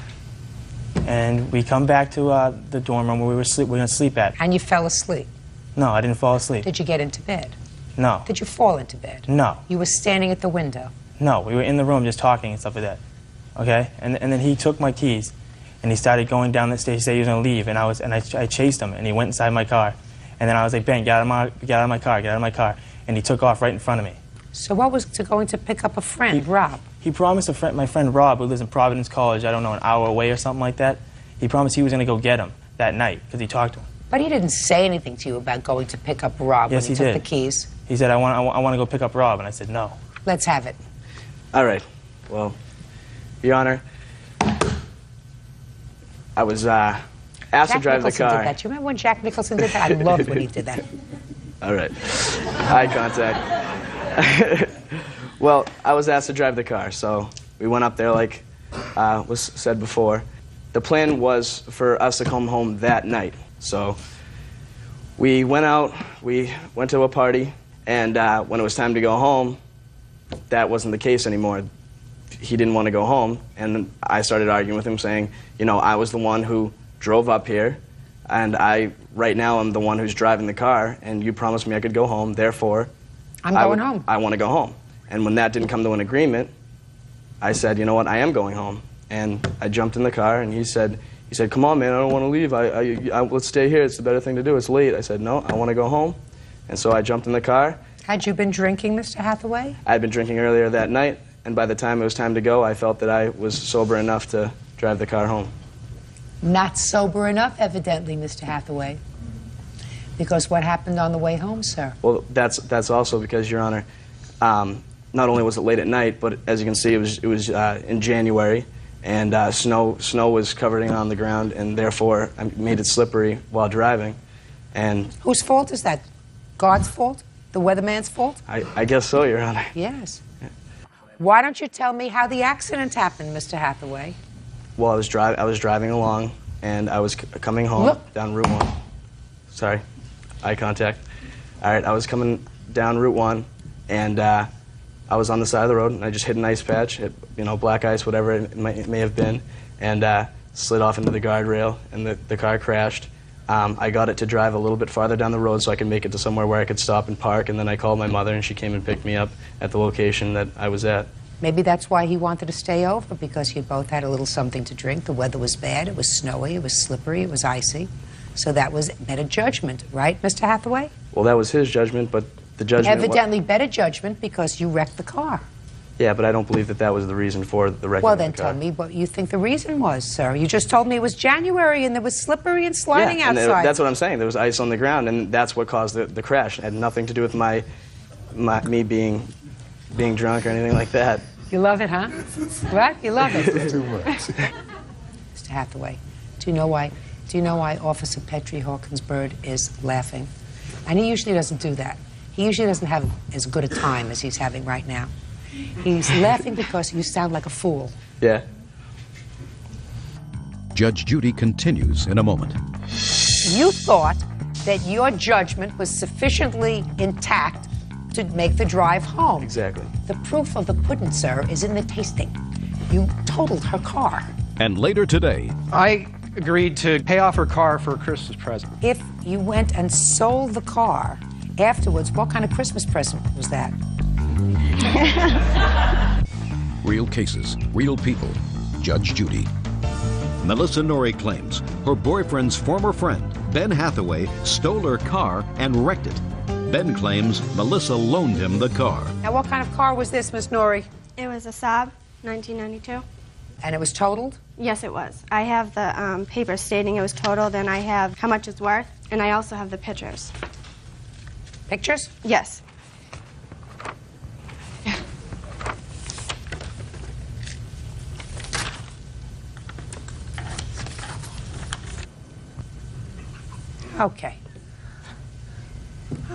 And we come back to the dorm room where we were going to sleep at. And you fell asleep? No, I didn't fall asleep. Did you get into bed? No. Did you fall into bed? No. You were standing at the window? No, we were in the room just talking and stuff like that. Okay? And then he took my keys and he started going down the stairs. He said he was going to leave, and I chased him, and he went inside my car. And then I was like, Ben, get out of my car. And he took off right in front of me. So what was going to pick up a friend, Rob? He promised my friend Rob, who lives in Providence College, I don't know, an hour away or something like that. He promised he was going to go get him that night because he talked to him. But he didn't say anything to you about going to pick up Rob Yes, when he he took did. the keys? He said, I want to go pick up Rob, and I said, no. Let's have it. All right. Well, Your Honor, I was asked to drive the car. Did that. Do you remember when Jack Nicholson did that? I loved when he did that. All right. Eye contact. Well, I was asked to drive the car, so we went up there like was said before. The plan was for us to come home that night. So we went out, we went to a party, and when it was time to go home, that wasn't the case anymore. He didn't want to go home, and I started arguing with him saying, you know, I was the one who drove up here, and right now I'm the one who's driving the car, and you promised me I could go home, therefore I'm going home. I want to go home. And when that didn't come to an agreement, I said, you know what, I am going home. And I jumped in the car, and he said, come on, man, I don't want to leave. Let's stay here. It's the better thing to do. It's late. I said, no, I want to go home. And so I jumped in the car. Had you been drinking, Mr. Hathaway? I had been drinking earlier that night, and by the time it was time to go, I felt that I was sober enough to drive the car home. Not sober enough, evidently, Mr. Hathaway. Because what happened on the way home, sir? Well, that's also because, Your Honor, not only was it late at night, but as you can see, it was in January, and snow was covering on the ground, and therefore I made it slippery while driving. And whose fault is that? God's fault? The weatherman's fault? I guess so, Your Honor. Yes. Why don't you tell me how the accident happened, Mr. Hathaway? Well, I was driving along, and I was coming home down Route 1. Sorry, eye contact. All right, I was coming down Route 1, and I was on the side of the road, and I just hit an ice patch, hit, you know, black ice, whatever it may have been, and slid off into the guardrail, and the car crashed. I got it to drive a little bit farther down the road so I could make it to somewhere where I could stop and park, and then I called my mother, and she came and picked me up at the location that I was at. Maybe that's why he wanted to stay over, because you both had a little something to drink. The weather was bad, it was snowy, it was slippery, it was icy. So that was better judgment, right, Mr. Hathaway? Well, that was his judgment, but the judgment... Evidently better judgment because you wrecked the car. Yeah, but I don't believe that was the reason for the wrecking Well, of the then car. tell me what you think the reason was, sir. You just told me it was January and there was slippery and sliding Yeah, and outside. that's what I'm saying. There was ice on the ground, and that's what caused the crash. It had nothing to do with me being drunk or anything like that. You love it, huh? What? You love it? Too much. Mr. Hathaway, do you know why Officer Petrie Hawkins-Byrd is laughing? And he usually doesn't do that. He usually doesn't have as good a time as he's having right now. He's laughing because you sound like a fool. Yeah. Judge Judy continues in a moment. You thought that your judgment was sufficiently intact to make the drive home. Exactly. The proof of the pudding, sir, is in the tasting. You totaled her car. And later today, I agreed to pay off her car for a Christmas present. If you went and sold the car afterwards, what kind of Christmas present was that? real cases, real people. Judge Judy. Melissa Norrie claims her boyfriend's former friend, Ben Hathaway, stole her car and wrecked it. Ben claims Melissa loaned him the car. Now, what kind of car was this, Miss Norrie? It was a Saab, 1992. And it was totaled? Yes, it was. I have the paper stating it was totaled, and I have how much it's worth, and I also have the pictures. Pictures? Yes. Okay.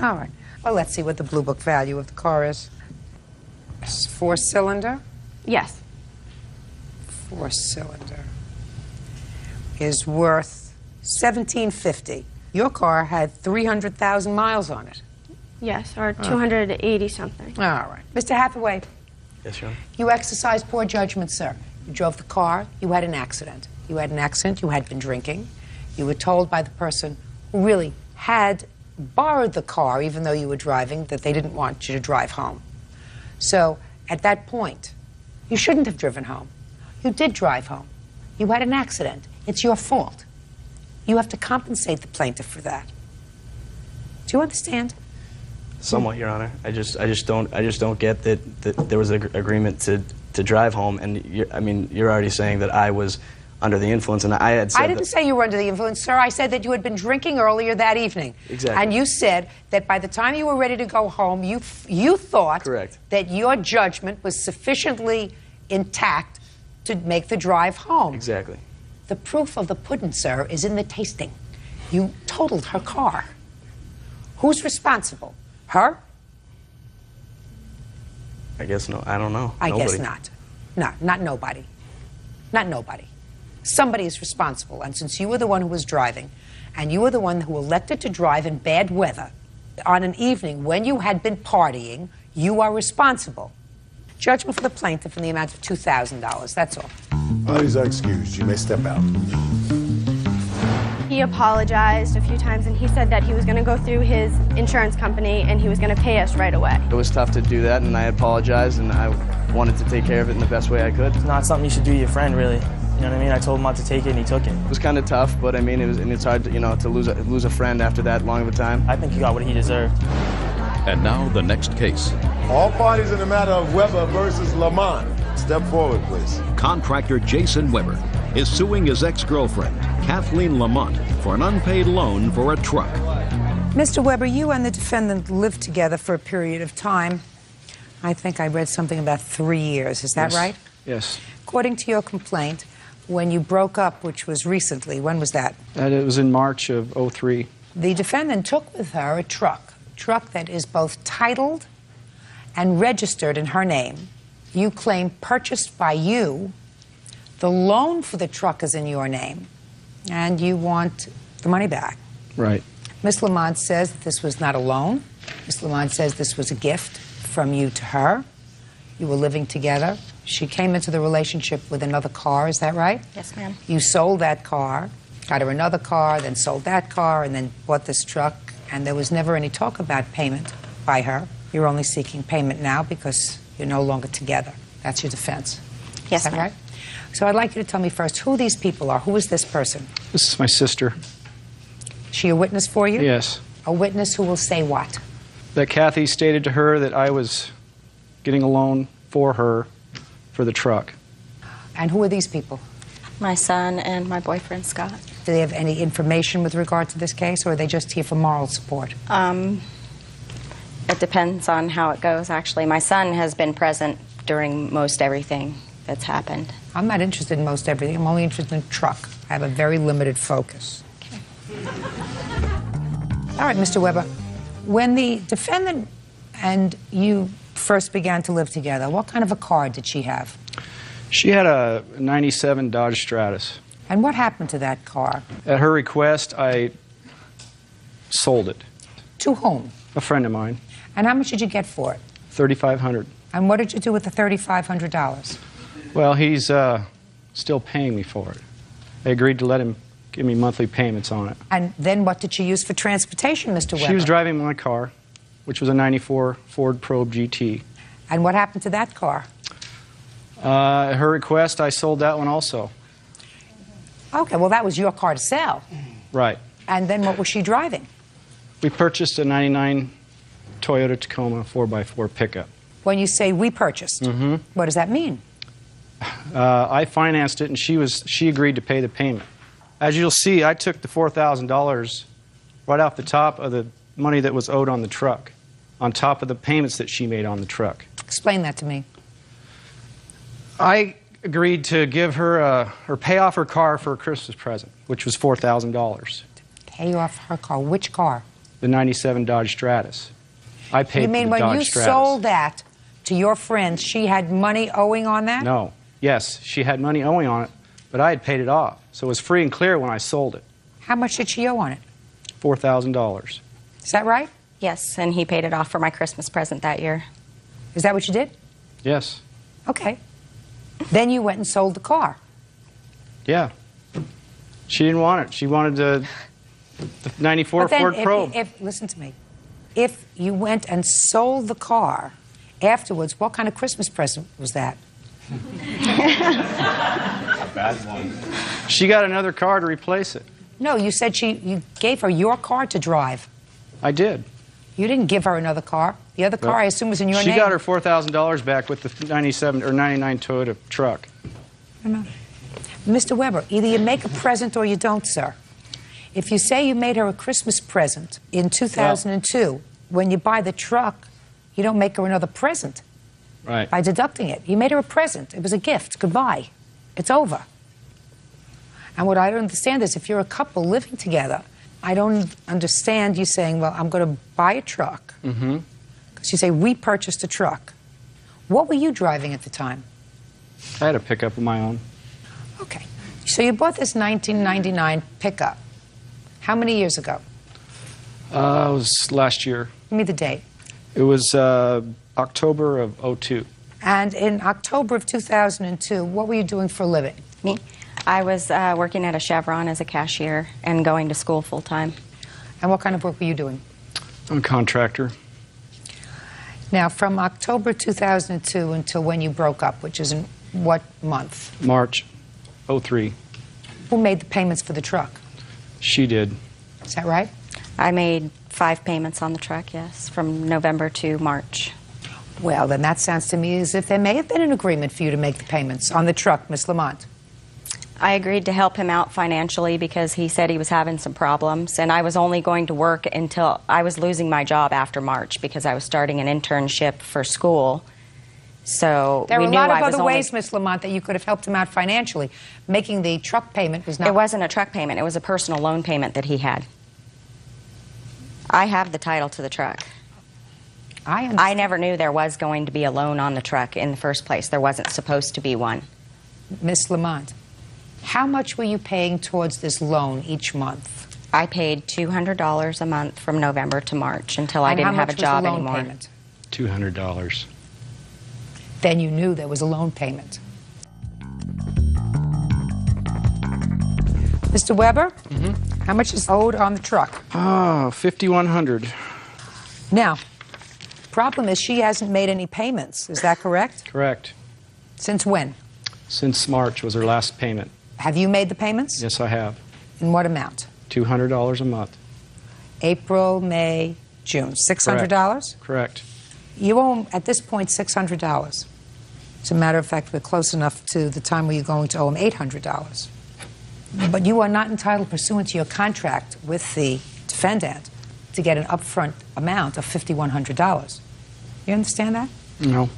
All right. Well, let's see what the Blue Book value of the car is. It's 4-cylinder? Yes. 4-cylinder is worth $1,750. Your car had 300,000 miles on it. Yes, or 280 something. All right. Mr. Hathaway, Yes, Your Honor. you exercised poor judgment, sir. You drove the car, you had an accident. You had an accident, you had been drinking. You were told by the person who really had borrowed the car, even though you were driving, that they didn't want you to drive home. So at that point, you shouldn't have driven home. You did drive home. You had an accident. It's your fault. You have to compensate the plaintiff for that. Do you understand? Somewhat, Your Honor. I just don't get that there was an agreement to drive home, and you're already saying that I was under the influence, and I had said I didn't say you were under the influence, sir. I said that you had been drinking earlier that evening. Exactly. And you said that by the time you were ready to go home, you thought Correct. that your judgment was sufficiently intact to make the drive home. Exactly. The proof of the pudding, sir, is in the tasting. You totaled her car. Who's responsible? Her? I guess no. I don't know. I Nobody. guess not. No, not nobody. Not nobody. Somebody is responsible. And since you were the one who was driving, and you were the one who elected to drive in bad weather on an evening when you had been partying, you are responsible. Judgment for the plaintiff in the amount of $2,000. That's all. Parties are excused. You may step out. He apologized a few times, and he said that he was going to go through his insurance company and he was going to pay us right away. It was tough to do that, and I apologized, and I wanted to take care of it in the best way I could. It's not something you should do to your friend, really. You know what I mean? I told him not to take it, and he took it. It was kind of tough, but I mean, it's hard to, to lose a friend after that long of a time. I think he got what he deserved. And now the next case. All parties in the matter of Weber versus Lamont. Step forward, please. Contractor Jason Weber is suing his ex-girlfriend, Kathleen Lamont, for an unpaid loan for a truck. Mr. Weber, you and the defendant lived together for a period of time. I think I read something about 3 years. Is that Yes. right? Yes. According to your complaint, when you broke up, which was recently, when was that? It was in March of '03. The defendant took with her a truck that is both titled and registered in her name. You claim purchased by you. The loan for the truck is in your name, and you want the money back. Right. Ms. Lamont says that this was not a loan. Ms. Lamont says this was a gift from you to her. You were living together. She came into the relationship with another car, is that right? Yes, ma'am. You sold that car, got her another car, then sold that car, and then bought this truck, and there was never any talk about payment by her. You're only seeking payment now because you're no longer together. That's your defense. Yes, is that ma'am. right? So I'd like you to tell me first who these people are. Who is this person? This is my sister. She a witness for you? Yes. A witness who will say what? That Kathy stated to her that I was getting a loan for her for the truck. And who are these people? My son and my boyfriend, Scott. Do they have any information with regard to this case, or are they just here for moral support? It depends on how it goes, actually. My son has been present during most everything that's happened. I'm not interested in most everything. I'm only interested in the truck. I have a very limited focus. Okay. All right, Mr. Weber. When the defendant and you first began to live together, what kind of a car did she have? She had a '97 Dodge Stratus. And what happened to that car? At her request, I sold it. To whom? A friend of mine. And how much did you get for it? $3,500. And what did you do with the $3,500? Well, he's still paying me for it. I agreed to let him give me monthly payments on it. And then what did she use for transportation, Mr. Weber? She was driving my car, which was a '94 Ford Probe GT. And what happened to that car? At her request, I sold that one also. Okay, well, that was your car to sell. Right. And then what was she driving? We purchased a '99 Toyota Tacoma 4x4 pickup. When you say we purchased, what does that mean? I financed it, and she agreed to pay the payment. As you'll see, I took the $4,000 right off the top of the money that was owed on the truck, on top of the payments that she made on the truck. Explain that to me. I agreed to give her or pay off her car for a Christmas present, which was $4,000. Pay off her car. Which car? The '97 Dodge Stratus. I paid You mean for the when Dodge you Stratus. sold that to your friend, she had money owing on that? No. Yes, she had money owing on it, but I had paid it off. So it was free and clear when I sold it. How much did she owe on it? $4,000. Is that right? Yes, and he paid it off for my Christmas present that year. Is that what you did? Yes. Okay. Then you went and sold the car. Yeah. She didn't want it. She wanted the 94 But then Ford Probe. listen to me. If you went and sold the car afterwards, what kind of Christmas present was that? A bad one. She got another car to replace it. No, you said you gave her your car to drive. I did. You didn't give her another car. The other car, I assume, was in your name. She got her $4,000 back with the 97 or 99 Toyota truck. Mr. Weber, either you make a present or you don't, sir. If you say you made her a Christmas present in 2002, when you buy the truck, you don't make her another present. Right. By deducting it. You made her a present. It was a gift. Goodbye. It's over. And what I don't understand is if you're a couple living together, I don't understand you saying, well, I'm going to buy a truck. Mm-hmm. Because you say, we purchased a truck. What were you driving at the time? I had a pickup of my own. Okay. So you bought this 1999 pickup. How many years ago? It was last year. Give me the date. It was October of '02. And in October of 2002, what were you doing for a living? Me? I was working at a Chevron as a cashier and going to school full-time. And what kind of work were you doing? I'm a contractor. Now, from October 2002 until when you broke up, which is in what month? March '03. Who made the payments for the truck? She did. Is that right? I made 5 payments on the truck, yes, from November to March. Well, then that sounds to me as if there may have been an agreement for you to make the payments on the truck, Miss Lamont. I agreed to help him out financially because he said he was having some problems, and I was only going to work until I was losing my job after March because I was starting an internship for school. So There we were a knew lot of I was other only... ways, Miss Lamont, that you could have helped him out financially. Making the truck payment was not... It wasn't a truck payment. It was a personal loan payment that he had. I have the title to the truck. I never knew there was going to be a loan on the truck in the first place. There wasn't supposed to be one. Miss Lamont, how much were you paying towards this loan each month? I paid $200 a month from November to March until I didn't have a job anymore. Payment? $200. Then you knew there was a loan payment. Mr. Weber, how much is owed on the truck? Oh, $5,100. Now, problem is she hasn't made any payments. Is that correct? Correct. Since when? Since March was her last payment. Have you made the payments? Yes, I have. In what amount? $200 a month. April, May, June. $600? Correct. You owe, at this point, $600. As a matter of fact, we're close enough to the time where you're going to owe him $800. But you are not entitled, pursuant to your contract with the defendant, to get an upfront amount of $5,100. You understand that? No.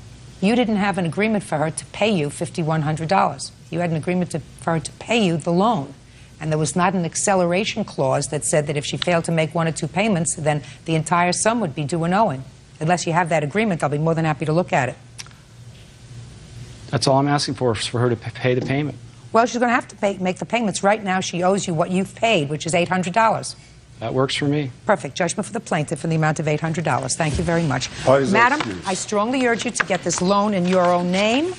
You didn't have an agreement for her to pay you $5,100. You had an agreement for her to pay you the loan. And there was not an acceleration clause that said that if she failed to make 1 or 2 payments, then the entire sum would be due and owing. Unless you have that agreement, I'll be more than happy to look at it. That's all I'm asking for is for her to pay the payment. Well, she's going to have to make the payments. Right now, she owes you what you've paid, which is $800. That works for me. Perfect. Judgment for the plaintiff in the amount of $800. Thank you very much. Parties Madam, excused. I strongly urge you to get this loan in your own name,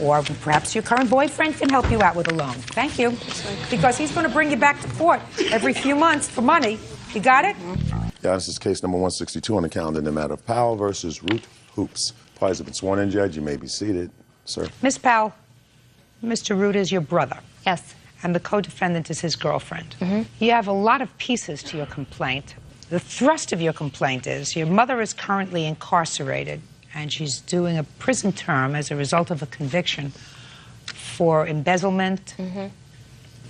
or perhaps your current boyfriend can help you out with a loan. Thank you. Because he's going to bring you back to court every few months for money. You got it? Yeah, this is case number 162 on the calendar in the matter of Powell versus Root Hoops. Parties have been sworn in, Judge. You may be seated, sir. Miss Powell, Mr. Root is your brother. Yes. And the co-defendant is his girlfriend. You have a lot of pieces to your complaint. The thrust of your complaint is your mother is currently incarcerated, and she's doing a prison term as a result of a conviction for embezzlement. It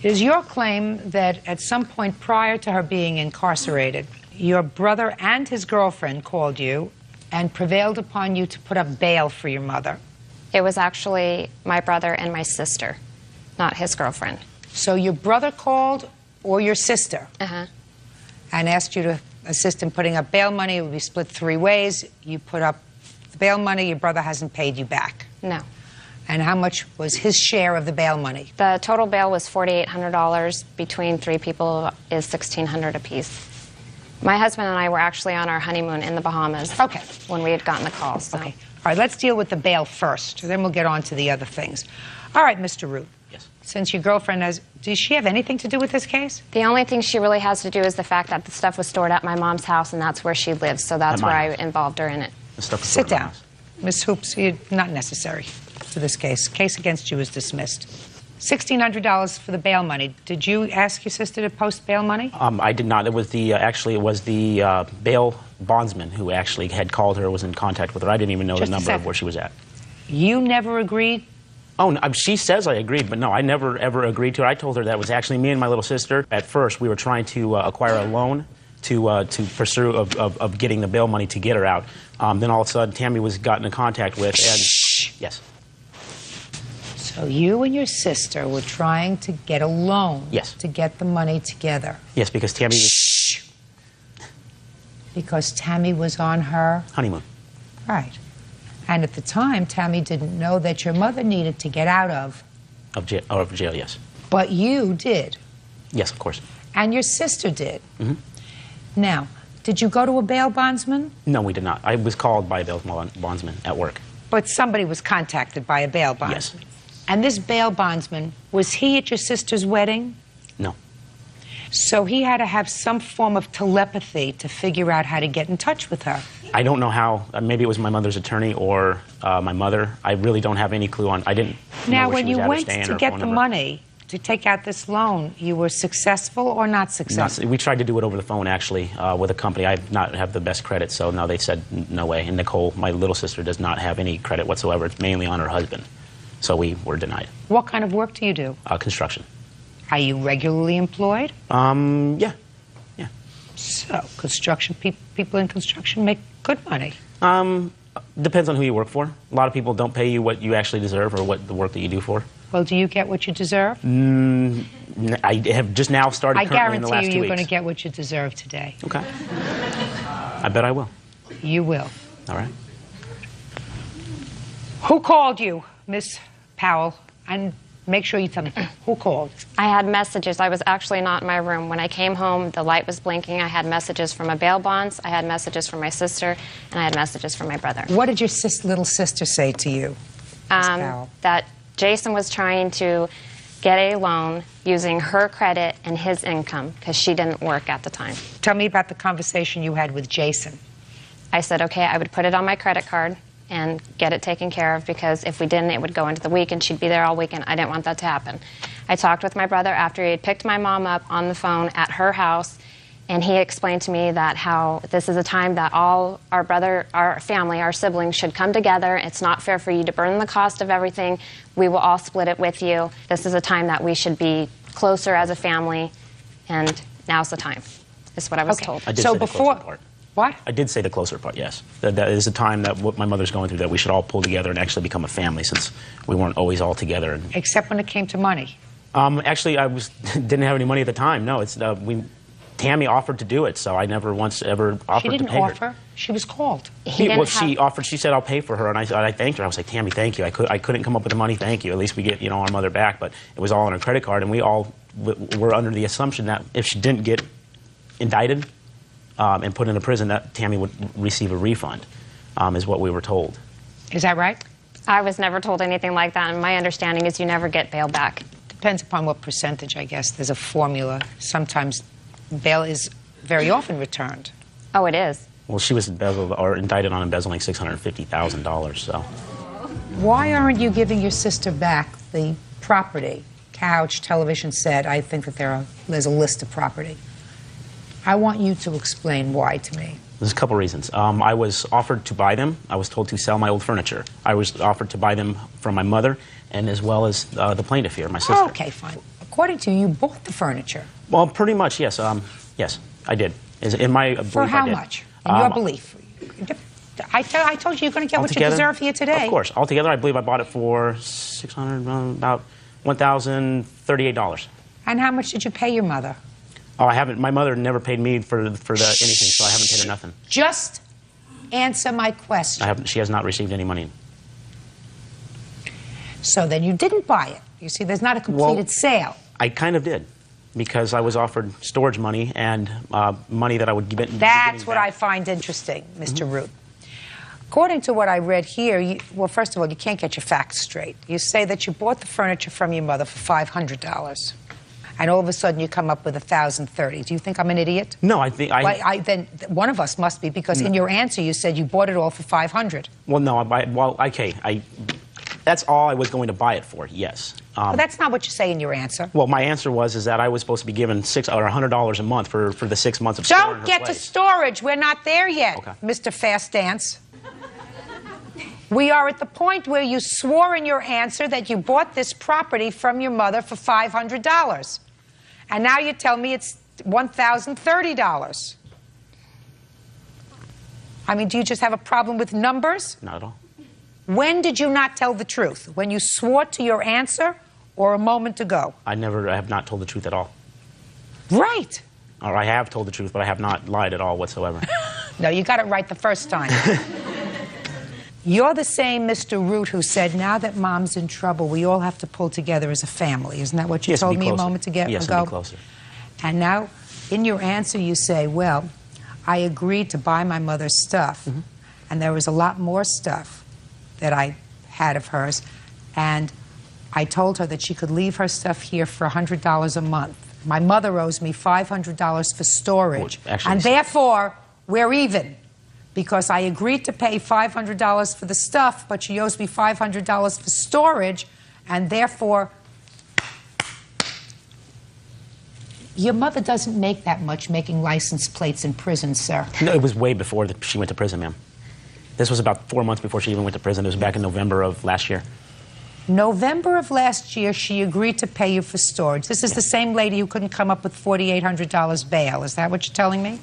is your claim that at some point prior to her being incarcerated, your brother and his girlfriend called you and prevailed upon you to put up bail for your mother. It was actually my brother and my sister, not his girlfriend. So your brother called, or your sister, and asked you to assist in putting up bail money. It would be split 3 ways. You put up the bail money. Your brother hasn't paid you back. No. And how much was his share of the bail money? The total bail was $4,800. Between 3 people is $1,600 apiece. My husband and I were actually on our honeymoon in the Bahamas. When we had gotten the call. So. All right, let's deal with the bail first. Then we'll get on to the other things. All right, Mr. Root. Yes. Since your girlfriend has, does she have anything to do with this case? The only thing she really has to do is the fact that the stuff was stored at my mom's house, and that's where she lives, so that's where I involved her in it. The stuff was Sit down. Ms. Hoops, you're not necessary for this case. Case against you is dismissed. $1,600 for the bail money. Did you ask your sister to post bail money? I did not. It was the bail bondsman who actually had called her, was in contact with her. I didn't even know the number of where she was at. You never agreed? Oh, no, she says I agreed, but no, I never ever agreed to it. I told her that was actually me and my little sister. At first, we were trying to acquire a loan to pursue of getting the bail money to get her out. Then all of a sudden, Tammy was gotten in contact with, and yes. So you and your sister were trying to get a loan to get the money together. Yes, because Tammy was... Because Tammy was on her... honeymoon. Right. And at the time, Tammy didn't know that your mother needed to get out of... Of jail, yes. But you did. Yes, of course. And your sister did. Mm-hmm. Now, did you go to a bail bondsman? No, we did not. I was called by a bail bondsman at work. But somebody was contacted by a bail bondsman. Yes. And this bail bondsman, was he at your sister's wedding? No. So he had to have some form of telepathy to figure out how to get in touch with her. I don't know how. Maybe it was my mother's attorney or my mother. I really don't have any clue on. I didn't know Now, where when she was you at or went staying to or get phone the number. money to take out this loan, you were successful or not successful? We tried to do it over the phone, actually, with a company. I not have the best credit, so no, they said no way. And Nicole, my little sister, does not have any credit whatsoever. It's mainly on her husband. So we were denied. What kind of work do you do? Construction. Are you regularly employed? Yeah. So, construction people in construction make good money. Depends on who you work for. A lot of people don't pay you what you actually deserve or what the work that you do for. Well, do you get what you deserve? I have just now started currently in the last 2 weeks. I guarantee you're going to get what you deserve today. Okay. I bet I will. You will. All right. Who called you, Miss Powell? And make sure you tell me, who called? I had messages. I was actually not in my room. When I came home, the light was blinking. I had messages from a bail bonds, I had messages from my sister, and I had messages from my brother. What did your little sister say to you, Miss Powell? That Jason was trying to get a loan using her credit and his income because she didn't work at the time. Tell me about the conversation you had with Jason. I said, okay, I would put it on my credit card and get it taken care of because if we didn't, it would go into the week and she'd be there all weekend. I didn't want that to happen. I talked with my brother after he had picked my mom up on the phone at her house, and he explained to me that how this is a time that all our family, our siblings should come together. It's not fair for you to burden the cost of everything. We will all split it with you. This is a time that we should be closer as a family, and now's the time, is what I was told. I did say the closer part. What? I did say the closer part, yes. That is a time that what my mother's going through, that we should all pull together and actually become a family since we weren't always all together. And, except when it came to money. Actually, I didn't have any money at the time. No, Tammy offered to do it, so I never once ever offered to pay her. She didn't offer. She was called. She offered. She said, "I'll pay for her," and I thanked her. I was like, "Tammy, thank you. I couldn't come up with the money. Thank you. At least we get our mother back." But it was all on her credit card, and we all were under the assumption that if she didn't get indicted and put into prison, that Tammy would receive a refund, is what we were told. Is that right? I was never told anything like that, and my understanding is you never get bail back. Depends upon what percentage, I guess. There's a formula. Sometimes bail is very often returned. Oh, it is. Well, she was embezzled or indicted on embezzling $650,000. So. Why aren't you giving your sister back the property? Couch, television set. I think that there's a list of property. I want you to explain why to me. There's a couple reasons. I was offered to buy them. I was told to sell my old furniture. I was offered to buy them from my mother, and as well as the plaintiff here, my sister. Okay, fine. According to you, you bought the furniture. Well, pretty much, yes. Yes, I did. In my belief, for how I did. much? In your belief? I told you you're going to get what you deserve here today. Of course. Altogether, I believe I bought it for about $1,038. And how much did you pay your mother? Oh, I haven't. My mother never paid me for anything, so I haven't paid her nothing. Just answer my question. She has not received any money. So then you didn't buy it. You see, there's not a completed sale. I kind of did, because I was offered storage money and money that I would give it. That's what I find interesting, Mr. Root. According to what I read here, well, first of all, you can't get your facts straight. You say that you bought the furniture from your mother for $500, and all of a sudden you come up with $1,030. Do you think I'm an idiot? No, I think then one of us must be, because in your answer you said you bought it all for $500. Well, no, that's all I was going to buy it for, yes. But that's not what you say in your answer. Well, my answer was that I was supposed to be given $100 a month for the 6 months of storing her Don't get to place. storage. We're not there yet, Okay. Mr. Fast Dance. We are at the point where you swore in your answer that you bought this property from your mother for $500. And now you tell me it's $1,030. I mean, do you just have a problem with numbers? Not at all. When did you not tell the truth? When you swore to your answer or a moment ago? I have not told the truth at all. Right. Or I have told the truth, but I have not lied at all whatsoever. No, you got it right the first time. You're the same Mr. Root who said, now that Mom's in trouble, we all have to pull together as a family. Isn't that what you told me a moment ago? Yes, and be closer. And now, in your answer, you say, well, I agreed to buy my mother's stuff, and there was a lot more stuff that I had of hers, and I told her that she could leave her stuff here for $100 a month. My mother owes me $500 for storage, and therefore, we're even. Because I agreed to pay $500 for the stuff, but she owes me $500 for storage, and therefore, your mother doesn't make that much making license plates in prison, sir. No, it was way before she went to prison, ma'am. This was about 4 months before she even went to prison. It was back in November of last year. November of last year, she agreed to pay you for storage. This is the same lady who couldn't come up with $4,800 bail. Is that what you're telling me?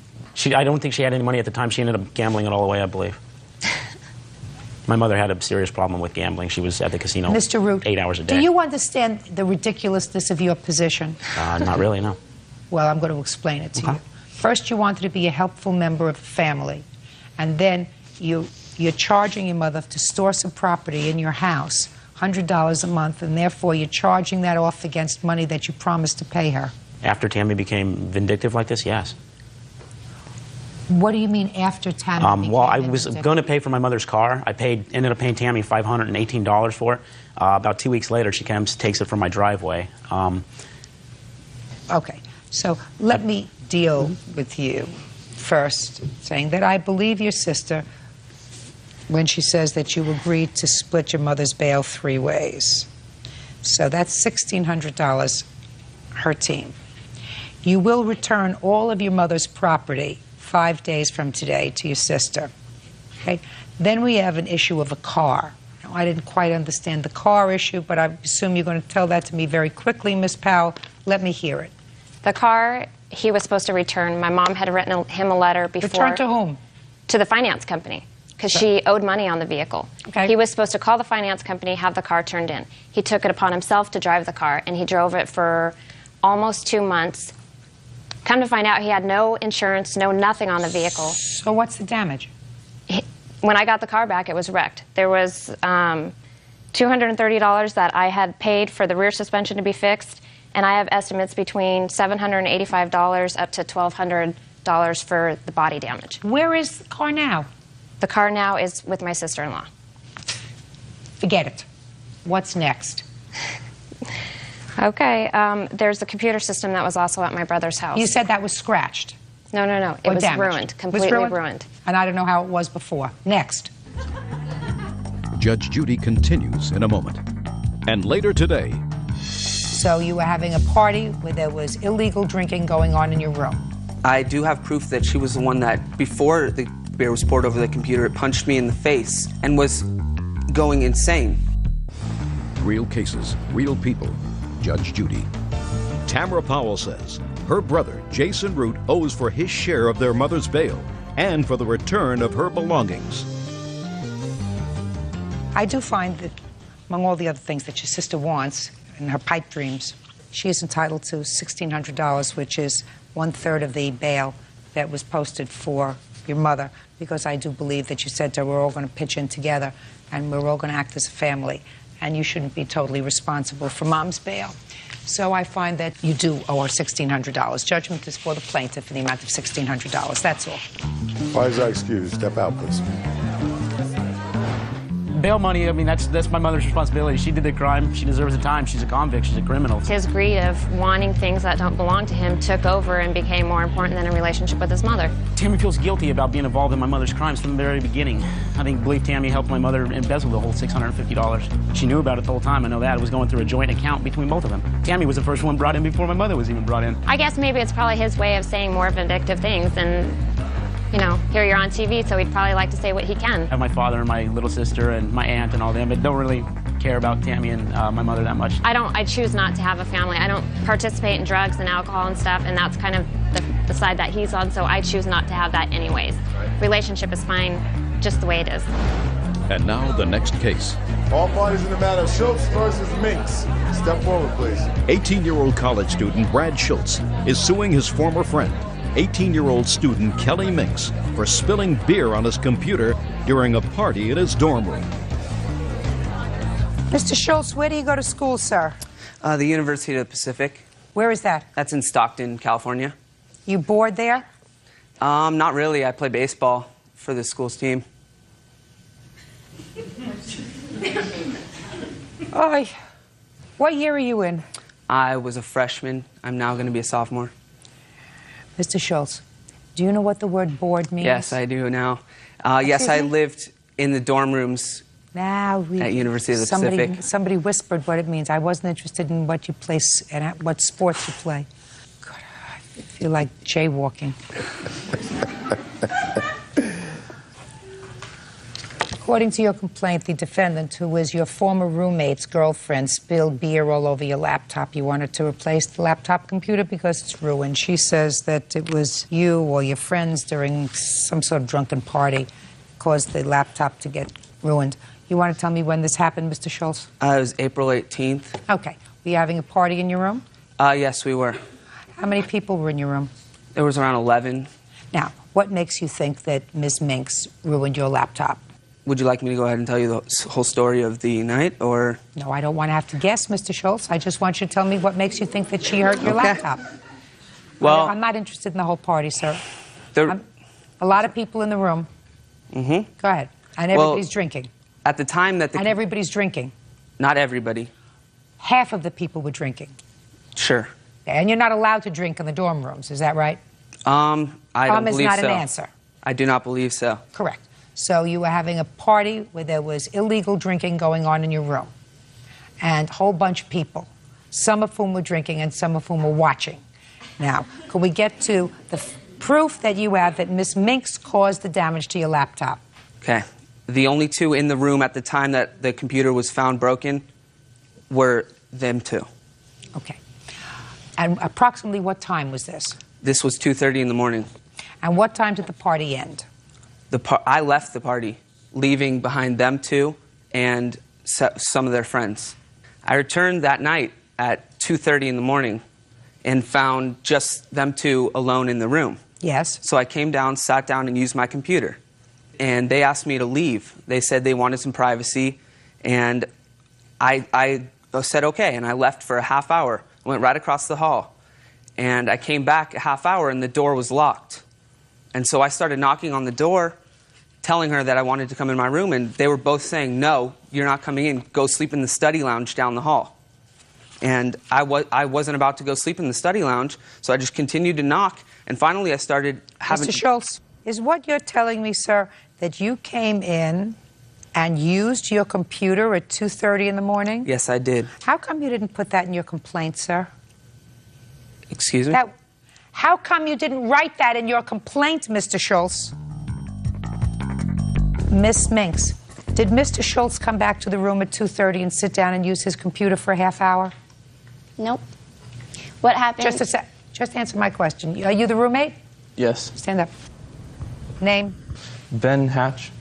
I don't think she had any money at the time. She ended up gambling it all away, I believe. My mother had a serious problem with gambling. She was at the casino Mr. Root, 8 hours a day. do you understand the ridiculousness of your position? Not really, no. Well, I'm going to explain it to you. First, you wanted to be a helpful member of the family, and then you're charging your mother to store some property in your house, $100 a month, and therefore you're charging that off against money that you promised to pay her. After Tammy became vindictive like this, yes. What do you mean after Tammy? Well, I was going to pay for my mother's car. I ended up paying Tammy $518 for it. About 2 weeks later, she comes, takes it from my driveway. Okay, so let me deal with you first, saying that I believe your sister when she says that you agreed to split your mother's bail 3 ways. So that's $1,600, her team. You will return all of your mother's property 5 days from today to your sister. Okay? Then we have an issue of a car. Now, I didn't quite understand the car issue, but I assume you're going to tell that to me very quickly, Ms. Powell. Let me hear it. The car he was supposed to return, my mom had written him a letter before. Return to whom? To the finance company, because she owed money on the vehicle. Okay. He was supposed to call the finance company, have the car turned in. He took it upon himself to drive the car, and he drove it for almost 2 months. Come to find out, he had no insurance, nothing on the vehicle. So what's the damage? When I got the car back, it was wrecked. There was $230 that I had paid for the rear suspension to be fixed, and I have estimates between $785 up to $1,200 for the body damage. Where is the car now? The car now is with my sister-in-law. Forget it. What's next? Okay, there's the computer system that was also at my brother's house. You said that was scratched. No. It was ruined, completely ruined. And I don't know how it was before. Next. Judge Judy continues in a moment. And later today. So you were having a party where there was illegal drinking going on in your room. I do have proof that she was the one that, before the beer was poured over the computer, it punched me in the face and was going insane. Real cases, real people. Judge Judy. Tamara Powell says her brother, Jason Root, owes for his share of their mother's bail and for the return of her belongings. I do find that among all the other things that your sister wants in her pipe dreams, she is entitled to $1,600, which is 1/3 of the bail that was posted for your mother, because I do believe that you said to her, we're all going to pitch in together and we're all going to act as a family, and you shouldn't be totally responsible for Mom's bail. So I find that you do owe her $1,600. Judgment is for the plaintiff in the amount of $1,600. That's all. Why is that excused? Step out, please. bail money, I mean, that's my mother's responsibility. She did the crime. She deserves the time. She's a convict. She's a criminal. His greed of wanting things that don't belong to him took over and became more important than a relationship with his mother. Tammy feels guilty about being involved in my mother's crimes from the very beginning. I believe Tammy helped my mother embezzle the whole $650. She knew about it the whole time. I know that. It was going through a joint account between both of them. Tammy was the first one brought in before my mother was even brought in. I guess maybe it's probably his way of saying more vindictive things, and, you know, here you're on TV, so he'd probably like to say what he can. I have my father and my little sister and my aunt and all them, but don't really care about Tammy and my mother that much. I choose not to have a family. I don't participate in drugs and alcohol and stuff, and that's kind of the side that he's on, so I choose not to have that anyways. Relationship is fine just the way it is. And now the next case. All parties in the matter, Schultz versus Minks. Step forward, please. 18-year-old college student Brad Schultz is suing his former friend, 18-year-old student Kelly Minks, for spilling beer on his computer during a party in his dorm room. Mr. Schultz, where do you go to school, sir? The University of the Pacific. Where is that? That's in Stockton, California. You bored there? Not really. I play baseball for the school's team. Oh, what year are you in? I was a freshman. I'm now going to be a sophomore. Mr. Schultz, do you know what the word bored means? Yes, I do now. Yes, I lived in the dorm rooms at University of the Pacific. Somebody whispered what it means. I wasn't interested in what you play and at what sports you play. God, I feel like jaywalking. According to your complaint, the defendant, who was your former roommate's girlfriend, spilled beer all over your laptop. You wanted to replace the laptop computer because it's ruined. She says that it was you or your friends during some sort of drunken party caused the laptop to get ruined. You want to tell me when this happened, Mr. Schultz? It was April 18th. Okay. Were you having a party in your room? Yes, we were. How many people were in your room? There was around 11. Now, what makes you think that Ms. Minks ruined your laptop? Would you like me to go ahead and tell you the whole story of the night, or? No, I don't want to have to guess, Mr. Schultz. I just want you to tell me what makes you think that she hurt your laptop. Well, I'm not interested in the whole party, sir. A lot of people in the room. Mm-hmm. Go ahead. And everybody's drinking. At the time that And everybody's drinking. Not everybody. Half of the people were drinking. Sure. And you're not allowed to drink in the dorm rooms, is that right? I don't believe so. is not an answer. I do not believe so. Correct. So you were having a party where there was illegal drinking going on in your room. And a whole bunch of people, some of whom were drinking and some of whom were watching. Now, can we get to the proof that you have that Miss Minks caused the damage to your laptop? Okay. The only two in the room at the time that the computer was found broken were them two. Okay. And approximately what time was this? This was 2:30 in the morning. And what time did the party end? I left the party, leaving behind them two and some of their friends. I returned that night at 2:30 in the morning and found just them two alone in the room. Yes. So I came down, sat down, and used my computer. And they asked me to leave. They said they wanted some privacy, and I said okay, and I left for a half hour. I went right across the hall, and I came back a half hour, and the door was locked. And so I started knocking on the door, telling her that I wanted to come in my room, and they were both saying, no, you're not coming in. Go sleep in the study lounge down the hall. And I wasn't about to go sleep in the study lounge, so I just continued to knock, and finally I started having... Mr. Schultz, is what you're telling me, sir, that you came in and used your computer at 2:30 in the morning? Yes, I did. How come you didn't put that in your complaint, sir? Excuse me? How come you didn't write that in your complaint, Mr. Schultz? Miss Minks, did Mr. Schultz come back to the room at 2:30 and sit down and use his computer for a half hour? Nope. What happened? Just answer my question. Are you the roommate? Yes. Stand up. Name? Ben Hatch.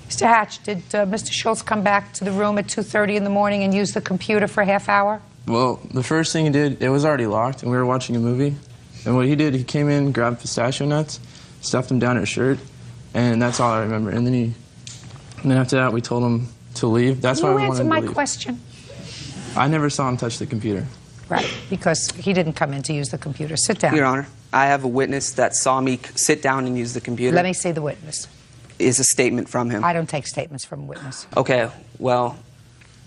Mr. Hatch, did Mr. Schultz come back to the room at 2:30 in the morning and use the computer for a half hour? Well, the first thing he did, it was already locked, and we were watching a movie. And what he did, he came in, grabbed pistachio nuts, stuffed them down his shirt, and that's all I remember. And then after that, we told him to leave. That's why we wanted him to leave. Answer my question. I never saw him touch the computer. Right, because he didn't come in to use the computer. Sit down. Your Honor, I have a witness that saw me sit down and use the computer. Let me see the witness. is a statement from him. I don't take statements from a witness. Okay, well...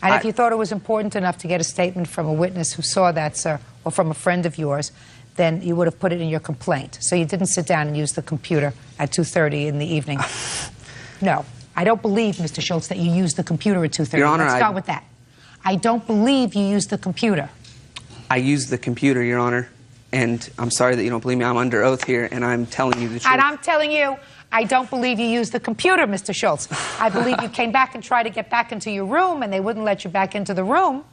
And if you thought it was important enough to get a statement from a witness who saw that, sir, or from a friend of yours, then you would have put it in your complaint. So you didn't sit down and use the computer at 2:30 in the evening. No. I don't believe, Mr. Schultz, that you used the computer at 2:30. Your Honor, Let's start with that. I don't believe you used the computer. I used the computer, Your Honor, and I'm sorry that you don't believe me. I'm under oath here, and I'm telling you the truth. And I'm telling you, I don't believe you used the computer, Mr. Schultz. I believe you came back and tried to get back into your room, and they wouldn't let you back into the room.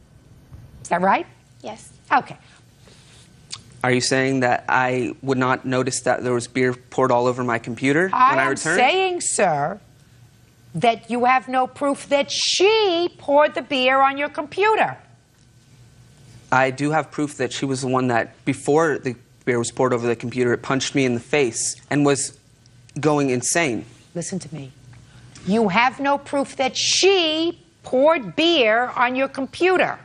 Is that right? Yes. Okay. Are you saying that I would not notice that there was beer poured all over my computer when I returned? I'm saying, sir, that you have no proof that she poured the beer on your computer. I do have proof that she was the one that, before the beer was poured over the computer, it punched me in the face and was going insane. Listen to me. You have no proof that she poured beer on your computer.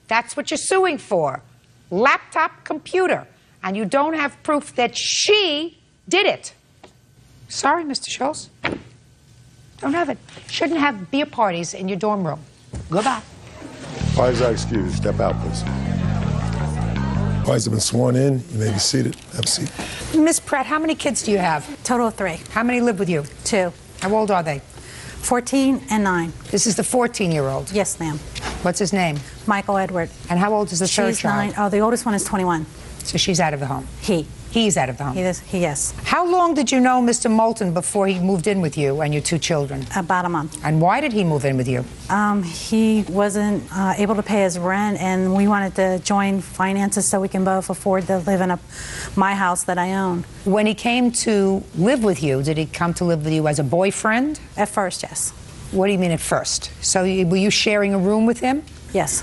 That's what you're suing for. Laptop computer. And you don't have proof that she did it. Sorry, Mr. Schultz. Don't have it. Shouldn't have beer parties in your dorm room. Goodbye. Parties are excused. Step out, please. Parties have been sworn in. You may be seated. Have a seat. Miss Pratt, how many kids do you have? Total of 3. How many live with you? 2. How old are they? 14 and 9. This is the 14-year-old? Yes, ma'am. What's his name? Michael Edward. And how old is the third She's child? 9. Oh, the oldest one is 21. So she's out of the home? He's out of the home? Yes. How long did you know Mr. Moulton before he moved in with you and your 2 children? About a month. And why did he move in with you? He wasn't able to pay his rent, and we wanted to join finances so we can both afford to live in my house that I own. When he came to live with you, did he come to live with you as a boyfriend? At first, yes. What do you mean at first? So were you sharing a room with him? Yes.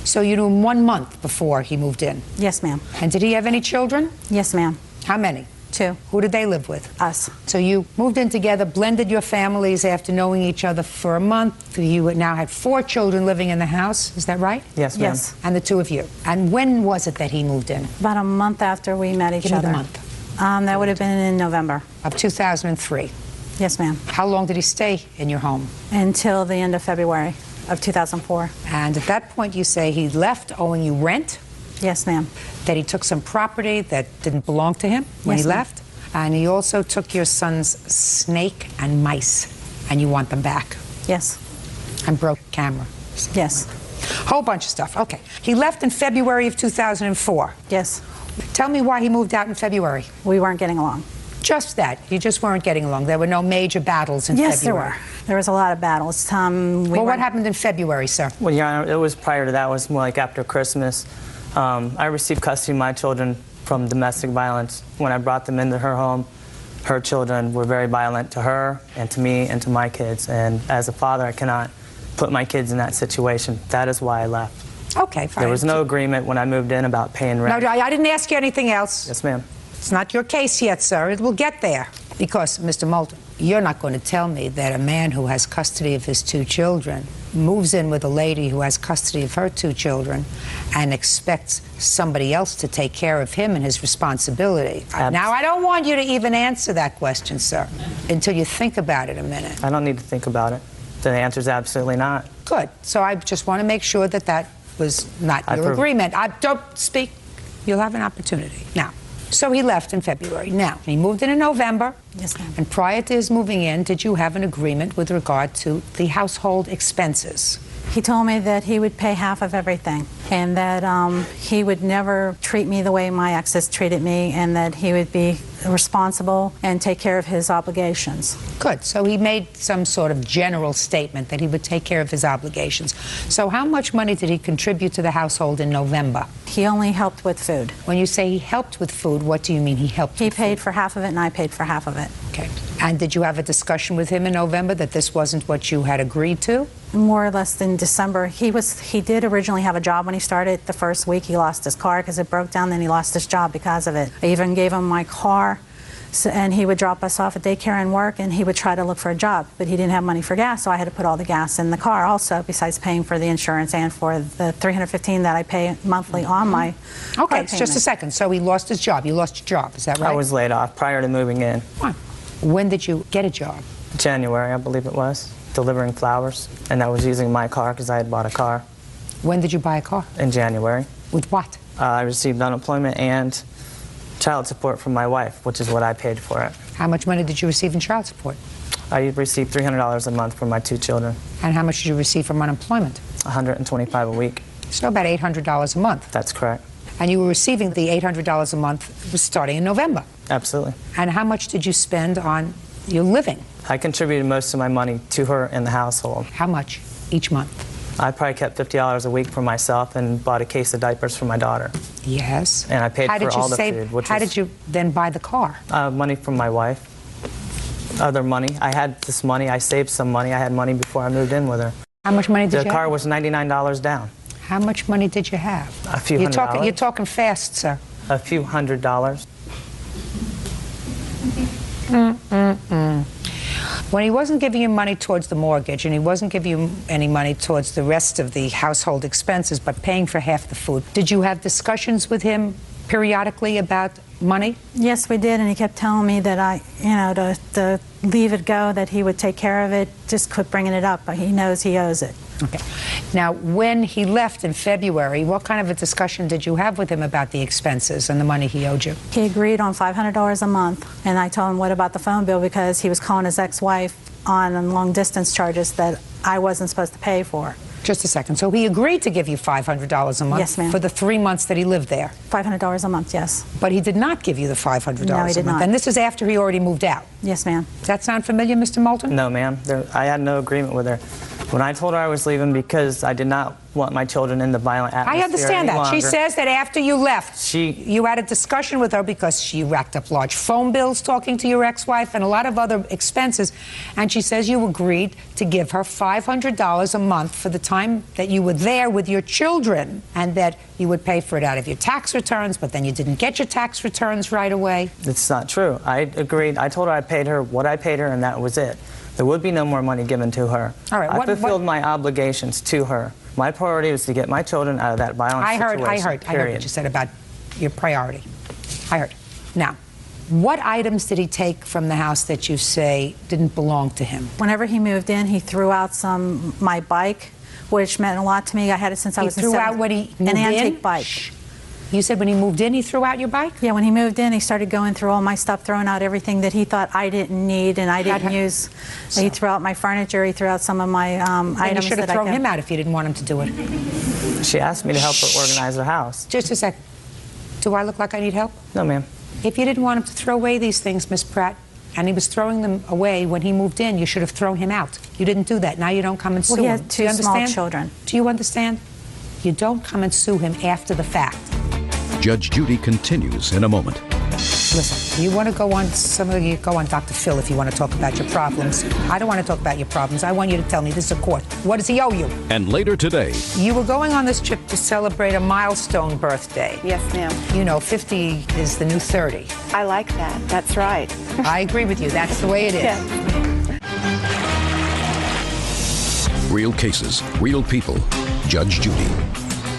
So you knew him 1 month before he moved in? Yes, ma'am. And did he have any children? Yes, ma'am. How many? 2. Who did they live with? Us. So you moved in together, blended your families after knowing each other for a month. You now had 4 children living in the house. Is that right? Yes, ma'am. Yes. And the 2 of you. And when was it that he moved in? About a month after we met each Give me other. the month. That would have been in November. Of 2003? Yes, ma'am. How long did he stay in your home? Until the end of February of 2004. And at that point you say he left owing you rent? Yes, ma'am. That he took some property that didn't belong to him when Yes, he ma'am. left? And he also took your son's snake and mice, and you want them back? Yes. And broke camera? Yes. Whole bunch of stuff. Okay. He left in February of 2004? Yes. Tell me why he moved out in February. We weren't getting along. Just that. You just weren't getting along. There were no major battles in Yes, February. there were. There was a lot of battles. What happened in February, sir? Well, Your Honor, it was prior to that. It was more like after Christmas. I received custody of my children from domestic violence. When I brought them into her home, her children were very violent to her and to me and to my kids. And as a father, I cannot put my kids in that situation. That is why I left. Okay, fine. There was no agreement when I moved in about paying rent. No, I didn't ask you anything else. Yes, ma'am. It's not your case yet, sir. It will get there. Because, Mr. Moulton, you're not going to tell me that a man who has custody of his 2 children moves in with a lady who has custody of her 2 children and expects somebody else to take care of him and his responsibility. Now, I don't want you to even answer that question, sir, until you think about it a minute. I don't need to think about it. The answer is absolutely not. Good. So I just want to make sure that that was not your agreement. Don't speak. You'll have an opportunity. Now, so he left in February. Now, he moved in November. Yes, ma'am. And prior to his moving in, did you have an agreement with regard to the household expenses? He told me that he would pay half of everything, and that he would never treat me the way my exes treated me, and that he would be responsible and take care of his obligations. Good. So he made some sort of general statement that he would take care of his obligations. So how much money did he contribute to the household in November? He only helped with food. When you say he helped with food, what do you mean he helped? He paid for half of it, and I paid for half of it. Okay. And did you have a discussion with him in November that this wasn't what you had agreed to? More or less in December. He did originally have a job when he started. The first week he lost his car because it broke down, then he lost his job because of it. I even gave him my car, and he would drop us off at daycare and work, and he would try to look for a job, but he didn't have money for gas, so I had to put all the gas in the car also, besides paying for the insurance and for the $315 that I pay monthly on my Okay, car just a second. So he lost his job. You lost your job, is that right? I was laid off prior to moving in. Fine. When did you get a job? January, I believe it was, delivering flowers, and I was using my car because I had bought a car. When did you buy a car? In January. With what? I received unemployment and child support from my wife, which is what I paid for it. How much money did you receive in child support? I received $300 a month for my 2 children. And how much did you receive from unemployment? $125 a week. So about $800 a month. That's correct. And you were receiving the $800 a month starting in November. Absolutely. And how much did you spend on your living? I contributed most of my money to her in the household. How much each month? I probably kept $50 a week for myself and bought a case of diapers for my daughter. Yes. And I paid for all the food. How did you then buy the car? Money from my wife. Other money. I had this money. I saved some money. I had money before I moved in with her. How much money did you have? The car was $99 down. How much money did you have? A few $100. You're talking fast, sir. A few $100. When he wasn't giving you money towards the mortgage and he wasn't giving you any money towards the rest of the household expenses but paying for half the food, did you have discussions with him periodically about money? Yes, we did, and he kept telling me that to leave it go, that he would take care of it, just quit bringing it up, but he knows he owes it. Okay. Now, when he left in February, what kind of a discussion did you have with him about the expenses and the money he owed you? He agreed on $500 a month, and I told him, what about the phone bill, because he was calling his ex-wife on long-distance charges that I wasn't supposed to pay for. Just a second. So he agreed to give you $500 a month? Yes, ma'am. For the 3 months that he lived there? $500 a month, yes. But he did not give you the $500 No, he a did month. not. And this is after he already moved out? Yes, ma'am. Does that sound familiar, Mr. Moulton? No, ma'am. I had no agreement with her. When I told her I was leaving because I did not want my children in the violent atmosphere I understand any that. She longer, says that after you left, you had a discussion with her because she racked up large phone bills talking to your ex-wife and a lot of other expenses, and she says you agreed to give her $500 a month for the time that you were there with your children, and that you would pay for it out of your tax returns, but then you didn't get your tax returns right away. It's not true. I agreed. I told her I paid her what I paid her, and that was it. There would be no more money given to her. All right, I fulfilled my obligations to her. My priority was to get my children out of that violent situation. I heard what you said about your priority. I heard. Now, what items did he take from the house that you say didn't belong to him? Whenever he moved in, he threw out my bike, which meant a lot to me. I had it since I was in He threw out when he moved in? An antique bike. Shh. You said when he moved in, he threw out your bike? Yeah, when he moved in, he started going through all my stuff, throwing out everything that he thought I didn't need and I didn't use. So he threw out my furniture, he threw out some of my items. You should have thrown him out if you didn't want him to do it. She asked me to help her organize her house. Just a sec. Do I look like I need help? No, ma'am. If you didn't want him to throw away these things, Miss Pratt, and he was throwing them away when he moved in, you should have thrown him out. You didn't do that. Now you don't come and sue him. Well, he has two small children. Do you understand? You don't come and sue him after the fact. Judge Judy continues in a moment. Listen, you want to go on, some of you go on Dr. Phil if you want to talk about your problems. I don't want to talk about your problems. I want you to tell me, this is a court. What does he owe you? And later today, you were going on this trip to celebrate a milestone birthday. Yes, ma'am. You know, 50 is the new 30. I like that. That's right. I agree with you. That's the way it is. Yeah. real cases, real people. Judge Judy.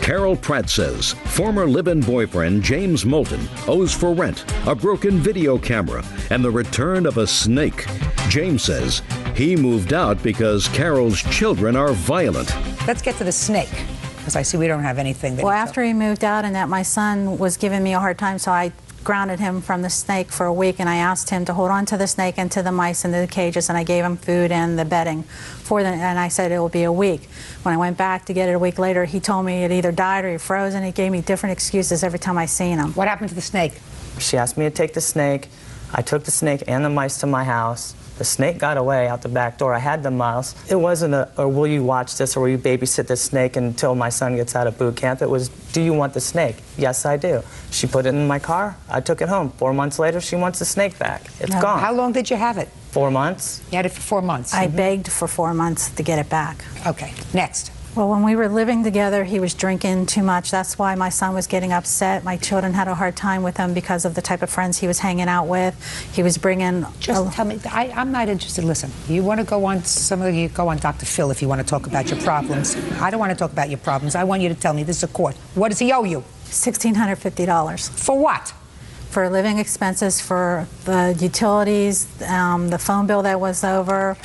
Carol Pratt says former live-in boyfriend James Moulton owes for rent, a broken video camera, and the return of a snake. James says he moved out because Carol's children are violent. Let's get to the snake, because I see we don't have anything. Well, after he moved out and that my son was giving me a hard time, so I grounded him from the snake for a week, and I asked him to hold on to the snake and to the mice and to the cages, and I gave him food and the bedding for them, and I said it will be a week. When I went back to get it a week later, he told me it either died or he froze, and he gave me different excuses every time I seen him. What happened to the snake? She asked me to take the snake. I took the snake and the mice to my house. The snake got away out the back door. I had the mouse. It wasn't a, or will you watch this, or will you babysit this snake until my son gets out of boot camp? It was, do you want the snake? Yes, I do. She put it in my car. I took it home. 4 months later, she wants the snake back. It's gone. How long did you have it? 4 months. You had it for 4 months? I begged for 4 months to get it back. Okay, next. Well, when we were living together, he was drinking too much. That's why my son was getting upset. My children had a hard time with him because of the type of friends he was hanging out with. He was bringing... Just tell me, I'm not interested. Listen, you want to go on, some of you go on Dr. Phil if you want to talk about your problems. I don't want to talk about your problems. I want you to tell me, this is a court. What does he owe you? $1,650. For what? for living expenses, for the utilities, the phone bill that was over,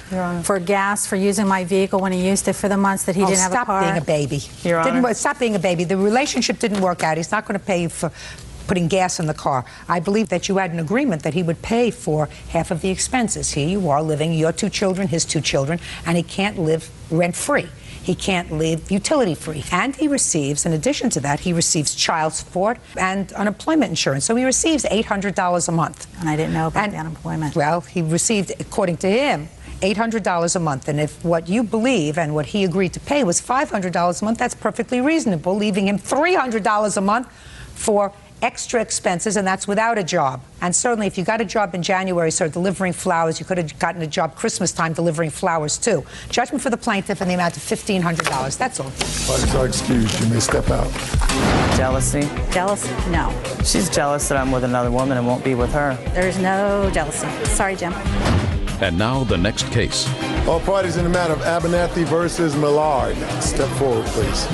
for gas, for using my vehicle when he used it for the months that he didn't have a car. Stop being a baby. Your Honor. Stop being a baby. The relationship didn't work out. He's not going to pay you for putting gas in the car. I believe that you had an agreement that he would pay for half of the expenses. Here you are living, your 2 children, his 2 children, and he can't live rent-free. He can't live utility-free. And he receives, in addition to that, he receives child support and unemployment insurance. So he receives $800 a month. And I didn't know about the unemployment. Well, he received, according to him, $800 a month. And if what you believe and what he agreed to pay was $500 a month, that's perfectly reasonable, leaving him $300 a month for extra expenses, and that's without a job. And certainly if you got a job in January, sir, delivering flowers, you could have gotten a job Christmas time delivering flowers too. Judgment for the plaintiff in the amount of $1,500. That's all. Parties are excused. You may step out. Jealousy? Jealousy? No. She's jealous that I'm with another woman and won't be with her. There's no jealousy. Sorry, Jim. And now the next case. All parties in the matter of Abernathy versus Millard. Step forward, please.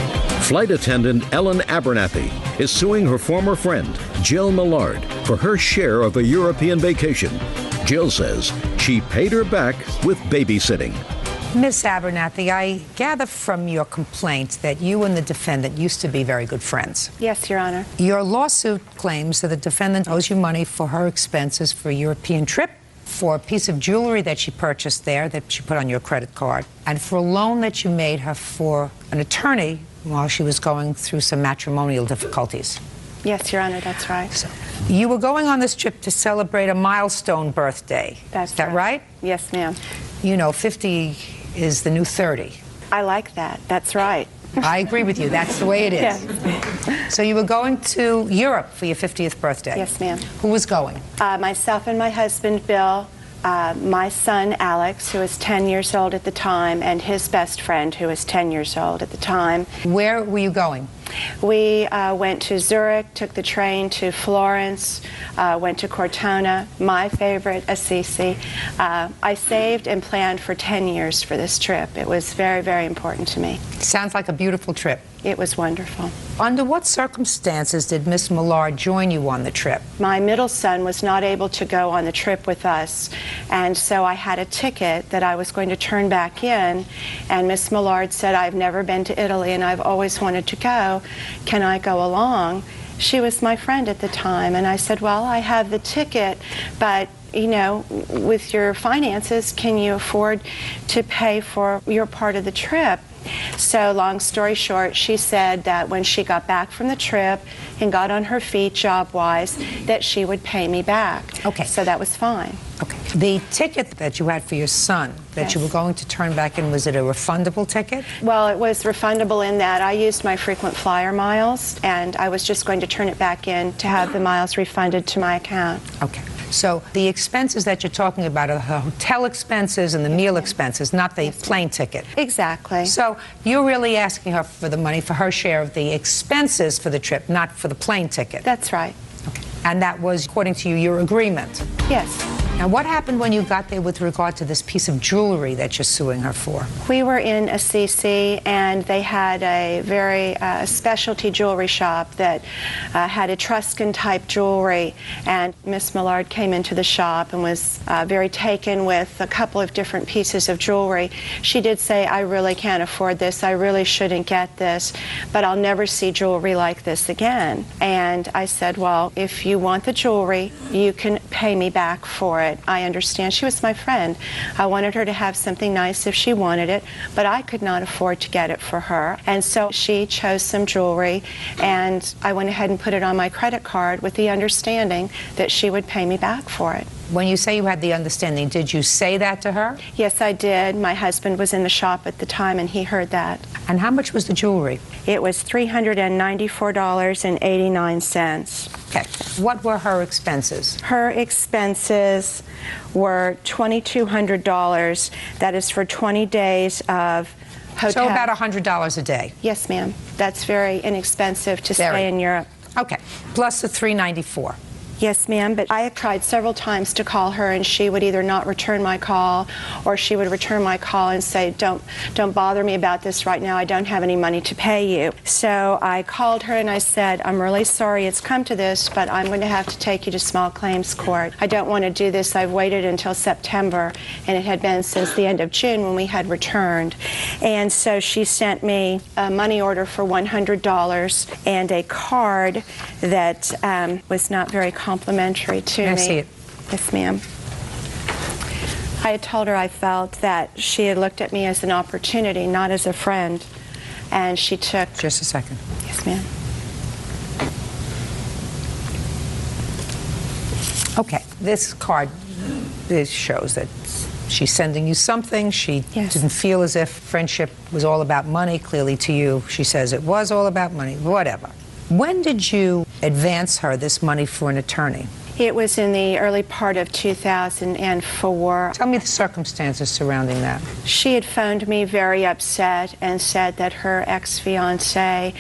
Flight attendant Ellen Abernathy is suing her former friend, Jill Millard, for her share of a European vacation. Jill says she paid her back with babysitting. Miss Abernathy, I gather from your complaint that you and the defendant used to be very good friends. Yes, Your Honor. Your lawsuit claims that the defendant owes you money for her expenses for a European trip, for a piece of jewelry that she purchased there that she put on your credit card, and for a loan that you made her for an attorney while she was going through some matrimonial difficulties. Yes, Your Honor, that's right. So, you were going on this trip to celebrate a milestone birthday. That's Is that right? Yes, ma'am. You know, 50 is the new 30. I like that. That's right. I agree with you. That's the way it is. Yes. So you were going to Europe for your 50th birthday? Yes, ma'am. Who was going? Myself and my husband, Bill, my son, Alex, who was 10 years old at the time, and his best friend, who was 10 years old at the time. Where were you going? We went to Zurich, took the train to Florence, went to Cortona, my favorite, Assisi. I saved and planned for 10 years for this trip. It was very, very important to me. Sounds like a beautiful trip. It was wonderful. Under what circumstances did Miss Millard join you on the trip? My middle son was not able to go on the trip with us, and so I had a ticket that I was going to turn back in, and Miss Millard said, I've never been to Italy and I've always wanted to go. Can I go along? She was my friend at the time, and I said, well, I have the ticket, but you know, with your finances, can you afford to pay for your part of the trip? So long story short, she said that when she got back from the trip and got on her feet job-wise, that she would pay me back. Okay. So that was fine. Okay. The ticket that you had for your son that you were going to turn back in, was it a refundable ticket? Well, it was refundable in that I used my frequent flyer miles, and I was just going to turn it back in to have the miles refunded to my account. Okay. So the expenses that you're talking about are the hotel expenses and the meal expenses, not the plane ticket. Exactly. So you're really asking her for the money for her share of the expenses for the trip, not for the plane ticket. That's right. Okay. And that was, according to you, your agreement? Yes. Now, what happened when you got there with regard to this piece of jewelry that you're suing her for? We were in Assisi, and they had a very specialty jewelry shop that had Etruscan-type jewelry, and Miss Millard came into the shop and was very taken with a couple of different pieces of jewelry. She did say, I really can't afford this, I really shouldn't get this, but I'll never see jewelry like this again. And I said, well, if you want the jewelry, you can pay me back for it. I understand. She was my friend. I wanted her to have something nice if she wanted it, but I could not afford to get it for her. And so she chose some jewelry, and I went ahead and put it on my credit card with the understanding that she would pay me back for it. When you say you had the understanding, did you say that to her? Yes, I did. My husband was in the shop at the time, and he heard that. And how much was the jewelry? It was $394.89. Okay. What were her expenses? Her expenses were $2,200. That is for 20 days of hotel. So about $100 a day? Yes, ma'am. That's very inexpensive to stay in Europe. Okay. Plus the $394. Yes, ma'am, but I have tried several times to call her, and she would either not return my call, or she would return my call and say, don't bother me about this right now. I don't have any money to pay you. So I called her and I said, I'm really sorry it's come to this, but I'm going to have to take you to small claims court. I don't want to do this. I've waited until September, and it had been since the end of June when we had returned. And so she sent me a money order for $100 and a card that was not very complimentary to me. Can I see it? Yes, ma'am. I had told her I felt that she had looked at me as an opportunity, not as a friend, and she took... Just a second. Yes, ma'am. Okay, this card, this shows that she's sending you something. She didn't feel as if friendship was all about money. Clearly to you, she says it was all about money, whatever. When did you advance her this money for an attorney? It was in the early part of 2004. Tell me the circumstances surrounding that. She had phoned me very upset and said that her ex-fiancé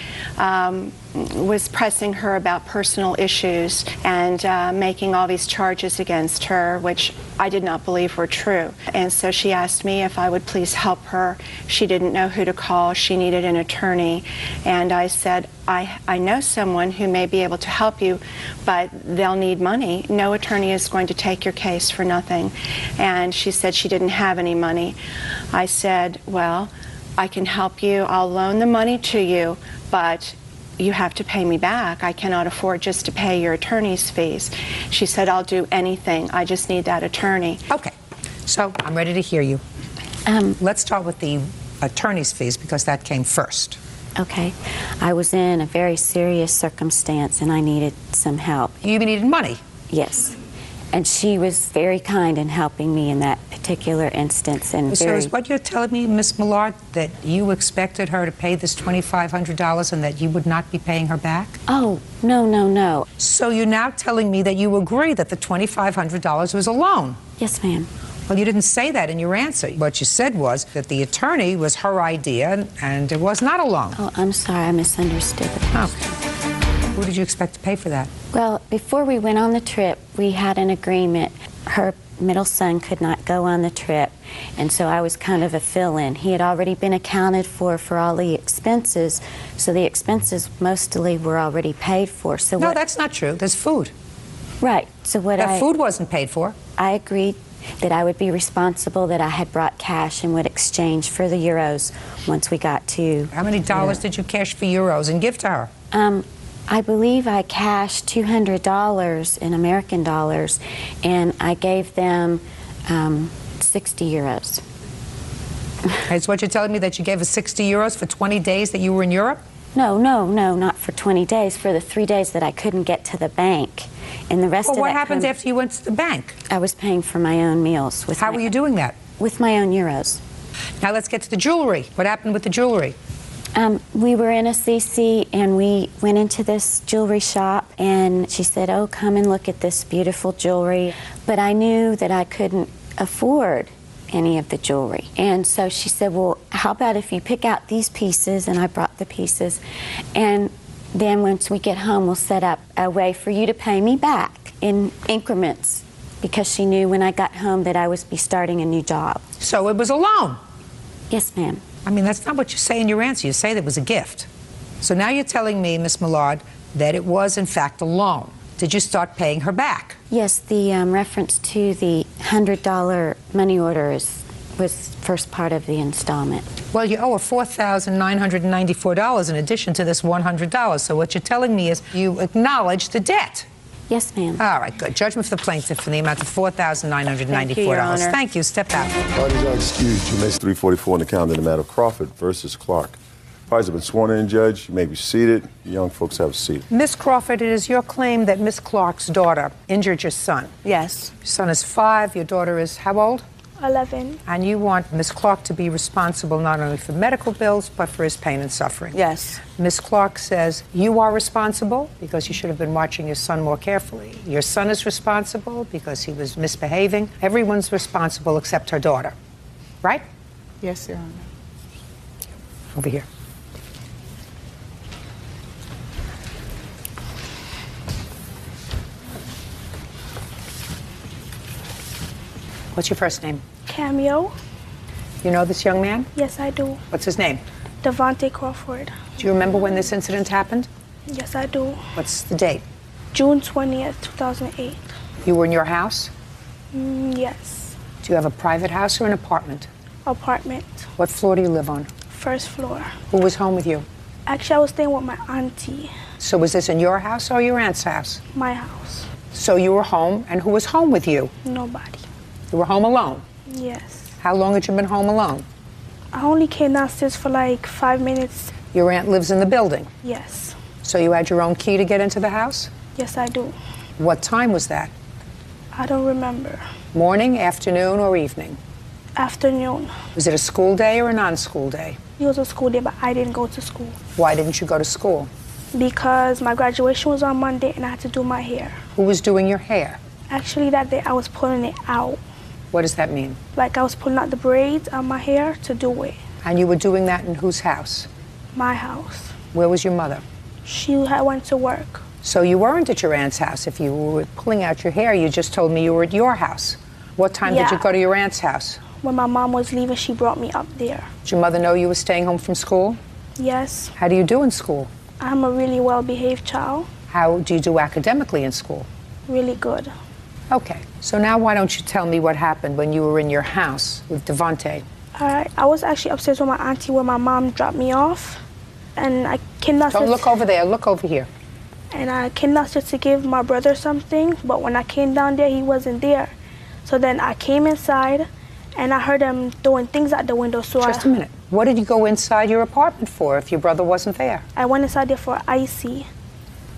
was pressing her about personal issues and making all these charges against her, which I did not believe were true. And so she asked me if I would please help her. She didn't know who to call. She needed an attorney. And I said, I know someone who may be able to help you, but they'll need money. No attorney is going to take your case for nothing. And she said she didn't have any money. I said, well, I can help you. I'll loan the money to you, but you have to pay me back. I cannot afford just to pay your attorney's fees. She said, I'll do anything. I just need that attorney. Okay, so I'm ready to hear you. Let's start with the attorney's fees because that came first. Okay. I was in a very serious circumstance and I needed some help. You needed money? Yes. And she was very kind in helping me in that particular instance. And so is what you're telling me, Miss Millard, that you expected her to pay this $2,500 and that you would not be paying her back? Oh, no, no, no. So you're now telling me that you agree that the $2,500 was a loan? Yes, ma'am. Well, you didn't say that in your answer. What you said was that the attorney was her idea and it was not a loan. Oh, I'm sorry, I misunderstood the question. Okay. Who did you expect to pay for that? Well, before we went on the trip, we had an agreement. Her middle son could not go on the trip, and so I was kind of a fill-in. He had already been accounted for all the expenses, so the expenses mostly were already paid for. So no, that's not true. There's food. Right. So what that food wasn't paid for. I agreed that I would be responsible, that I had brought cash and would exchange for the euros once we got to... How many dollars did you cash for euros and give to her? I believe I cashed $200 in American dollars, and I gave them 60 euros. Is what you're telling me, that you gave her 60 euros for 20 days that you were in Europe? No, no, no, not for 20 days, for the 3 days that I couldn't get to the bank. And the rest of what that happens after you went to the bank? I was paying for my own meals. How were you doing that? With my own euros. Now let's get to the jewelry. What happened with the jewelry? We were in Assisi and we went into this jewelry shop and she said, oh, come and look at this beautiful jewelry. But I knew that I couldn't afford any of the jewelry. And so she said, well, how about if you pick out these pieces? And I brought the pieces. And then once we get home, we'll set up a way for you to pay me back in increments, because she knew when I got home that I would be starting a new job. So it was a loan? Yes, ma'am. I mean, that's not what you say in your answer. You say that it was a gift. So now you're telling me, Miss Millard, that it was, in fact, a loan. Did you start paying her back? Yes, the reference to the $100 money order was first part of the installment. Well, you owe her $4,994 in addition to this $100. So what you're telling me is you acknowledge the debt. Yes, ma'am. All right, good. Judgment for the plaintiff in the amount of $4,994. Thank you, Your Honor. Thank you. Step out. Parties are excused. You may 344 in the calendar in the matter of Crawford versus Clark. Parties have been sworn in, Judge. You may be seated. Young folks have a seat. Miss Crawford, it is your claim that Miss Clark's daughter injured your son. Yes. Your son is 5. Your daughter is how old? 11. And you want Miss Clark to be responsible not only for medical bills, but for his pain and suffering. Yes. Miss Clark says you are responsible because you should have been watching your son more carefully. Your son is responsible because he was misbehaving. Everyone's responsible except her daughter. Right? Yes, Your Honor. Over here. What's your first name? Cameo. You know this young man? Yes, I do. What's his name? Devontae Crawford. Do you remember when this incident happened? Yes, I do. What's the date? June 20th, 2008. You were in your house? Yes. Do you have a private house or an apartment? Apartment. What floor do you live on? First floor. Who was home with you? Actually, I was staying with my auntie. So was this in your house or your aunt's house? My house. So you were home, and who was home with you? Nobody. You were home alone? Yes. How long had you been home alone? I only came downstairs for like 5 minutes. Your aunt lives in the building? Yes. So you had your own key to get into the house? Yes, I do. What time was that? I don't remember. Morning, afternoon, or evening? Afternoon. Was it a school day or a non-school day? It was a school day, but I didn't go to school. Why didn't you go to school? Because my graduation was on Monday and I had to do my hair. Who was doing your hair? Actually, that day I was pulling it out. What does that mean? Like I was pulling out the braids on my hair to do it. And you were doing that in whose house? My house. Where was your mother? She had went to work. So you weren't at your aunt's house. If you were pulling out your hair, you just told me you were at your house. What time did you go to your aunt's house? When my mom was leaving, she brought me up there. Did your mother know you were staying home from school? Yes. How do you do in school? I'm a really well-behaved child. How do you do academically in school? Really good. Okay, so now why don't you tell me what happened when you were in your house with Devontae? All right, I was actually upstairs with my auntie where my mom dropped me off. And I came downstairs. Don't look over there, look over here. And I came downstairs to give my brother something, but when I came down there, he wasn't there. So then I came inside, and I heard him throwing things out the window. So Just a minute. What did you go inside your apartment for if your brother wasn't there? I went inside there for icy.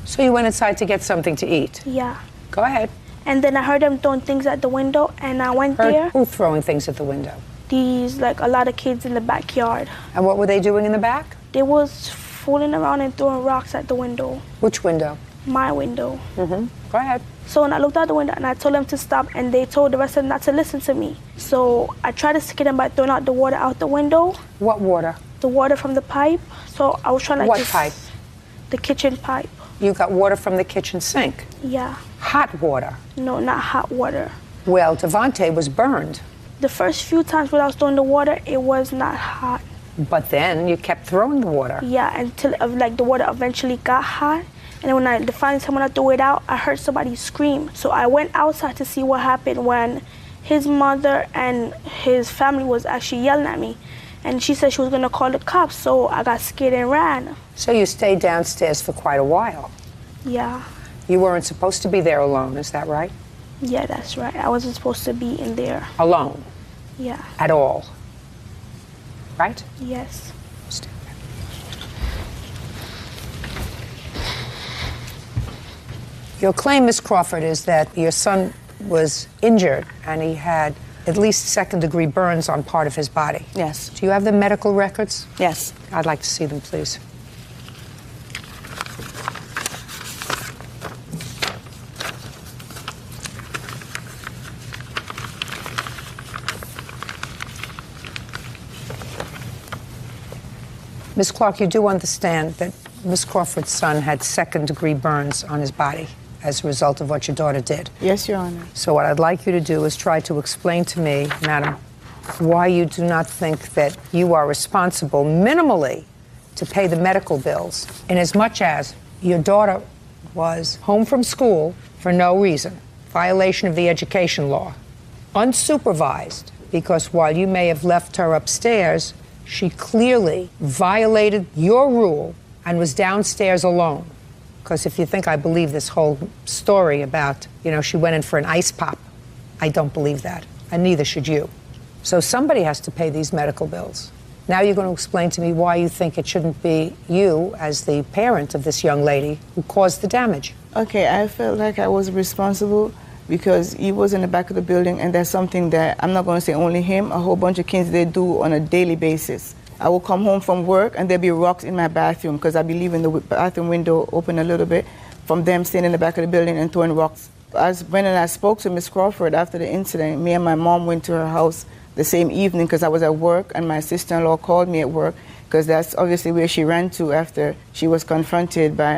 So you went inside to get something to eat? Yeah. Go ahead. And then I heard him throwing things at the window, and I went there. Who throwing things at the window? These, like, a lot of kids in the backyard. And what were they doing in the back? They was fooling around and throwing rocks at the window. Which window? My window. Mm-hmm. Go ahead. So when I looked out the window and I told them to stop, and they told the rest of them not to listen to me. So I tried to scare them by throwing out the water out the window. What water? The water from the pipe. So I was trying to What pipe? The kitchen pipe. You got water from the kitchen sink? Yeah. Hot water? No, not hot water. Well, Devontae was burned. The first few times when I was throwing the water, it was not hot. But then you kept throwing the water. Yeah, until like the water eventually got hot. And then when I finally someone I threw it out, I heard somebody scream. So I went outside to see what happened when his mother and his family was actually yelling at me. And she said she was gonna call the cops, so I got scared and ran. So you stayed downstairs for quite a while. Yeah. You weren't supposed to be there alone, is that right? Yeah, that's right. I wasn't supposed to be in there. Alone? Yeah. At all? Right? Yes. Your claim, Ms. Crawford, is that your son was injured and he had at least second-degree burns on part of his body. Yes. Do you have the medical records? Yes. I'd like to see them, please. Ms. Clark, you do understand that Ms. Crawford's son had second-degree burns on his body as a result of what your daughter did? Yes, Your Honor. So what I'd like you to do is try to explain to me, madam, why you do not think that you are responsible minimally to pay the medical bills, inasmuch as your daughter was home from school for no reason, violation of the education law, unsupervised, because while you may have left her upstairs, she clearly violated your rule and was downstairs alone. Because if you think I believe this whole story about, she went in for an ice pop, I don't believe that, and neither should you. So somebody has to pay these medical bills. Now you're going to explain to me why you think it shouldn't be you, as the parent of this young lady, who caused the damage. Okay, I felt like I was responsible because he was in the back of the building, and that's something that I'm not going to say only him, a whole bunch of kids, they do on a daily basis. I will come home from work and there'll be rocks in my bathroom because I be leaving the bathroom window open a little bit from them staying in the back of the building and throwing rocks. When I spoke to Miss Crawford after the incident, me and my mom went to her house the same evening because I was at work, and my sister-in-law called me at work because that's obviously where she ran to after she was confronted by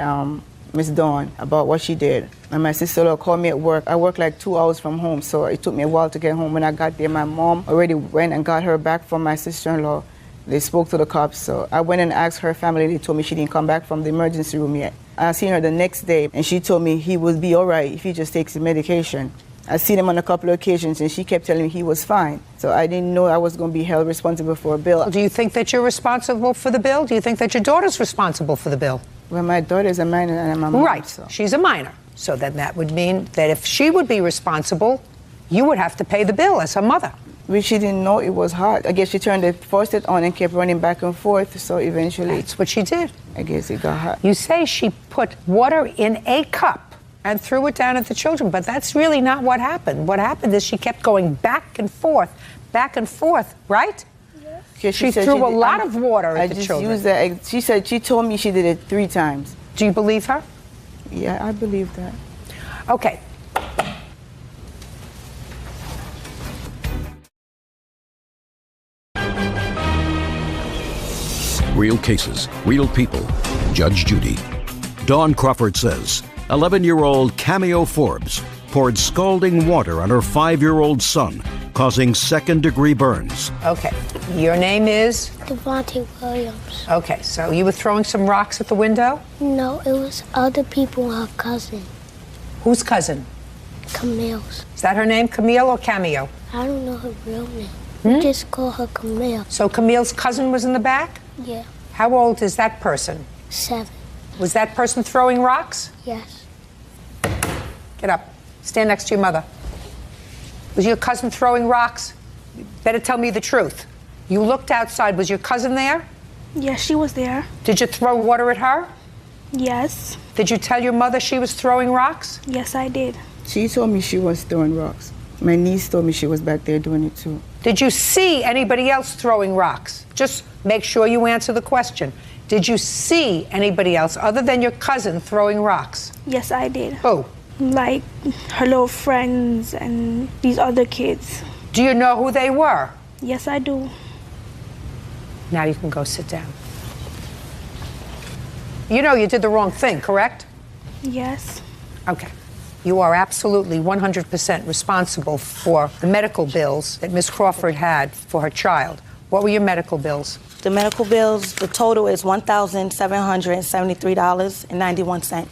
Miss Dawn, about what she did. And my sister-in-law called me at work. I work like 2 hours from home, so it took me a while to get home. When I got there, my mom already went and got her back from my sister-in-law. They spoke to the cops, so I went and asked her family. They told me she didn't come back from the emergency room yet. I seen her the next day, and she told me he would be all right if he just takes the medication. I seen him on a couple of occasions, and she kept telling me he was fine. So I didn't know I was going to be held responsible for a bill. Do you think that you're responsible for the bill? Do you think that your daughter's responsible for the bill? Well, my daughter's a minor, and I'm a mom. Right, So. she's a minor. So then that would mean that if she would be responsible, you would have to pay the bill as her mother. Which she didn't know it was hot. I guess she turned the faucet on and kept running back and forth, so eventually... That's what she did. I guess it got hot. You say she put water in a cup and threw it down at the children, but that's really not what happened. What happened is she kept going back and forth, right? Yeah, she threw a lot of water at the children. Used that. She told me she did it 3 times. Do you believe her? Yeah, I believe that. Okay. Real cases, real people. Judge Judy. Dawn Crawford says 11-year-old Cameo Forbes poured scalding water on her 5-year-old son, causing second-degree burns. Okay. Your name is? Devontae Williams. Okay, so you were throwing some rocks at the window? No, it was other people, her cousin. Whose cousin? Camille's. Is that her name, Camille or Cameo? I don't know her real name. We just call her Camille. So Camille's cousin was in the back? Yeah. How old is that person? 7. Was that person throwing rocks? Yes. Get up. Stand next to your mother. Was your cousin throwing rocks? You better tell me the truth. You looked outside. Was your cousin there? Yes, she was there. Did you throw water at her? Yes. Did you tell your mother she was throwing rocks? Yes, I did. She told me she was throwing rocks. My niece told me she was back there doing it too. Did you see anybody else throwing rocks? Just make sure you answer the question. Did you see anybody else other than your cousin throwing rocks? Yes, I did. Who? Like her little friends and these other kids. Do you know who they were? Yes, I do. Now you can go sit down. You know you did the wrong thing, correct? Yes. Okay. You are absolutely 100% responsible for the medical bills that Miss Crawford had for her child. What were your medical bills? The medical bills, the total is $1,773.91.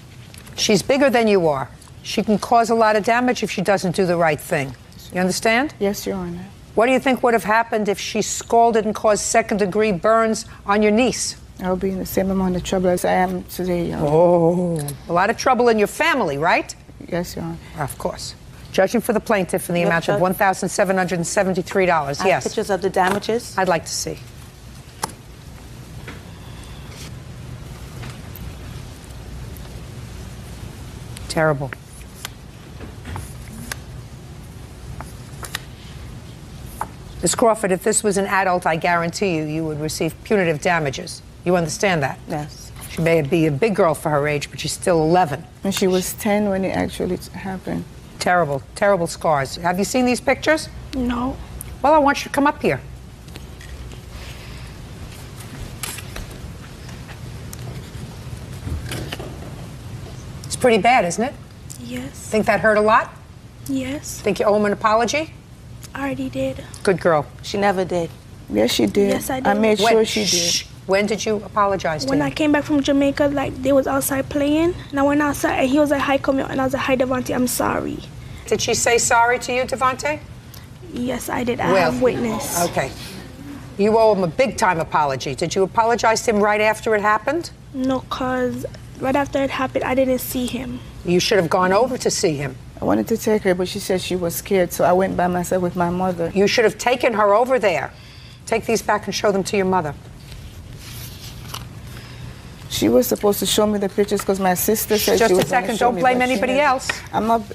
She's bigger than you are. She can cause a lot of damage if she doesn't do the right thing. You understand? Yes, Your Honor. What do you think would have happened if she scalded and caused second-degree burns on your niece? I'll be in the same amount of trouble as I am today, Your Honor. Oh, a lot of trouble in your family, right? Yes, Your Honor. Of course. Judging for the plaintiff in the amount of $1,773. I have Yes. pictures of the damages. I'd like to see. Terrible. Ms. Crawford, if this was an adult, I guarantee you, you would receive punitive damages. You understand that? Yes. She may be a big girl for her age, but she's still 11. And she was 10 when it actually happened. Terrible, terrible scars. Have you seen these pictures? No. Well, I want you to come up here. It's pretty bad, isn't it? Yes. Think that hurt a lot? Yes. Think you owe him an apology? I already did. Good girl. She never did. Yes, she did. Yes, I did. I made When? sure she did. Shh. When did you apologize to When him? I came back from Jamaica, like, they was outside playing, and I went outside, and he was like, hi, Camille, and I was like, hi, Devontae, I'm sorry. Did she say sorry to you, Devontae? Yes, I did. I Well, have witness. Okay. You owe him a big-time apology. Did you apologize to him right after it happened? No, because right after it happened, I didn't see him. You should have gone over to see him. I wanted to take her, but she said she was scared, so I went by myself with my mother. You should have taken her over there. Take these back and show them to your mother. She was supposed to show me the pictures because my sister said Just she a was gonna second. show Don't me, blame but she anybody didn't. else. I'm not.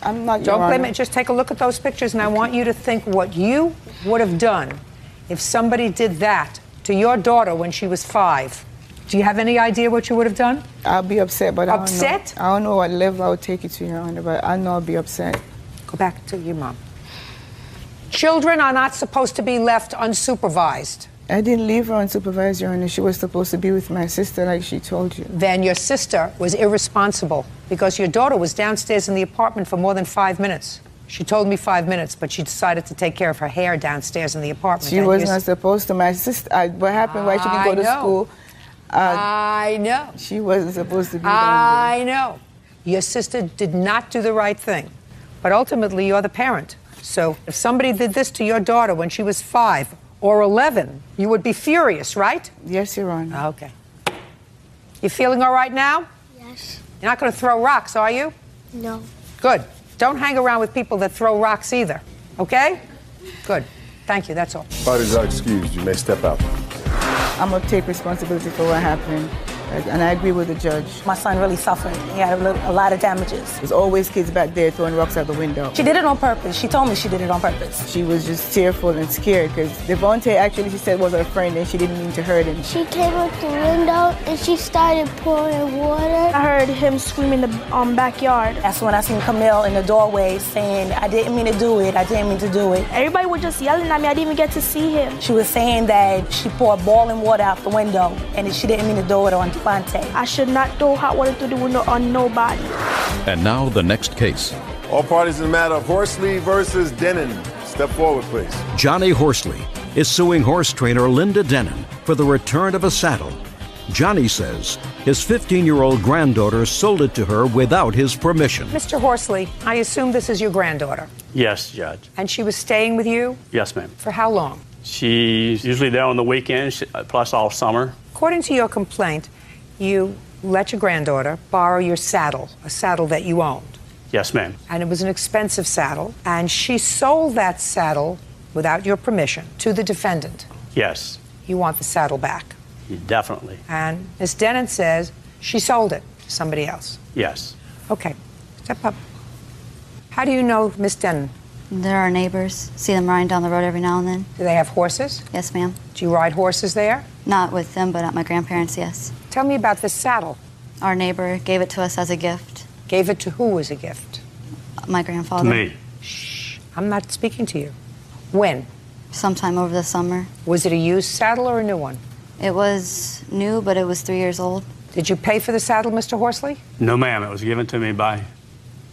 Don't Your blame Honor. it. Just take a look at those pictures, and I want you to think what you would have done if somebody did that to your daughter when she was 5. Do you have any idea what you would have done? I'll be upset, but Upset? I don't know what level I would take it to, Your Honor, but I know I'll be upset. Go back to your mom. Children are not supposed to be left unsupervised. I didn't leave her unsupervised, Your Honor. She was supposed to be with my sister, like she told you. Then your sister was irresponsible because your daughter was downstairs in the apartment for more than 5 minutes. She told me 5 minutes, but she decided to take care of her hair downstairs in the apartment. She was not supposed to. My sister, what happened? Why she didn't go to school? I know. She wasn't supposed to be down I know. Your sister did not do the right thing, but ultimately you're the parent. So if somebody did this to your daughter when she was 5 or 11, you would be furious, right? Yes, Your Honor. Okay. You feeling all right now? Yes. You're not going to throw rocks, are you? No. Good. Don't hang around with people that throw rocks either, okay? Good. Thank you, that's all. Parties are excused. You may step out. I'm going to take responsibility for what happened, and I agree with the judge. My son really suffered. He had a lot of damages. There's always kids back there throwing rocks out the window. She did it on purpose. She told me she did it on purpose. She was just tearful and scared because Devontae actually, she said, was her friend and she didn't mean to hurt him. She came up the window and she started pouring water. I heard him scream in the backyard. That's when I seen Camille in the doorway saying, I didn't mean to do it. I didn't mean to do it. Everybody was just yelling at me. I didn't even get to see him. She was saying that she poured boiling water out the window and she didn't mean to do it on Devontae. I should not throw hot water through the window on nobody. And now the next case. All parties in the matter of Horsley versus Denon. Step forward, please. Johnny Horsley is suing horse trainer Linda Denon for the return of a saddle. Johnny says his 15-year-old granddaughter sold it to her without his permission. Mr. Horsley, I assume this is your granddaughter. Yes, Judge. And she was staying with you? Yes, ma'am. For how long? She's usually there on the weekends, plus all summer. According to your complaint, you let your granddaughter borrow your saddle, a saddle that you owned. Yes, ma'am. And it was an expensive saddle, and she sold that saddle without your permission to the defendant. Yes. You want the saddle back. Definitely. And Ms. Denon says she sold it to somebody else. Yes. Okay, step up. How do you know Ms. Denon? There are neighbors. See them riding down the road every now and then. Do they have horses? Yes, ma'am. Do you ride horses there? Not with them, but at my grandparents', yes. Tell me about this saddle. Our neighbor gave it to us as a gift. Gave it to who as a gift? My grandfather. To me. Shh, I'm not speaking to you. When? Sometime over the summer. Was it a used saddle or a new one? It was new, but it was 3 years old. Did you pay for the saddle, Mr. Horsley? No, ma'am. It was given to me by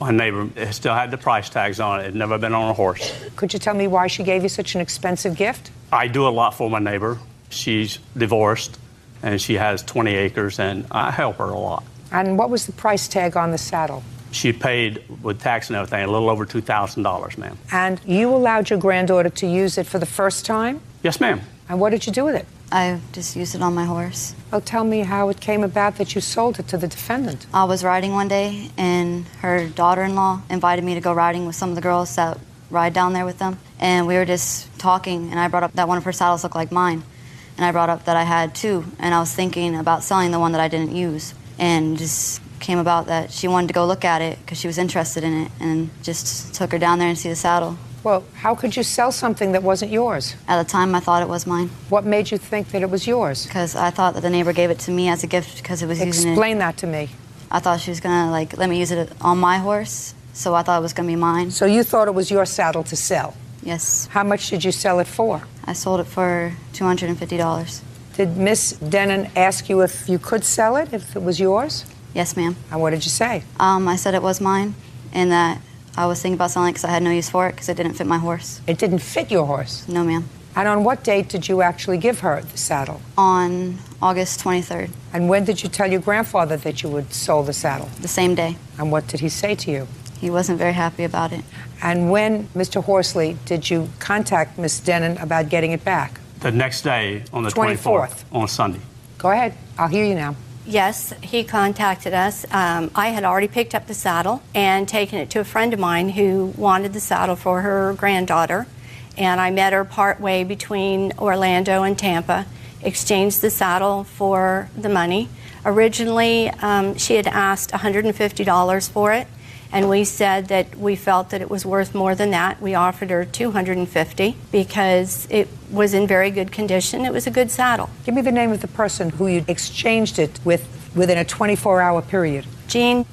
my neighbor. It still had the price tags on it. It had never been on a horse. Could you tell me why she gave you such an expensive gift? I do a lot for my neighbor. She's divorced, and she has 20 acres, and I help her a lot. And what was the price tag on the saddle? She paid, with tax and everything, a little over $2,000, ma'am. And you allowed your granddaughter to use it for the first time? Yes, ma'am. And what did you do with it? I just used it on my horse. Well, tell me how it came about that you sold it to the defendant. I was riding one day, and her daughter-in-law invited me to go riding with some of the girls that ride down there with them. And we were just talking, and I brought up that one of her saddles looked like mine. And I brought up that I had two, and I was thinking about selling the one that I didn't use. And just came about that she wanted to go look at it because she was interested in it, and just took her down there and see the saddle. Well, how could you sell something that wasn't yours? At the time, I thought it was mine. What made you think that it was yours? Because I thought that the neighbor gave it to me as a gift because it was using it. Explain that to me. I thought she was gonna let me use it on my horse, so I thought it was gonna be mine. So you thought it was your saddle to sell? Yes. How much did you sell it for? I sold it for $250. Did Miss Denon ask you if you could sell it, if it was yours? Yes, ma'am. And what did you say? I said it was mine, and that I was thinking about selling it because I had no use for it because it didn't fit my horse. It didn't fit your horse? No, ma'am. And on what date did you actually give her the saddle? On August 23rd. And when did you tell your grandfather that you would sold the saddle? The same day. And what did he say to you? He wasn't very happy about it. And when, Mr. Horsley, did you contact Miss Denon about getting it back? The next day, on the 24th, on Sunday. Go ahead. I'll hear you now. Yes, he contacted us. I had already picked up the saddle and taken it to a friend of mine who wanted the saddle for her granddaughter. And I met her partway between Orlando and Tampa, exchanged the saddle for the money. Originally, she had asked $150 for it, and we said that we felt that it was worth more than that. We offered her $250 because it was in very good condition. It was a good saddle. Give me the name of the person who you exchanged it with within a 24-hour period. Jean.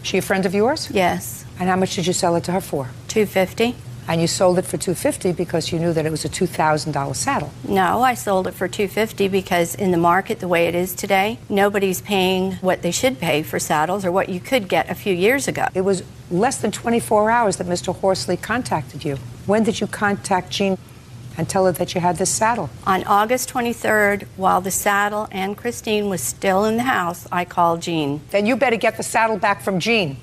She a friend of yours? Yes. And how much did you sell it to her for? $250. And you sold it for $250 because you knew that it was a $2,000 saddle. No, I sold it for $250 because in the market, the way it is today, nobody's paying what they should pay for saddles or what you could get a few years ago. It was less than 24 hours that Mr. Horsley contacted you. When did you contact Jean and tell her that you had this saddle? On August 23rd, while the saddle and Christine was still in the house, I called Jean. Then you better get the saddle back from Jean.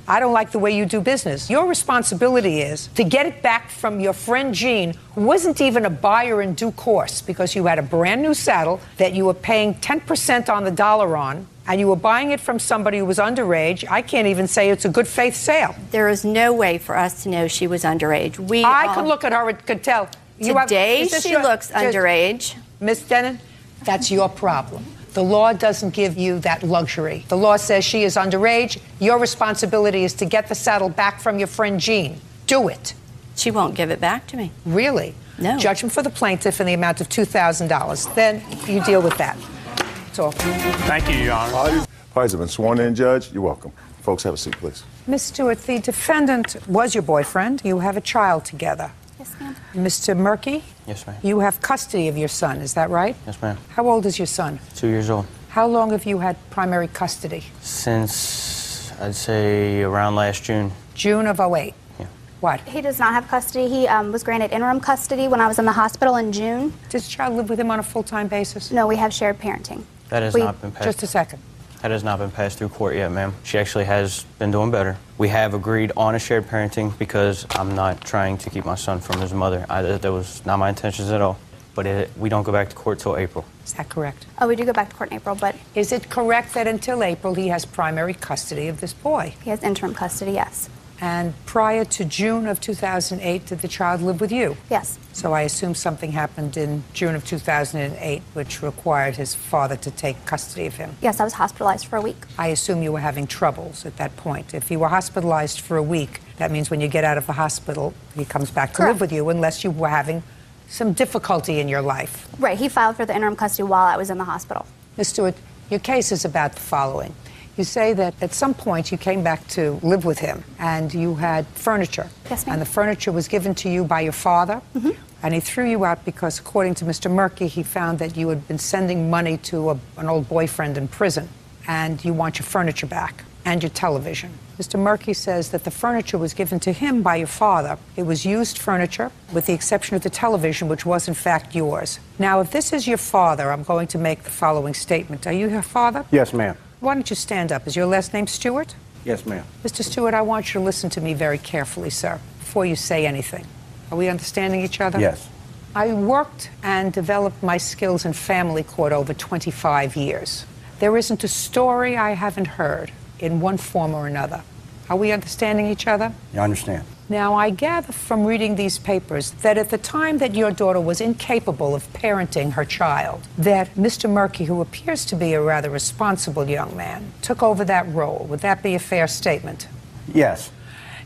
I don't like the way you do business. Your responsibility is to get it back from your friend Jean, who wasn't even a buyer in due course, because you had a brand new saddle that you were paying 10% on the dollar on, and you were buying it from somebody who was underage. I can't even say it's a good faith sale. There is no way for us to know she was underage. I could look at her and could tell. Today she looks underage. Miss Denon, that's your problem. The law doesn't give you that luxury. The law says she is underage. Your responsibility is to get the saddle back from your friend Jean. Do it. She won't give it back to me. Really? No. Judgment for the plaintiff in the amount of $2,000. Then you deal with that. That's all. Thank you, Your Honor. Parties have been sworn in, Judge. You're welcome. Folks, have a seat, please. Ms. Stewart, the defendant was your boyfriend. You have a child together. Yes, ma'am. Mr. Murky? Yes, ma'am. You have custody of your son, is that right? Yes, ma'am. How old is your son? 2 years old. How long have you had primary custody? Since, I'd say, around last June. June of 08? Yeah. What? He does not have custody. He was granted interim custody when I was in the hospital in June. Does the child live with him on a full-time basis? No, we have shared parenting. That has not been passed. Just a second. That has not been passed through court yet, ma'am. She actually has been doing better. We have agreed on a shared parenting because I'm not trying to keep my son from his mother. That was not my intentions at all. But we don't go back to court till April. Is that correct? Oh, we do go back to court in April, but... Is it correct that until April he has primary custody of this boy? He has interim custody, yes. And prior to June of 2008, did the child live with you? Yes. So I assume something happened in June of 2008 which required his father to take custody of him. Yes, I was hospitalized for a week. I assume you were having troubles at that point. If you were hospitalized for a week, that means when you get out of the hospital, he comes back to live with you unless you were having some difficulty in your life. Right, he filed for the interim custody while I was in the hospital. Ms. Stewart, your case is about the following. You say that at some point you came back to live with him and you had furniture. Yes, ma'am. And the furniture was given to you by your father. Mm-hmm. And he threw you out because, according to Mr. Murky, he found that you had been sending money to an old boyfriend in prison. And you want your furniture back and your television. Mr. Murky says that the furniture was given to him by your father. It was used furniture, with the exception of the television, which was in fact yours. Now, if this is your father, I'm going to make the following statement. Are you your father? Yes, ma'am. Why don't you stand up? Is your last name Stewart? Yes, ma'am. Mr. Stewart, I want you to listen to me very carefully, sir, before you say anything. Are we understanding each other? Yes. I worked and developed my skills in family court over 25 years. There isn't a story I haven't heard in one form or another. Are we understanding each other? I understand. Now, I gather from reading these papers that at the time that your daughter was incapable of parenting her child, that Mr. Murky, who appears to be a rather responsible young man, took over that role. Would that be a fair statement? Yes.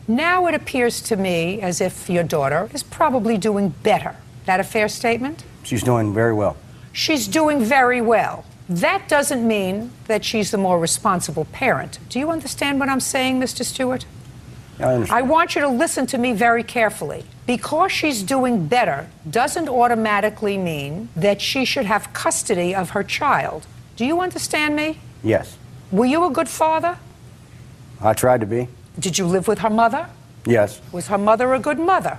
Now it appears to me as if your daughter is probably doing better. That a fair statement? She's doing very well. She's doing very well. That doesn't mean that she's the more responsible parent. Do you understand what I'm saying, Mr. Stewart? I understand. I want you to listen to me very carefully. Because she's doing better doesn't automatically mean that she should have custody of her child. Do you understand me? Yes. Were you a good father? I tried to be. Did you live with her mother? Yes. Was her mother a good mother?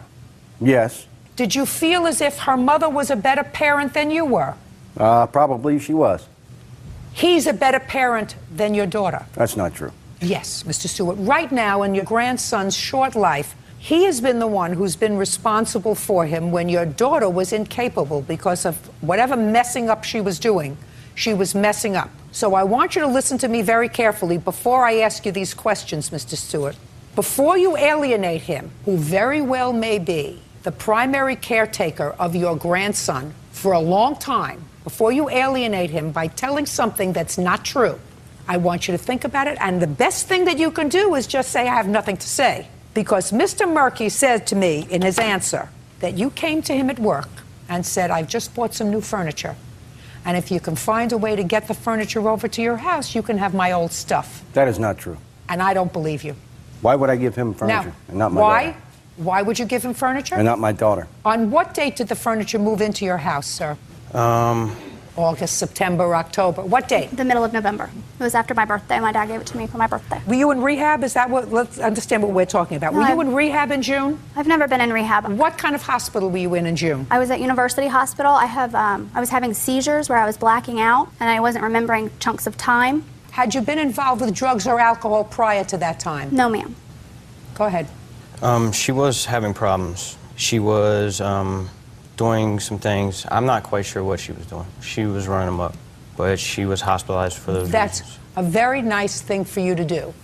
Yes. Did you feel as if her mother was a better parent than you were? Probably she was. He's a better parent than your daughter. That's not true. Yes, Mr. Stewart. Right now, in your grandson's short life, he has been the one who's been responsible for him when your daughter was incapable because of whatever messing up she was doing. She was messing up. So I want you to listen to me very carefully before I ask you these questions, Mr. Stewart. Before you alienate him, who very well may be the primary caretaker of your grandson for a long time, before you alienate him by telling something that's not true, I want you to think about it, and the best thing that you can do is just say, I have nothing to say. Because Mr. Murky said to me in his answer that you came to him at work and said, I've just bought some new furniture. And if you can find a way to get the furniture over to your house, you can have my old stuff. That is not true. And I don't believe you. Why would I give him furniture Now, and not my why? daughter? Why would you give him furniture? And not my daughter. On what date did the furniture move into your house, sir? August, September, October. What date? The middle of November. It was after my birthday. My dad gave it to me for my birthday. Were you in rehab? Is that what? Let's understand what we're talking about. No, Were you in rehab in June? I've never been in rehab. What kind of hospital were you in June? I was at University Hospital. I was having seizures where I was blacking out and I wasn't remembering chunks of time. Had you been involved with drugs or alcohol prior to that time? No, ma'am. Go ahead. She was having problems. She was doing some things. I'm not quite sure what she was doing. She was running them up, but she was hospitalized for those That's reasons. a very nice thing for you to do.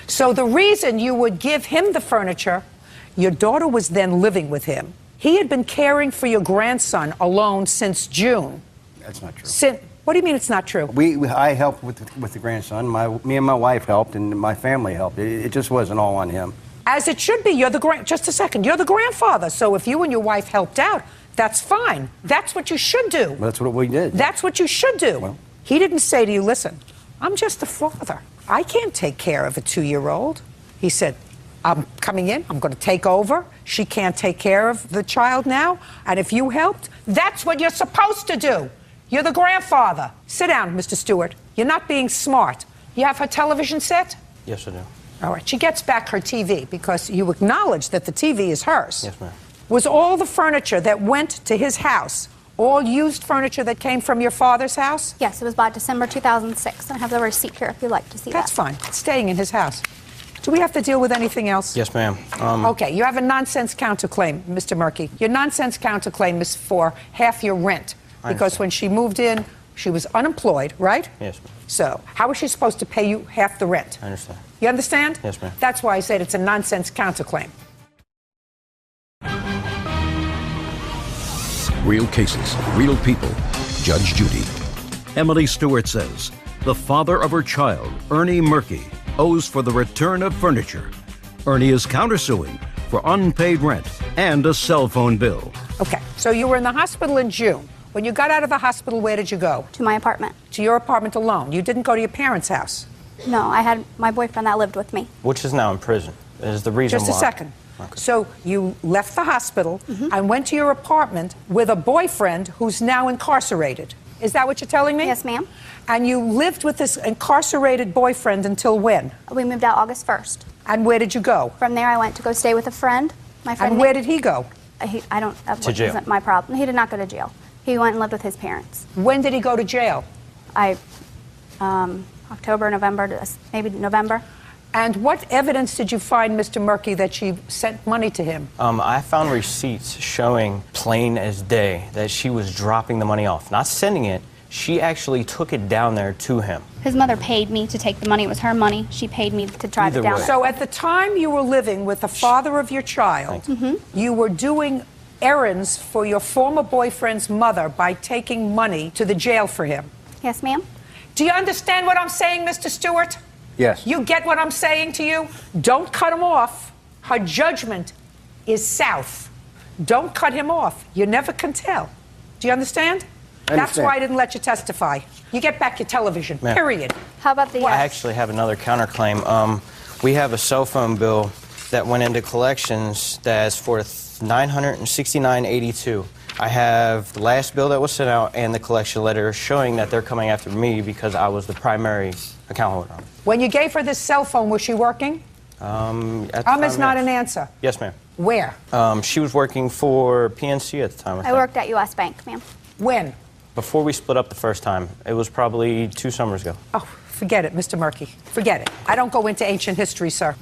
So the reason you would give him the furniture, your daughter was then living with him. He had been caring for your grandson alone since June. That's not true. What do you mean it's not true? I helped with the grandson. Me and my wife helped, and my family helped. It just wasn't all on him. As it should be. Just a second. You're the grandfather. So if you and your wife helped out, that's fine. That's what you should do. Well, that's what we did. That's what you should do. Well, he didn't say to you, listen, I'm just a father. I can't take care of a 2-year-old. He said, I'm coming in. I'm going to take over. She can't take care of the child now. And if you helped, that's what you're supposed to do. You're the grandfather. Sit down, Mr. Stewart. You're not being smart. You have her television set? Yes, I do. All right. She gets back her TV because you acknowledge that the TV is hers. Yes, ma'am. Was all the furniture that went to his house all used furniture that came from your father's house? Yes, it was by December 2006. And I have the receipt here if you'd like to see That's that. fine. It's staying in his house. Do we have to deal with anything else? Yes, ma'am. Okay, you have a nonsense counterclaim, Mr. Murky. Your nonsense counterclaim is for half your rent. Because when she moved in, she was unemployed, right? Yes, ma'am. So how was she supposed to pay you half the rent? I understand. You understand? Yes, ma'am. That's why I said it's a nonsense counterclaim. Real cases, real people. Judge Judy. Emily Stewart says the father of her child, Ernie Murky, owes for the return of furniture. Ernie is countersuing for unpaid rent and a cell phone bill. Okay, so you were in the hospital in June. When you got out of the hospital, where did you go? To my apartment. To your apartment alone. You didn't go to your parents' house. No, I had my boyfriend that lived with me. Which is now in prison. Is the reason why. Just a second. Okay. So you left the hospital and went to your apartment with a boyfriend who's now incarcerated. Is that what you're telling me? Yes, ma'am. And you lived with this incarcerated boyfriend until when? We moved out August 1st. And where did you go? From there, I went to go stay with a friend. My friend. And where did he go? I don't. That To jail. isn't my problem. He did not go to jail. He went and lived with his parents. When did he go to jail? October, November, maybe November. And what evidence did you find, Mr. Murky, that she sent money to him? I found receipts showing plain as day that she was dropping the money off, not sending it. She actually took it down there to him. His mother paid me to take the money. It was her money. She paid me to drive it down there. So at the time you were living with the father of your child, you were doing errands for your former boyfriend's mother by taking money to the jail for him. Yes, ma'am. Do you understand what I'm saying, Mr. Stewart? Yes. You get what I'm saying to you? Don't cut him off. Her judgment is south. Don't cut him off. You never can tell. Do you understand? I That's understand. why I didn't let you testify. You get back your television, Ma'am. period. How about the... I actually have another counterclaim. We have a cell phone bill that went into collections that's for $969.82. I have the last bill that was sent out and the collection letter showing that they're coming after me because I was the primary account holder. When you gave her this cell phone, was she working? Is not an answer. Yes, ma'am. Where? She was working for PNC at the time. I worked at U.S. Bank, ma'am. When? Before we split up the first time. It was probably 2 summers ago. Oh, forget it, Mr. Murky. Forget it. I don't go into ancient history, sir.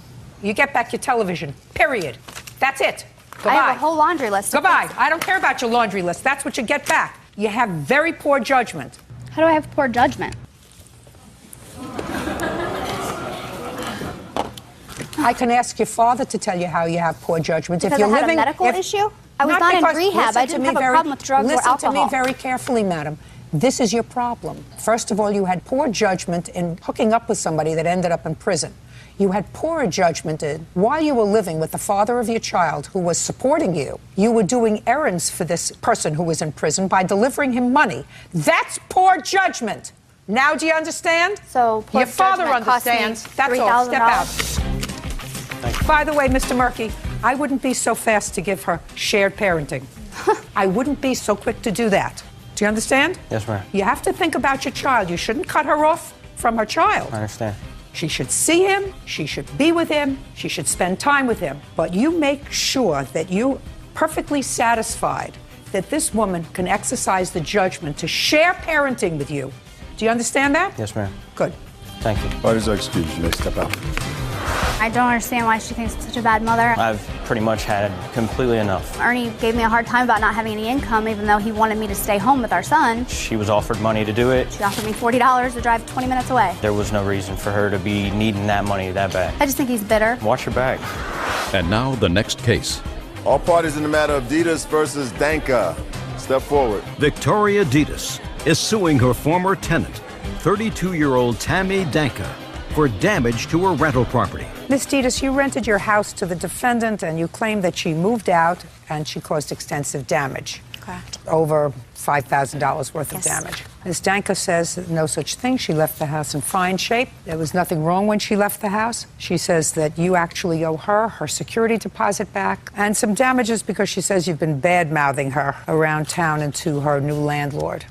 You get back your television, period. That's it. Goodbye. I have a whole laundry list. Goodbye. I don't care about your laundry list. That's what you get back. You have very poor judgment. How do I have poor judgment? I can ask your father to tell you how you have poor judgment. Because if you're I had living, a medical issue? I was not in rehab. I didn't have a problem with drugs or alcohol. Listen to me very carefully, madam. This is your problem. First of all, you had poor judgment in hooking up with somebody that ended up in prison. You had poor judgment in, while you were living with the father of your child who was supporting you, you were doing errands for this person who was in prison by delivering him money. That's poor judgment. Now do you understand? So poor your father judgment cost me understands. That's all. Step $3,000. out. By the way, Mr. Murky, I wouldn't be so fast to give her shared parenting. I wouldn't be so quick to do that. Do you understand? Yes, ma'am. You have to think about your child. You shouldn't cut her off from her child. I understand. She should see him, she should be with him, she should spend time with him. But you make sure that you perfectly satisfied that this woman can exercise the judgment to share parenting with you. Do you understand that? Yes, ma'am. Good. Thank you. Parties are excused. You may step out. I don't understand why she thinks I'm such a bad mother. I've pretty much had completely enough. Ernie gave me a hard time about not having any income, even though he wanted me to stay home with our son. She was offered money to do it. She offered me $40 to drive 20 minutes away. There was no reason for her to be needing that money that bad. I just think he's bitter. Watch your back. And now the next case. All parties in the matter of Ditas versus Danka. Step forward. Victoria Ditas is suing her former tenant, 32-year-old Tammy Danka, for damage to her rental property. Ms. Ditas, you rented your house to the defendant and you claim that she moved out and she caused extensive damage. Correct. Over $5,000 worth of damage. Ms. Danka says that no such thing. She left the house in fine shape. There was nothing wrong when she left the house. She says that you actually owe her security deposit back and some damages because she says you've been bad-mouthing her around town and to her new landlord.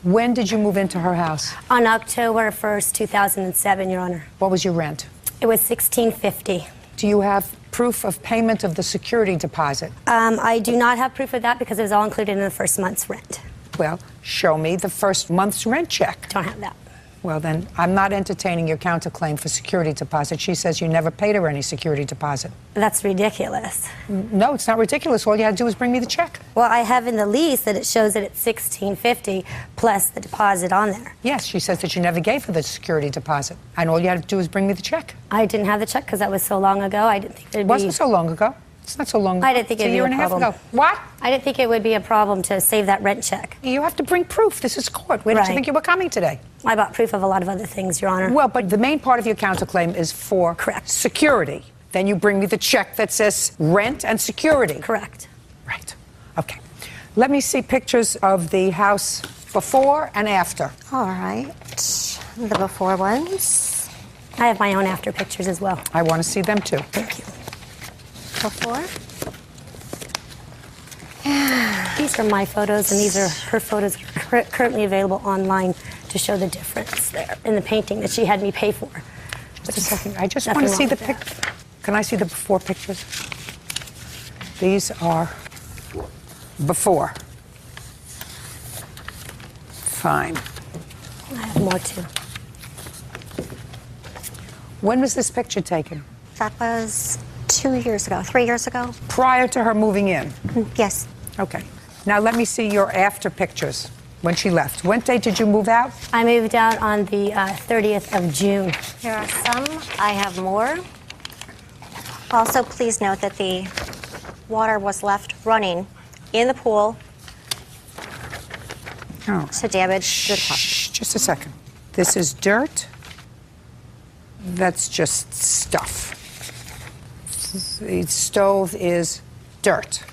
When did you move into her house? On October 1st, 2007, Your Honor. What was your rent? It was $1,650. Do you have proof of payment of the security deposit? I do not have proof of that because it was all included in the first month's rent. Well, show me the first month's rent check. Don't have that. Well, then, I'm not entertaining your counterclaim for security deposit. She says you never paid her any security deposit. That's ridiculous. No, it's not ridiculous. All you had to do was bring me the check. Well, I have in the lease that it shows that it's $1,650 plus the deposit on there. Yes, she says that you never gave her the security deposit. And all you had to do was bring me the check. I didn't have the check because that was so long ago. I didn't think it'd be... It wasn't so long ago. It's not so long ago. I didn't think it'd be a problem. It's a year and a half ago. What? I didn't think it would be a problem to save that rent check. You have to bring proof. This is court. Where did you think you were coming today? I bought proof of a lot of other things, Your Honor. Well, but the main part of your counterclaim is for security. Then you bring me the check that says rent and security. Correct. Right. Okay. Let me see pictures of the house before and after. All right. The before ones. I have my own after pictures as well. I want to see them too. Thank you. Before. These are my photos, and these are her photos currently available online to show the difference there in the painting that she had me pay for. Just a second. I just want to see the picture. Can I see the before pictures? These are before. Fine. I have more too. When was this picture taken? That was 2 years ago, 3 years ago. Prior to her moving in? Yes. Okay. Now let me see your after pictures when she left. When date did you move out? I moved out on the 30th of June. Here are some. I have more. Also, please note that the water was left running in the pool to damage the top. Just a second. This is dirt. That's just stuff. The stove is dirt.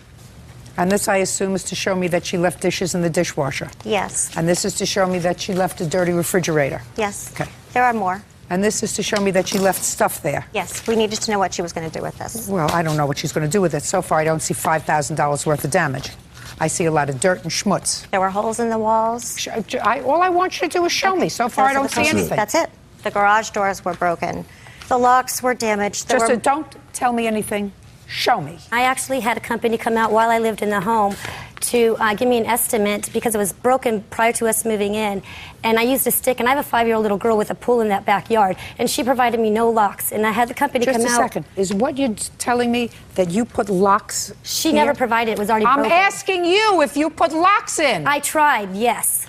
And this, I assume, is to show me that she left dishes in the dishwasher. Yes. And this is to show me that she left a dirty refrigerator. Yes. Okay. There are more. And this is to show me that she left stuff there. Yes. We needed to know what she was going to do with this. Well, I don't know what she's going to do with it. So far, I don't see $5,000 worth of damage. I see a lot of dirt and schmutz. There were holes in the walls. All I want you to do is show me. So far, I don't see anything. That's it. The garage doors were broken. The locks were damaged. Don't tell me anything. Show me. I actually had a company come out while I lived in the home to give me an estimate because it was broken prior to us moving in. And I used a stick, and I have a 5-year-old little girl with a pool in that backyard, and she provided me no locks. And I had the company come out. Just a second. Is what you're telling me that you put locks She never provided. It was already broken. I'm asking you if you put locks in. I tried, yes.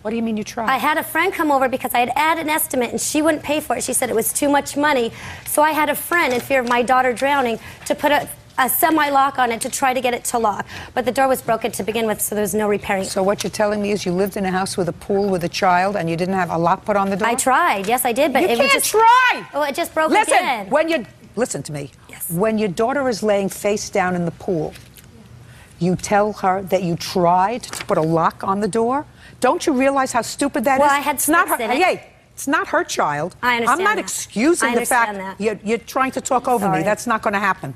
What do you mean you tried? I had a friend come over because I had added an estimate and she wouldn't pay for it. She said it was too much money. So I had a friend, in fear of my daughter drowning, to put a semi-lock on it to try to get it to lock. But the door was broken to begin with, so there was no repairing. So what you're telling me is you lived in a house with a pool with a child and you didn't have a lock put on the door? I tried. Yes, I did. But you it can't just try! Oh, it just broke Listen, again. Listen to me. Yes. When your daughter is laying face down in the pool, you tell her that you tried to put a lock on the door? Don't you realize how stupid that is? Well, I had sticks in it. Hey, it's not her child. I understand I'm not that. excusing I the fact understand that. you're trying to talk over me. That's not going to happen.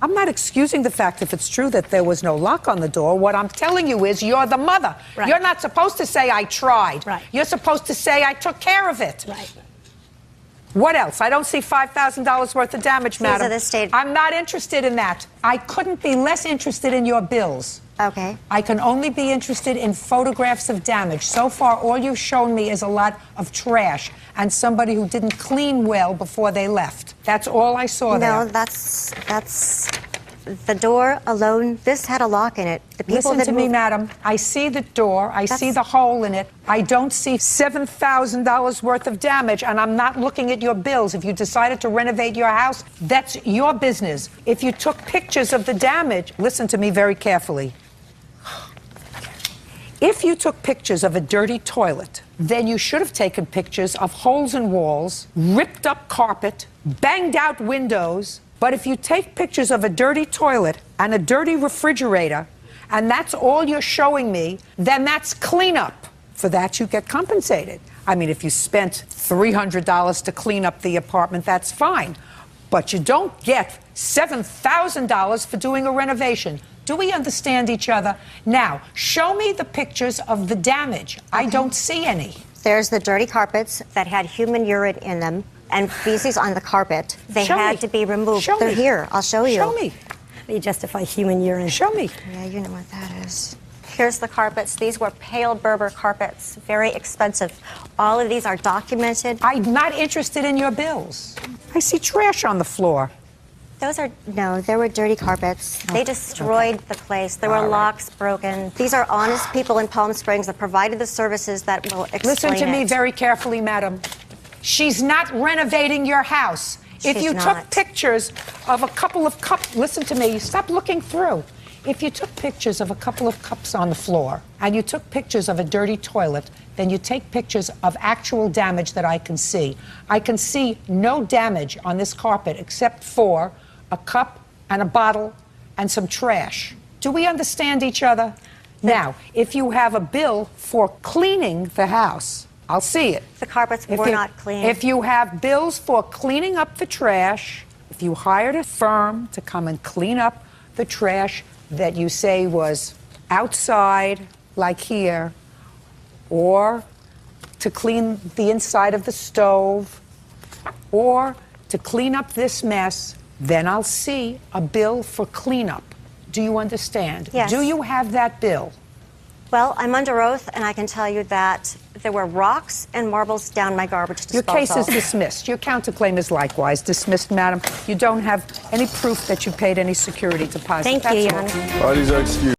I'm not excusing the fact if it's true that there was no lock on the door. What I'm telling you is you're the mother. Right. You're not supposed to say, I tried. Right. You're supposed to say, I took care of it. Right. What else? I don't see $5,000 worth of damage, madam. Of the state. I'm not interested in that. I couldn't be less interested in your bills. Okay. I can only be interested in photographs of damage. So far, all you've shown me is a lot of trash and somebody who didn't clean well before they left. That's all I saw there. No, that's the door alone. This had a lock in it. The people Listen that to me, moved- madam. I see the door. I see the hole in it. I don't see $7,000 worth of damage, and I'm not looking at your bills. If you decided to renovate your house, that's your business. If you took pictures of the damage, listen to me very carefully. If you took pictures of a dirty toilet, then you should have taken pictures of holes in walls, ripped up carpet, banged out windows. But if you take pictures of a dirty toilet and a dirty refrigerator, and that's all you're showing me, then that's cleanup. For that, you get compensated. I mean, if you spent $300 to clean up the apartment, that's fine. But you don't get $7,000 for doing a renovation. Do we understand each other? Now, show me the pictures of the damage. I don't see any. There's the dirty carpets that had human urine in them and feces on the carpet. They had to be removed. Show They're me. here. I'll show you. Show me. How do you justify human urine? Show me. Yeah, you know what that is. Here's the carpets. These were pale Berber carpets, very expensive. All of these are documented. I'm not interested in your bills. I see trash on the floor. No, there were dirty carpets. They destroyed the place. There were locks broken. These are honest people in Palm Springs that provided the services that will explain Listen to me it. very carefully, madam. She's not renovating your house. If She's you not. took pictures of a couple of cups, listen to me, stop looking through. If you took pictures of a couple of cups on the floor and you took pictures of a dirty toilet, then you take pictures of actual damage that I can see. I can see no damage on this carpet except for a cup and a bottle and some trash. Do we understand each other? Now, if you have a bill for cleaning the house, I'll see it. The carpets were not clean. If you have bills for cleaning up the trash, if you hired a firm to come and clean up the trash that you say was outside, like here, or to clean the inside of the stove, or to clean up this mess, then I'll see a bill for cleanup. Do you understand? Yes. Do you have that bill? Well, I'm under oath, and I can tell you that there were rocks and marbles down my garbage disposal. Your case is dismissed. Your counterclaim is likewise dismissed, madam. You don't have any proof that you paid any security deposit. Thank you, Your That's all. Honor. Parties are excused.